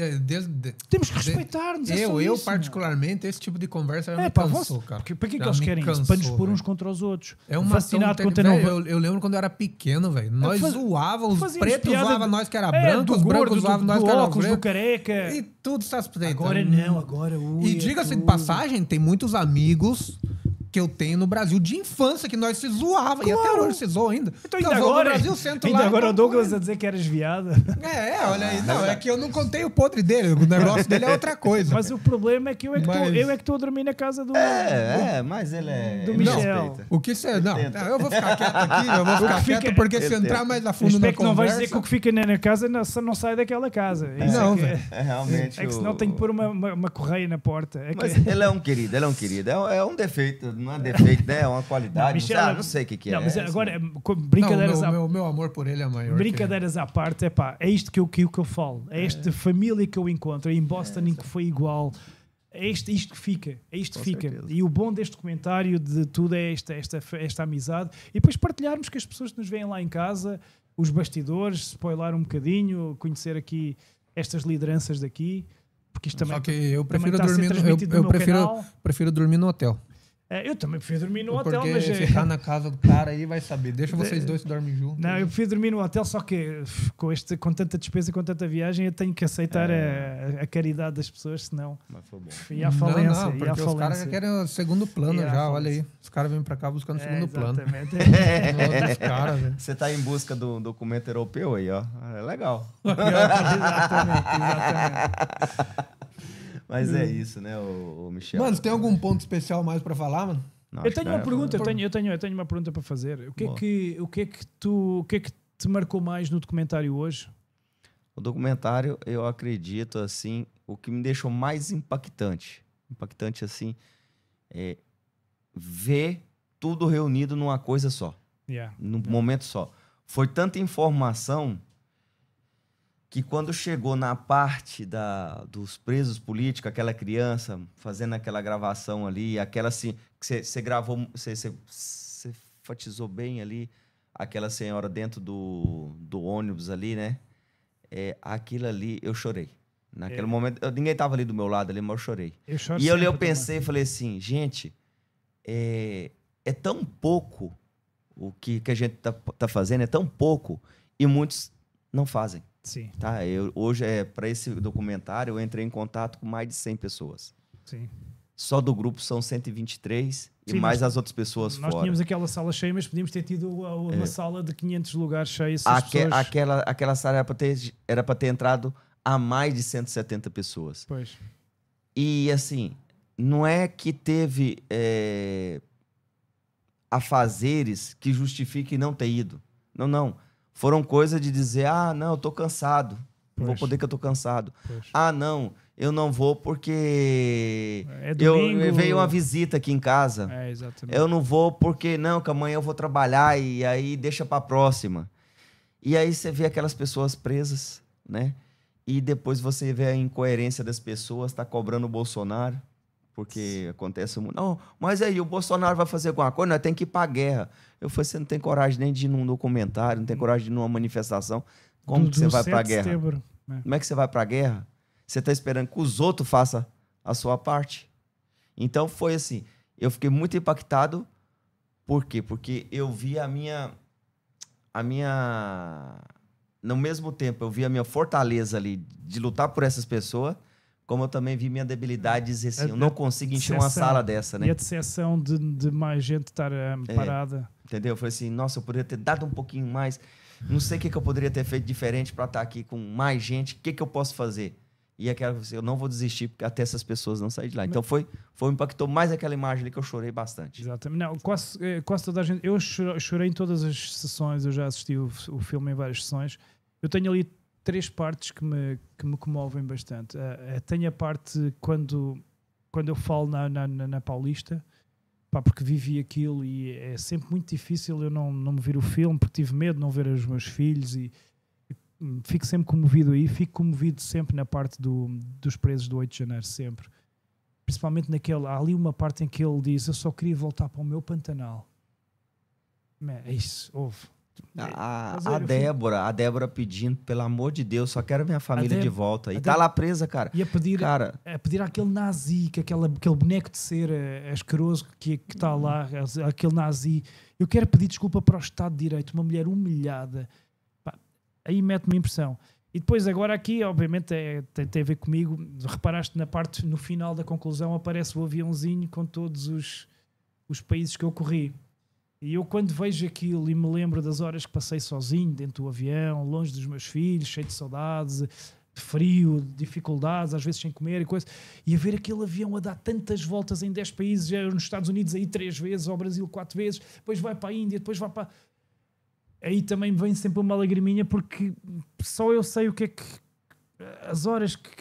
Temos que respeitar-nos. Eu particularmente, esse tipo de conversa já me pá, cansou, cara. Para que Já eles me querem isso? cansou, Para nos pôr uns velho. contra os outros. É uma Fascinado com velho, eu lembro quando eu era pequeno, velho. Nós zoávamos, os fazíamos pretos piada zoavam nós que era do branco, os brancos gordo, zoavam do nós que era óculos, do branco. careca. E tudo está se Agora não, agora E diga-se de passagem, tem muitos amigos que eu tenho no Brasil de infância que nós se zoava e até hoje se zoa ainda. Então, Eu ainda vou no agora, Brasil, sento ainda lá, agora o então, Douglas a dizer que eras viada. olha aí. Não, é que eu não contei o podre dele. O negócio dele é outra coisa. Mas o problema é que eu é que estou a dormir na casa do... Mas ele é. Do ele Michel. respeita. O que você... Não, tenta. eu vou ficar quieto aqui, eu vou ficar quieto, porque se Ele entrar tenta. mais a Eu fundo na espero que não vais conversa... dizer que o que fica na casa não sai daquela casa. Isso Não, é que- velho. É realmente. É que senão tenho que pôr uma correia na porta. É que... Mas ele é um querido, ele é um querido. É um defeito, não é defeito, né? É uma qualidade. Michel, não sei o que é. Não, mas É, agora, Não, brincadeiras meu amor por ele é maior. brincadeiras à parte, é isto que eu falo. É esta família que eu encontro. Em Boston, em que foi igual. É isto que fica. É isto que Com fica. certeza. E o bom deste documentário de tudo é esta amizade. E depois partilharmos com as pessoas que nos veem lá em casa, os bastidores, spoiler um bocadinho, conhecer aqui estas lideranças daqui. Porque isto também, Só que eu também prefiro está a ser dormir... transmitido no Eu meu prefiro, canal. prefiro dormir no hotel. Eu também prefiro dormir no hotel, Porque mas... ficar na casa do cara aí vai saber. Deixa vocês dois se dormem juntos. Não, eu prefiro dormir no hotel, só que com tanta despesa, com tanta viagem, eu tenho que aceitar a caridade das pessoas, senão Mas foi bom. ia à falência. Não, ia à porque os caras já falência. querem o segundo plano Ia à já, olha falência. aí. Os caras vêm pra cá buscando o segundo plano. Exatamente. Os caras, velho. Você tá em busca do documento europeu aí, ó. É legal. exatamente. Mas é isso, né, o Michel? Mano, você tem algum ponto especial mais pra falar, mano? Não, Eu acho tenho que uma pergunta, é- eu tenho uma pergunta para fazer. O que é Boa. que te marcou mais no documentário hoje? O documentário, eu acredito, assim, o que me deixou mais impactante, assim, é ver tudo reunido numa coisa só, num momento só. Foi tanta informação que quando chegou na parte dos presos políticos, aquela criança fazendo aquela gravação ali, aquela assim, que você gravou, você enfatizou bem ali, aquela senhora dentro do ônibus ali, né? Aquilo ali, eu chorei. Naquele momento, ninguém estava ali do meu lado ali, mas eu chorei. Eu choro E eu sempre pensei, falei assim, gente, é tão pouco o que a gente tá fazendo, é tão pouco, e muitos não fazem. Sim, Tá? Hoje, para esse documentário, eu entrei em contato com mais de 100 pessoas. sim. Só do grupo são 123 e Sim, mais as outras pessoas Nós fora. tínhamos aquela sala cheia, mas podíamos ter tido uma sala de 500 lugares cheia. Se as pessoas... Aquela sala era para ter entrado a mais de 170 pessoas. Pois. E assim, não é que teve afazeres que justifiquem não ter ido. Não, não. Foram coisas de dizer, não, eu tô cansado. Não vou poder que eu tô cansado. Pois. Não, eu não vou porque domingo. veio uma visita aqui em casa. Exatamente. Eu não vou porque, não, que amanhã eu vou trabalhar e aí deixa pra próxima. E aí você vê aquelas pessoas presas, né? E depois você vê a incoerência das pessoas, tá cobrando o Bolsonaro, porque acontece muito. Não, mas aí o Bolsonaro vai fazer alguma coisa, nós temos que ir pra guerra. Eu falei, você não tem coragem nem de ir num documentário, não tem coragem de ir numa manifestação. Como que você vai pra guerra? Como é que você vai pra guerra? Você tá esperando que os outros façam a sua parte? Então foi assim, eu fiquei muito impactado. Por quê? Porque eu vi a minha... No mesmo tempo, eu vi a minha fortaleza ali de lutar por essas pessoas, como eu também vi minha debilidade de dizer assim, eu não consigo encher uma sala dessa, né? E a decepção de mais gente estar parada. Entendeu? Eu falei assim, nossa, eu poderia ter dado um pouquinho mais, não sei o que eu poderia ter feito diferente para estar aqui com mais gente, o que eu posso fazer? E aquela, eu não vou desistir porque até essas pessoas não saírem de lá. Então impactou mais aquela imagem ali que eu chorei bastante. Exatamente. Não, quase toda a gente... Eu chorei em todas as sessões, eu já assisti o filme em várias sessões. Eu tenho ali 3 partes que me comovem bastante. Tenho a parte quando eu falo na Paulista, porque vivi aquilo e é sempre muito difícil eu não me ver o filme, porque tive medo de não ver os meus filhos e fico sempre comovido aí. Fico comovido sempre na parte dos presos do 8 de janeiro, sempre. Principalmente há ali uma parte em que ele diz, eu só queria voltar para o meu Pantanal. É isso, houve. A Débora pedindo, pelo amor de Deus, só quero minha família de volta. E tá lá presa, cara. E a pedir àquele nazi, que aquele boneco de cera asqueroso que está lá, aquele nazi. Eu quero pedir desculpa para o Estado de Direito, uma mulher humilhada. Pá, aí mete-me impressão. E depois agora aqui, obviamente, tem a ver comigo. Reparaste no final da conclusão, aparece o aviãozinho com todos os países que eu corri. E eu quando vejo aquilo e me lembro das horas que passei sozinho dentro do avião, longe dos meus filhos, cheio de saudades, de frio, de dificuldades, às vezes sem comer e coisa, e a ver aquele avião a dar tantas voltas em 10 países, já nos Estados Unidos aí 3 vezes, ao Brasil 4 vezes, depois vai para a Índia, depois vai para... Aí também vem sempre uma lagriminha, porque só eu sei o que é que... As horas que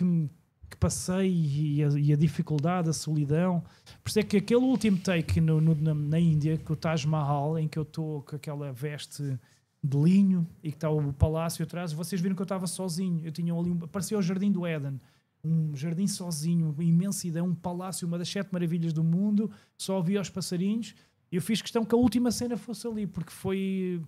passei e a dificuldade, a solidão. Por isso é que aquele último take na Índia, com o Taj Mahal, em que eu estou com aquela veste de linho e que está o palácio atrás, vocês viram que eu estava sozinho. Eu tinha ali parecia o Jardim do Éden, um jardim sozinho, uma imensidão, um palácio, uma das 7 maravilhas do mundo, só ouvia os passarinhos. E eu fiz questão que a última cena fosse ali, porque foi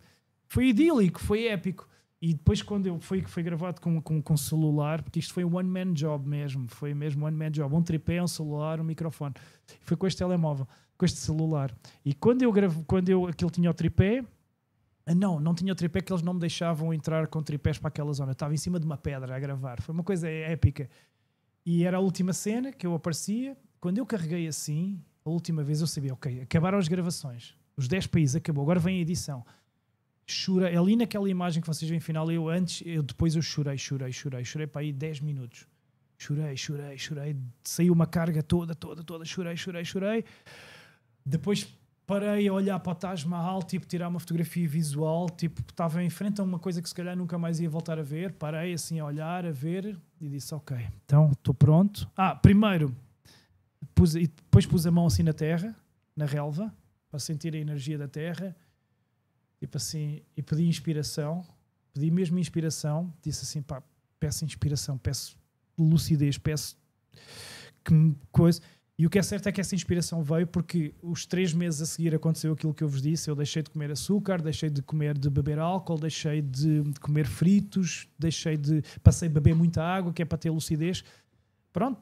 idílico, foi épico. E depois quando foi gravado com celular, porque isto foi um one-man job mesmo, foi mesmo um one-man job, um tripé, um celular, um microfone. Foi com este telemóvel, com este celular. E quando aquilo tinha o tripé, não tinha o tripé, que eles não me deixavam entrar com tripés para aquela zona. Eu estava em cima de uma pedra a gravar, foi uma coisa épica. E era a última cena que eu aparecia. Quando eu carreguei assim, a última vez eu sabia, ok, acabaram as gravações, os 10 países, acabou, agora vem a edição. Chorei, ali naquela imagem que vocês veem final, depois eu chorei para aí 10 minutos. Chorei, saiu uma carga toda, chorei. Depois parei a olhar para o Taj Mahal, tipo, tirar uma fotografia visual, tipo, estava em frente a uma coisa que se calhar nunca mais ia voltar a ver, parei assim a olhar, a ver, e disse, ok, então estou pronto. Primeiro, depois pus a mão assim na terra, na relva, para sentir a energia da terra, tipo assim, e pedi inspiração, pedi mesmo inspiração, disse assim, pá, peço inspiração, peço lucidez, peço que me coisa. E o que é certo é que essa inspiração veio porque os 3 meses a seguir aconteceu aquilo que eu vos disse. Eu deixei de comer açúcar, deixei de beber álcool, deixei de comer fritos, passei a beber muita água, que é para ter lucidez. Pronto,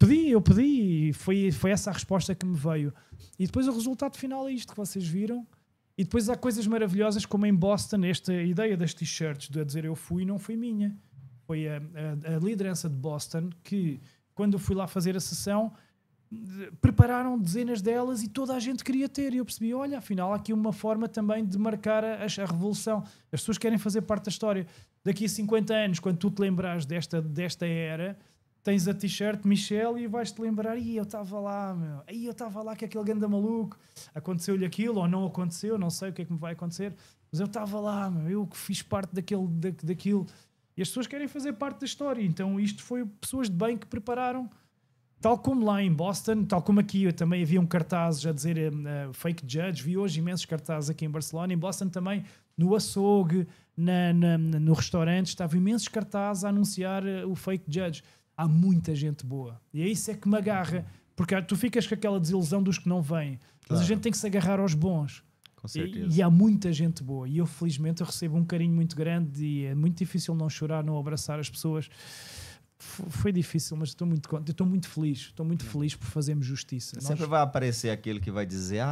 eu pedi e foi essa a resposta que me veio. E depois o resultado final é isto que vocês viram. E depois há coisas maravilhosas como em Boston, esta ideia das t-shirts, de dizer eu fui, não foi minha. Foi a liderança de Boston que, quando eu fui lá fazer a sessão, prepararam dezenas delas e toda a gente queria ter. E eu percebi, olha, afinal há aqui uma forma também de marcar a revolução. As pessoas querem fazer parte da história. Daqui a 50 anos, quando tu te lembrares desta era, tens a t-shirt Michel e vais-te lembrar, eu estava lá, meu, eu estava lá que aquele ganda maluco, aconteceu-lhe aquilo ou não aconteceu, não sei o que é que me vai acontecer, mas eu estava lá, meu, eu que fiz parte daquilo. E as pessoas querem fazer parte da história. Então isto foi pessoas de bem que prepararam, tal como lá em Boston, tal como aqui eu também havia um cartaz a dizer Fake Judge. Vi hoje imensos cartazes aqui em Barcelona. Em Boston também, no açougue, no restaurante, estavam imensos cartazes a anunciar o Fake Judge. Há muita gente boa. E é isso é que me agarra. Porque tu ficas com aquela desilusão dos que não vêm. Mas a gente tem que se agarrar aos bons. Com certeza. E há muita gente boa. E eu, felizmente, eu recebo um carinho muito grande e é muito difícil não chorar, não abraçar as pessoas. Foi difícil, mas estou muito feliz. Estou muito feliz por fazermos justiça. Sempre vai aparecer aquele que vai dizer,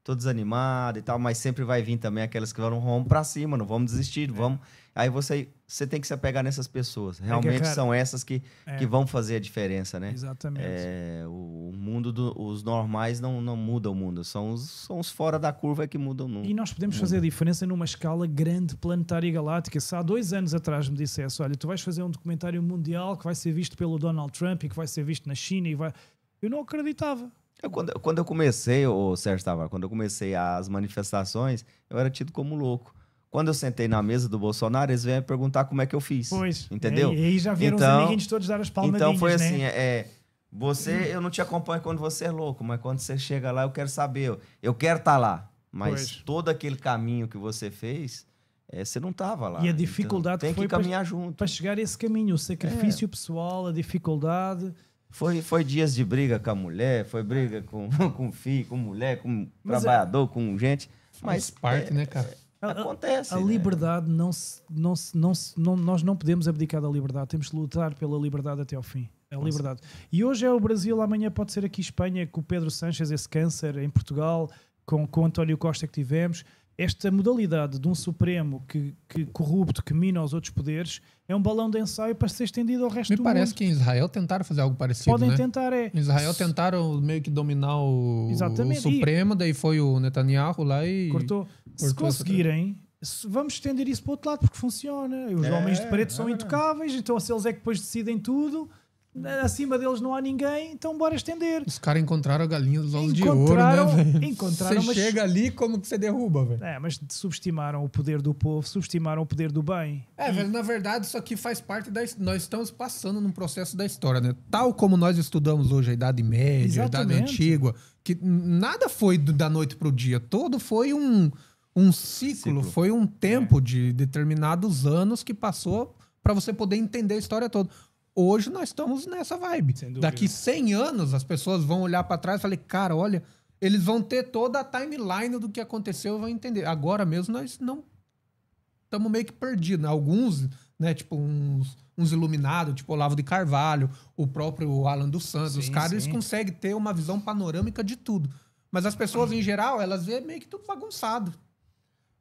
tô desanimado e tal, mas sempre vai vir também aquelas que vamos pra cima, não vamos desistir, vamos... Aí você tem que se apegar nessas pessoas. Realmente são essas que vão fazer a diferença, né? Exatamente. O mundo, os normais não mudam o mundo, são os fora da curva que mudam o mundo. E nós podemos fazer a diferença numa escala grande, planetária e galáctica. Se há 2 anos atrás me dissesse, olha, tu vais fazer um documentário mundial que vai ser visto pelo Donald Trump e que vai ser visto na China e vai... Eu não acreditava. Quando eu comecei, Sérgio Tavares, quando eu comecei as manifestações, eu era tido como louco. Quando eu sentei na mesa do Bolsonaro, eles vêm perguntar como é que eu fiz. Pois. Entendeu? E aí já vieram os amiguinhos todos dar as palmadinhas, então foi assim, né? eu não te acompanho quando você é louco, mas quando você chega lá, eu quero saber. Eu quero estar lá. Mas todo aquele caminho que você fez, você não estava lá. E a dificuldade então, tem que caminhar junto. Para chegar a esse caminho, o sacrifício pessoal, a dificuldade... Foi dias de briga com a mulher, foi briga com filho, com mulher, com trabalhador, com gente. Mas parte, né, cara? Acontece. A liberdade nós não podemos abdicar da liberdade, temos de lutar pela liberdade até ao fim. A liberdade. E hoje é o Brasil, amanhã pode ser aqui Espanha, com o Pedro Sánchez, esse câncer, em Portugal, com o António Costa que tivemos. Esta modalidade de um Supremo que corrupto, que mina os outros poderes, é um balão de ensaio para ser estendido ao resto do mundo. Me parece que em Israel tentaram fazer algo parecido, Podem né? tentar, Em Israel tentaram meio que dominar o Supremo, daí foi o Netanyahu lá e... Cortou. Se conseguirem, vamos estender isso para o outro lado, porque funciona. Os homens de preto são intocáveis, então se eles é que depois decidem tudo... Acima deles não há ninguém, então bora estender. Os caras encontraram a galinha dos ovos de ouro, né, velho? Você chega ali, como que você derruba, velho? Mas subestimaram o poder do povo, subestimaram o poder do bem. Velho, na verdade, isso aqui faz parte da... Nós estamos passando num processo da história, né? Tal como nós estudamos hoje a Idade Média, a Idade Antiga, que nada foi da noite pro dia. Todo foi um ciclo, foi um tempo de determinados anos que passou para você poder entender a história toda. Hoje nós estamos nessa vibe. Daqui 100 anos as pessoas vão olhar para trás e falar, cara, olha, eles vão ter toda a timeline do que aconteceu e vão entender. Agora mesmo nós não estamos meio que perdidos. Alguns, né, tipo uns iluminados, tipo Olavo de Carvalho, o próprio Alan dos Santos, os caras eles conseguem ter uma visão panorâmica de tudo. Mas as pessoas em geral, elas vêem meio que tudo bagunçado.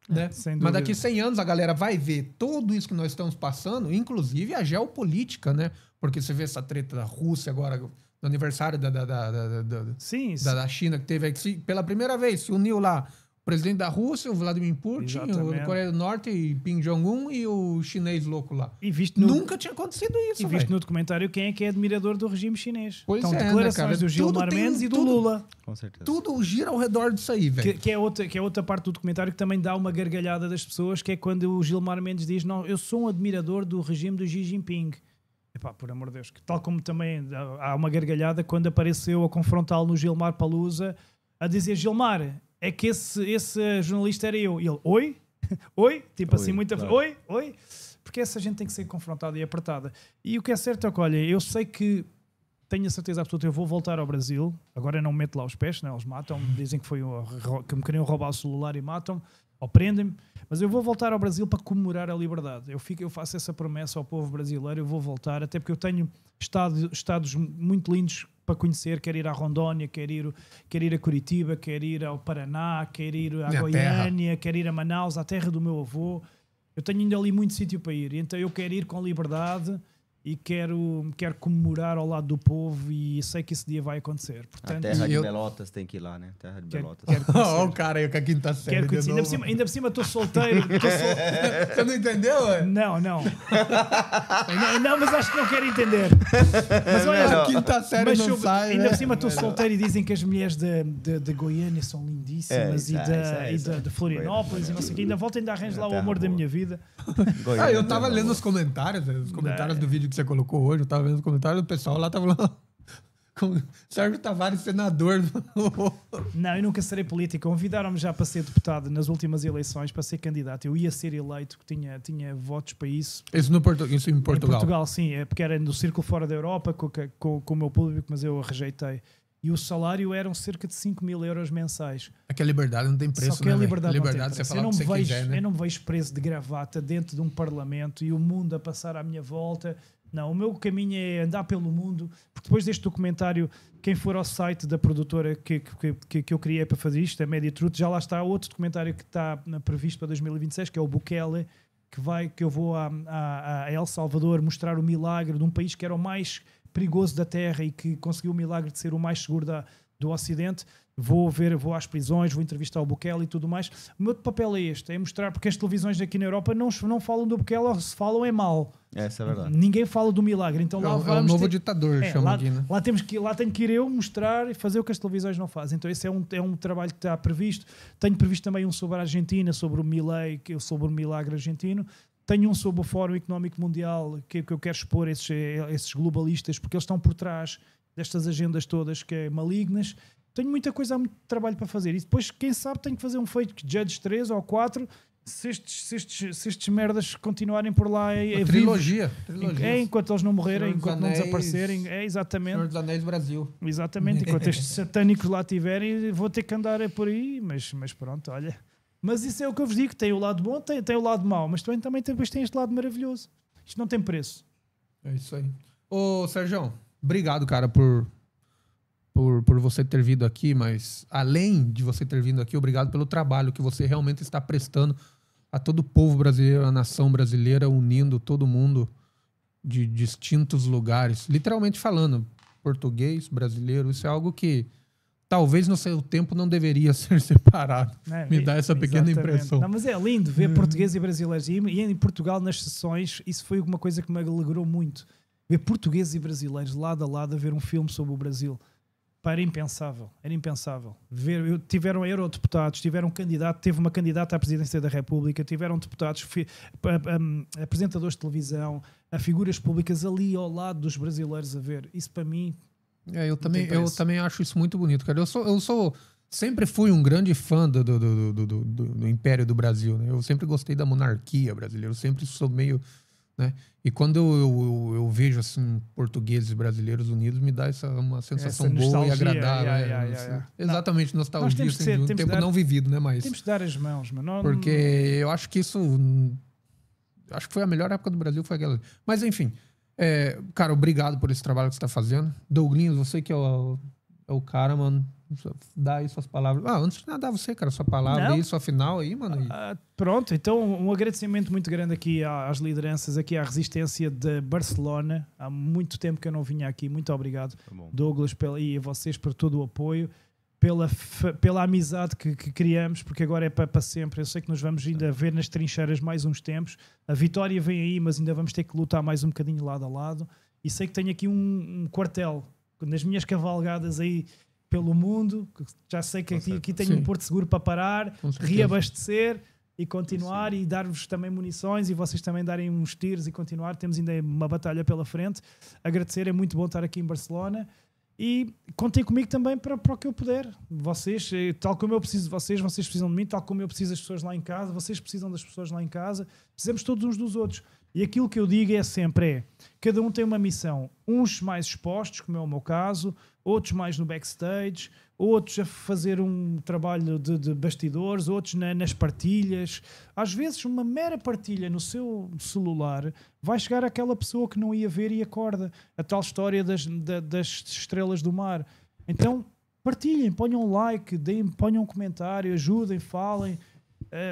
Né? Mas daqui 100 anos a galera vai ver tudo isso que nós estamos passando, inclusive a geopolítica, né? Porque você vê essa treta da Rússia agora, no aniversário da China, que teve aqui, pela primeira vez, se uniu lá o presidente da Rússia, o Vladimir Putin, o Coreia do Norte, e Kim Jong-un e o chinês louco lá. Nunca tinha acontecido isso, E visto no documentário quem é admirador do regime chinês. Pois então, né, declarações do Gilmar Mendes e do Lula. Com certeza. Tudo gira ao redor disso aí, velho. Que é outra parte do documentário que também dá uma gargalhada das pessoas, que é quando o Gilmar Mendes diz, não, eu sou um admirador do regime do Xi Jinping. Epá, por amor de Deus. Tal como também há uma gargalhada quando apareceu a confrontá-lo no Gilmar Palusa a dizer, Gilmar, é que esse jornalista era eu. E ele, oi? Oi? Tipo assim, muita... Claro. Oi? Porque essa gente tem que ser confrontada e apertada. E o que é certo é que, olha, eu sei que tenho a certeza absoluta, eu vou voltar ao Brasil. Agora eu não meto lá os pés, né? Eles matam-me, dizem que me queriam roubar o celular e matam-me, ou prendem-me. Mas eu vou voltar ao Brasil para comemorar a liberdade. Eu faço essa promessa ao povo brasileiro, eu vou voltar, até porque eu tenho estados muito lindos para conhecer, quero ir à Rondônia, quero ir a Curitiba, quero ir ao Paraná, quero ir à Goiânia, quero ir a Manaus, à terra do meu avô. Eu tenho ainda ali muito sítio para ir, então eu quero ir com liberdade e quero comemorar ao lado do povo e sei que esse dia vai acontecer. Portanto, A terra de Belotas tem que ir lá, né? Terra de Belotas. Olha o cara aí com a quinta série. Quero conhecer. Ainda por cima estou solteiro. Você não entendeu, ué? Não. Não, mas acho que não quero entender. Mas olha, a quinta série não sai, ainda né? por cima estou solteiro e dizem que as mulheres de Goiânia são lindíssimas de Florianópolis e não sei o que. Ainda voltem a arranjar lá o amor da minha vida. Eu tava lendo os comentários do vídeo que você colocou hoje, eu tava vendo os comentários do pessoal lá, tava lá com Sérgio Tavares, senador. Não, eu nunca serei político. Convidaram-me já para ser deputado nas últimas eleições, para ser candidato. Eu ia ser eleito, que tinha votos para isso. Isso em Portugal? Em Portugal, sim. É porque era no círculo fora da Europa, com o meu público, mas eu rejeitei. E o salário eram cerca de 5 mil euros mensais. É que a liberdade não tem preço, Só que a liberdade não tem você preço. fala o que você quiser, né? Eu não me vejo preso de gravata dentro de um parlamento e o mundo a passar à minha volta. Não, o meu caminho é andar pelo mundo, porque depois deste documentário, quem for ao site da produtora que eu criei para fazer isto, a Media Truth, já lá está outro documentário que está previsto para 2026, que é o Bukele, que eu vou a El Salvador mostrar o milagre de um país que era o mais perigoso da Terra e que conseguiu o milagre de ser o mais seguro do Ocidente. Vou às prisões, vou entrevistar o Bukele e tudo mais. O meu papel é este, é mostrar, porque as televisões aqui na Europa não falam do Bukele, ou se falam é mal. Essa é a verdade. Ninguém fala do milagre. Então lá é o novo ditador, chama aqui, né? Lá tenho que ir eu mostrar e fazer o que as televisões não fazem. Então esse é um trabalho que está previsto. Tenho previsto também um sobre a Argentina, sobre o Milei, sobre o milagre argentino. Tenho um sobre o Fórum Económico Mundial que eu quero expor esses globalistas, porque eles estão por trás destas agendas todas que é malignas. Tenho muita coisa, há muito trabalho para fazer. E depois, quem sabe, tenho que fazer um feito que Judge 3 ou 4, se estes merdas continuarem por lá. Trilogia. Enquanto eles não morrerem, enquanto não desaparecerem. Exatamente. Senhor dos Anéis Brasil. Exatamente. Enquanto estes satânicos lá tiverem, vou ter que andar por aí. Mas pronto, olha. Mas isso é o que eu vos digo. Tem o lado bom, tem o lado mau. Mas também depois tem este lado maravilhoso. Isto não tem preço. É isso aí. Ô, Sérgio, obrigado, cara, por você ter vindo aqui, mas além de você ter vindo aqui, obrigado pelo trabalho que você realmente está prestando a todo o povo brasileiro, a nação brasileira, unindo todo mundo de distintos lugares. Literalmente falando, português, brasileiro, isso é algo que talvez no seu tempo não deveria ser separado. Me dá essa pequena impressão. Não, mas é lindo ver português e brasileiros. E em Portugal, nas sessões, isso foi uma coisa que me alegrou muito. Ver portugueses e brasileiros lado a lado a ver um filme sobre o Brasil. Era impensável. Tiveram eurodeputados, teve uma candidata à presidência da República, tiveram deputados, apresentadores de televisão, figuras públicas ali ao lado dos brasileiros a ver. Isso para mim... Eu também acho isso muito bonito, cara. Sempre fui um grande fã do Império do Brasil, né? Eu sempre gostei da monarquia brasileira, eu sempre sou meio... Né? E quando eu vejo assim portugueses e brasileiros unidos, me dá uma sensação boa e agradável. Exatamente, nostalgia, assim, de um tempo não vivido, né? Mas temos que dar as mãos, mano. Porque eu acho que isso... Acho que foi a melhor época do Brasil, foi aquela. Mas enfim, cara, obrigado por esse trabalho que você está fazendo. Douglinhos, você que é o cara, mano. Dá aí suas palavras. Antes de nada, você, cara, sua palavra aí, sua final aí, mano. Pronto, então um agradecimento muito grande aqui às lideranças, aqui à resistência de Barcelona. Há muito tempo que eu não vinha aqui. Muito obrigado, Douglas, e a vocês por todo o apoio, pela amizade que criamos, porque agora é para sempre. Eu sei que nos vamos ainda ver nas trincheiras mais uns tempos. A vitória vem aí, mas ainda vamos ter que lutar mais um bocadinho lado a lado. E sei que tenho aqui um quartel nas minhas cavalgadas aí pelo mundo, já sei que aqui tenho um porto seguro para parar, reabastecer e continuar e dar-vos também munições e vocês também darem uns tiros e continuar. Temos ainda uma batalha pela frente. Agradecer, é muito bom estar aqui em Barcelona e contem comigo também para o que eu puder. Vocês, tal como eu preciso de vocês precisam de mim, tal como eu preciso das pessoas lá em casa, vocês precisam das pessoas lá em casa, precisamos todos uns dos outros. E aquilo que eu digo é sempre, cada um tem uma missão, uns mais expostos, como é o meu caso, outros mais no backstage, outros a fazer um trabalho de bastidores, outros nas partilhas. Às vezes uma mera partilha no seu celular vai chegar àquela pessoa que não ia ver e acorda. A tal história das estrelas do mar. Então partilhem, ponham um like, ponham um comentário, ajudem, falem.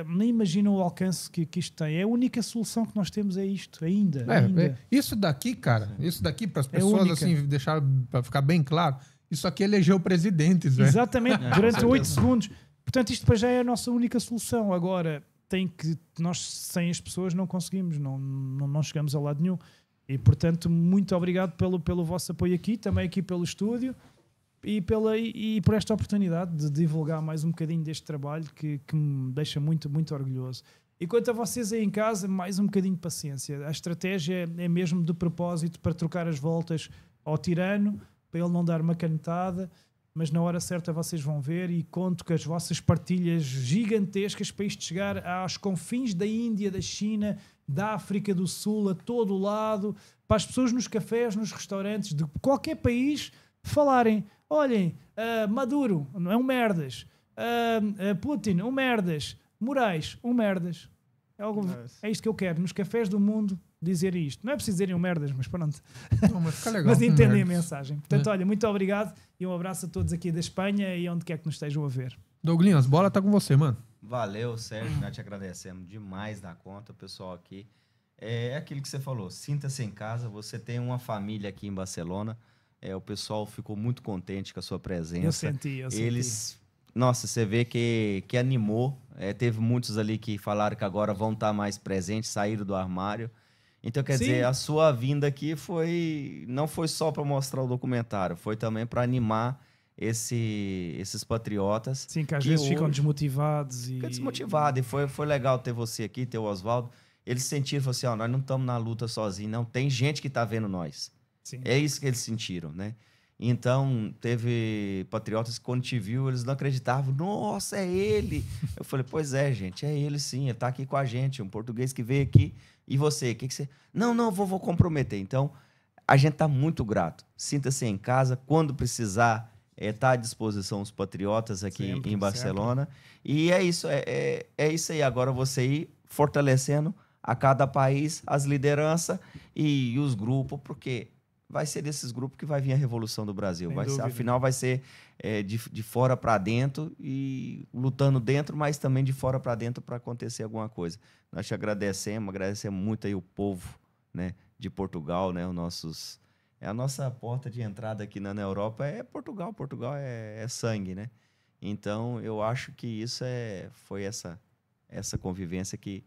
nem imaginam o alcance que isto tem. É a única solução que nós temos, é isto, ainda. Isso daqui, cara, isso daqui para as É pessoas, única. assim, deixar para ficar bem claro, isso aqui elegeu presidentes, velho. Exatamente, com durante certeza. 8 segundos. Portanto, isto para já é a nossa única solução. Agora, nós sem as pessoas não conseguimos, não chegamos a lado nenhum. E, portanto, muito obrigado pelo vosso apoio aqui, também aqui pelo estúdio e por esta oportunidade de divulgar mais um bocadinho deste trabalho que me deixa muito, muito orgulhoso. E quanto a vocês aí em casa, mais um bocadinho de paciência. A estratégia é mesmo de propósito para trocar as voltas ao tirano, para ele não dar uma canetada, mas na hora certa vocês vão ver, e conto com as vossas partilhas gigantescas para isto chegar aos confins da Índia, da China, da África do Sul, a todo o lado, para as pessoas nos cafés, nos restaurantes de qualquer país falarem: olhem, Maduro, não é um merdas, Putin, um merdas, Moraes, um merdas. É isto que eu quero, nos cafés do mundo, dizer isto. Não é preciso dizerem um merdas, mas pronto. Não, mas fica legal. Mas entendem a merdas. mensagem. Portanto, olha, muito obrigado e um abraço a todos aqui da Espanha e onde quer que nos estejam a ver. Douglinhas, bola tá com você, mano. Valeu, Sérgio, nós te agradecemos demais da conta, o pessoal aqui. É aquilo que você falou, sinta-se em casa, você tem uma família aqui em Barcelona, o pessoal ficou muito contente com a sua presença. Eu senti. Eles, nossa, você vê que animou, teve muitos ali que falaram que agora vão estar mais presentes, saíram do armário. Então, quer Sim. dizer, a sua vinda aqui não foi só para mostrar o documentário, foi também para animar esses patriotas. Sim, que às que vezes ficam hoje- desmotivados. Fica desmotivado. E foi legal ter você aqui, ter o Oswaldo. Eles sentiram, assim, nós não estamos na luta sozinhos, não. Tem gente que está vendo nós. Sim. É isso que eles sentiram, né? Então, teve patriotas que quando te viu, eles não acreditavam. Nossa, é ele! Eu falei, pois é, gente, é ele sim, ele tá aqui com a gente, um português que veio aqui. E você, o que você... Não, vou comprometer. Então, a gente tá muito grato. Sinta-se em casa, quando precisar, tá à disposição os patriotas aqui Sempre, em Barcelona. E é isso, é isso aí. Agora você ir fortalecendo a cada país as lideranças e os grupos, porque vai ser desses grupos que vai vir a revolução do Brasil. Sem dúvida. Afinal, vai ser de fora para dentro e lutando dentro, mas também de fora para dentro para acontecer alguma coisa. Nós te agradecemos muito aí o povo, né, de Portugal, né, a nossa porta de entrada aqui na Europa é Portugal. Portugal é sangue, né? Então, eu acho que isso foi essa convivência que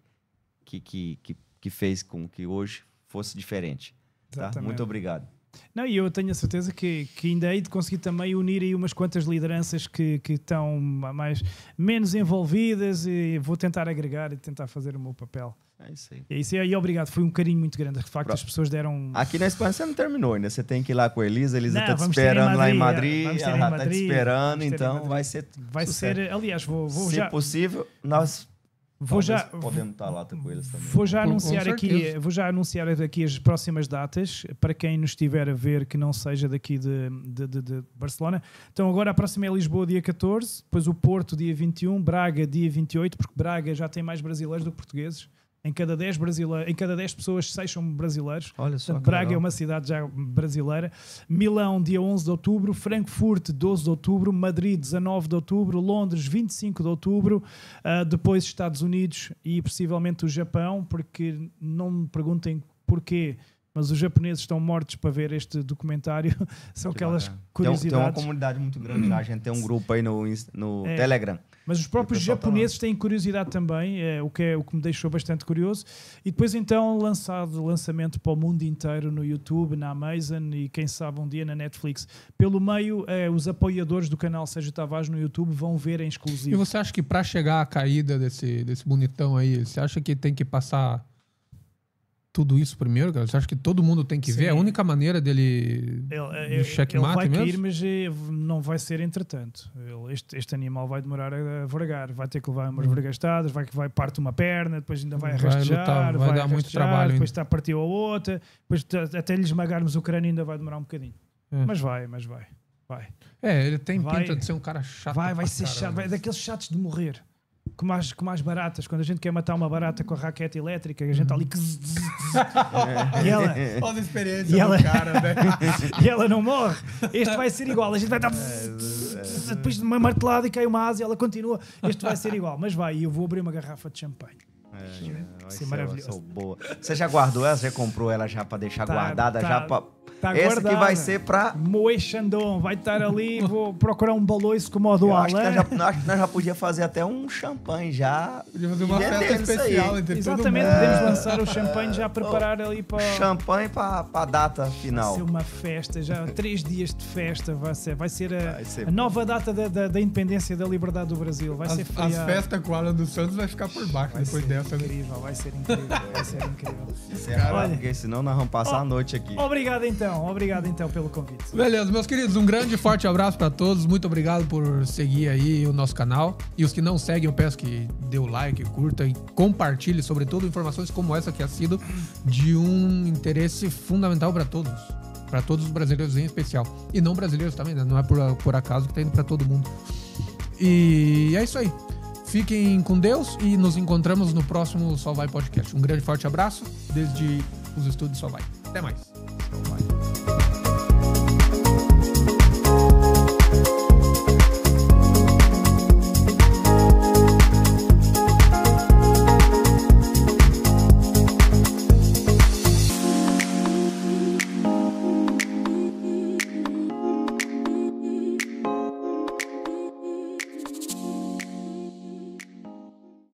fez com que hoje fosse diferente. Tá? Exatamente. Muito obrigado. Não, e eu tenho a certeza que ainda hei de conseguir também unir aí umas quantas lideranças que estão menos envolvidas, e vou tentar agregar e tentar fazer o meu papel. É isso aí. É isso aí, obrigado. Foi um carinho muito grande. De facto, as pessoas deram... Aqui na Espanha você não terminou ainda. Você tem que ir lá com a Elisa. A Elisa Não, está te vamos ter em esperando lá em Madrid, Madrid. vamos ter em Ela está te Madrid, esperando. vamos ter em Então Madrid. vai ser Vai sucesso. ser... Aliás, vou Se já... possível, nós Vou já... podemos estar lá com eles também. Vou já, Com anunciar certeza. vou já anunciar aqui as próximas datas para quem nos estiver a ver que não seja daqui de Barcelona. Então agora a próxima é Lisboa, dia 14, depois o Porto, dia 21, Braga, dia 28, porque Braga já tem mais brasileiros do que portugueses. Em cada 10 pessoas, 6 são brasileiros. Olha só. Portanto, que Braga é legal. uma cidade já brasileira. Milão, dia 11 de outubro. Frankfurt, 12 de outubro. Madrid, 19 de outubro. Londres, 25 de outubro. Depois Estados Unidos e possivelmente o Japão, porque não me perguntem porquê, mas os japoneses estão mortos para ver este documentário. São Que aquelas bacana. curiosidades. Tem uma comunidade muito grande lá. A gente tem um grupo aí no Telegram. Mas os próprios E o pessoal tá japoneses têm curiosidade também, o que me deixou bastante curioso. E depois então lançamento para o mundo inteiro no YouTube, na Amazon e quem sabe um dia na Netflix. Pelo meio, os apoiadores do canal Sérgio Tavares no YouTube vão ver em E exclusivo. você acha que pra chegar à caída desse bonitão aí, você acha que tem que passar tudo isso primeiro, cara? Você acha que todo mundo tem que ver? Sim. É a única maneira dele Ele checkmate vai cair, mesmo? mas não vai ser entretanto. Este animal vai demorar a vergar, vai ter que levar umas vergastadas, vai parte uma perna, depois ainda vai Vai rastejar, lutar, vai dar muito trabalho depois ainda. está a partir a outra, depois até lhe esmagarmos o crânio ainda vai demorar um bocadinho. É. Mas vai. É, ele tem Vai. pinta de ser um cara chato. Vai pra ser caramba. chato, vai daqueles chatos de morrer. Como as baratas, quando a gente quer matar uma barata com a raquete elétrica, a gente está ali e ela, Olha a experiência E ela- do cara, velho. e ela não morre. Este vai ser igual, a gente vai dar depois de uma martelada e cai uma asa e ela continua. Este vai ser igual, mas vai, eu vou abrir uma garrafa de champanhe. Vai ser maravilhoso. Boa. Você já guardou ela? Você comprou ela já pra deixar guardada? Já pra... Tá Essa guardada. que vai ser pra... Moe Chandon, vai estar ali, vou procurar um baloiço como o do Eu acho que Alain. nós já podíamos fazer até um champanhe já. Podia fazer uma festa vendendo isso aí. especial entre todo Exatamente, mundo. podemos lançar o champanhe já preparar ali para... Champanhe pra data Vai final. ser uma festa, já 3 dias de festa vai ser Vai ser a nova data da independência e da liberdade do Brasil. Vai ser As feriado. festas com o Alan dos Santos vai ficar por baixo Vai depois ser dessa, né? incrível, vai ser incrível, vai ser incrível. Encerrar, Olha. porque senão nós vamos passar a noite aqui. Obrigado então pelo convite. Beleza, meus queridos, um grande e forte abraço pra todos. Muito obrigado por seguir aí o nosso canal. E os que não seguem, eu peço que dê o like, curta e compartilhe, sobretudo, informações como essa que ha sido de um interesse fundamental pra todos. Pra todos os brasileiros em especial. E não brasileiros também, né? Não é por acaso que tá indo pra todo mundo. E é isso aí. Fiquem com Deus e nos encontramos no próximo Só Vai Podcast. Um grande e forte abraço desde os estúdios Só Vai. Até mais.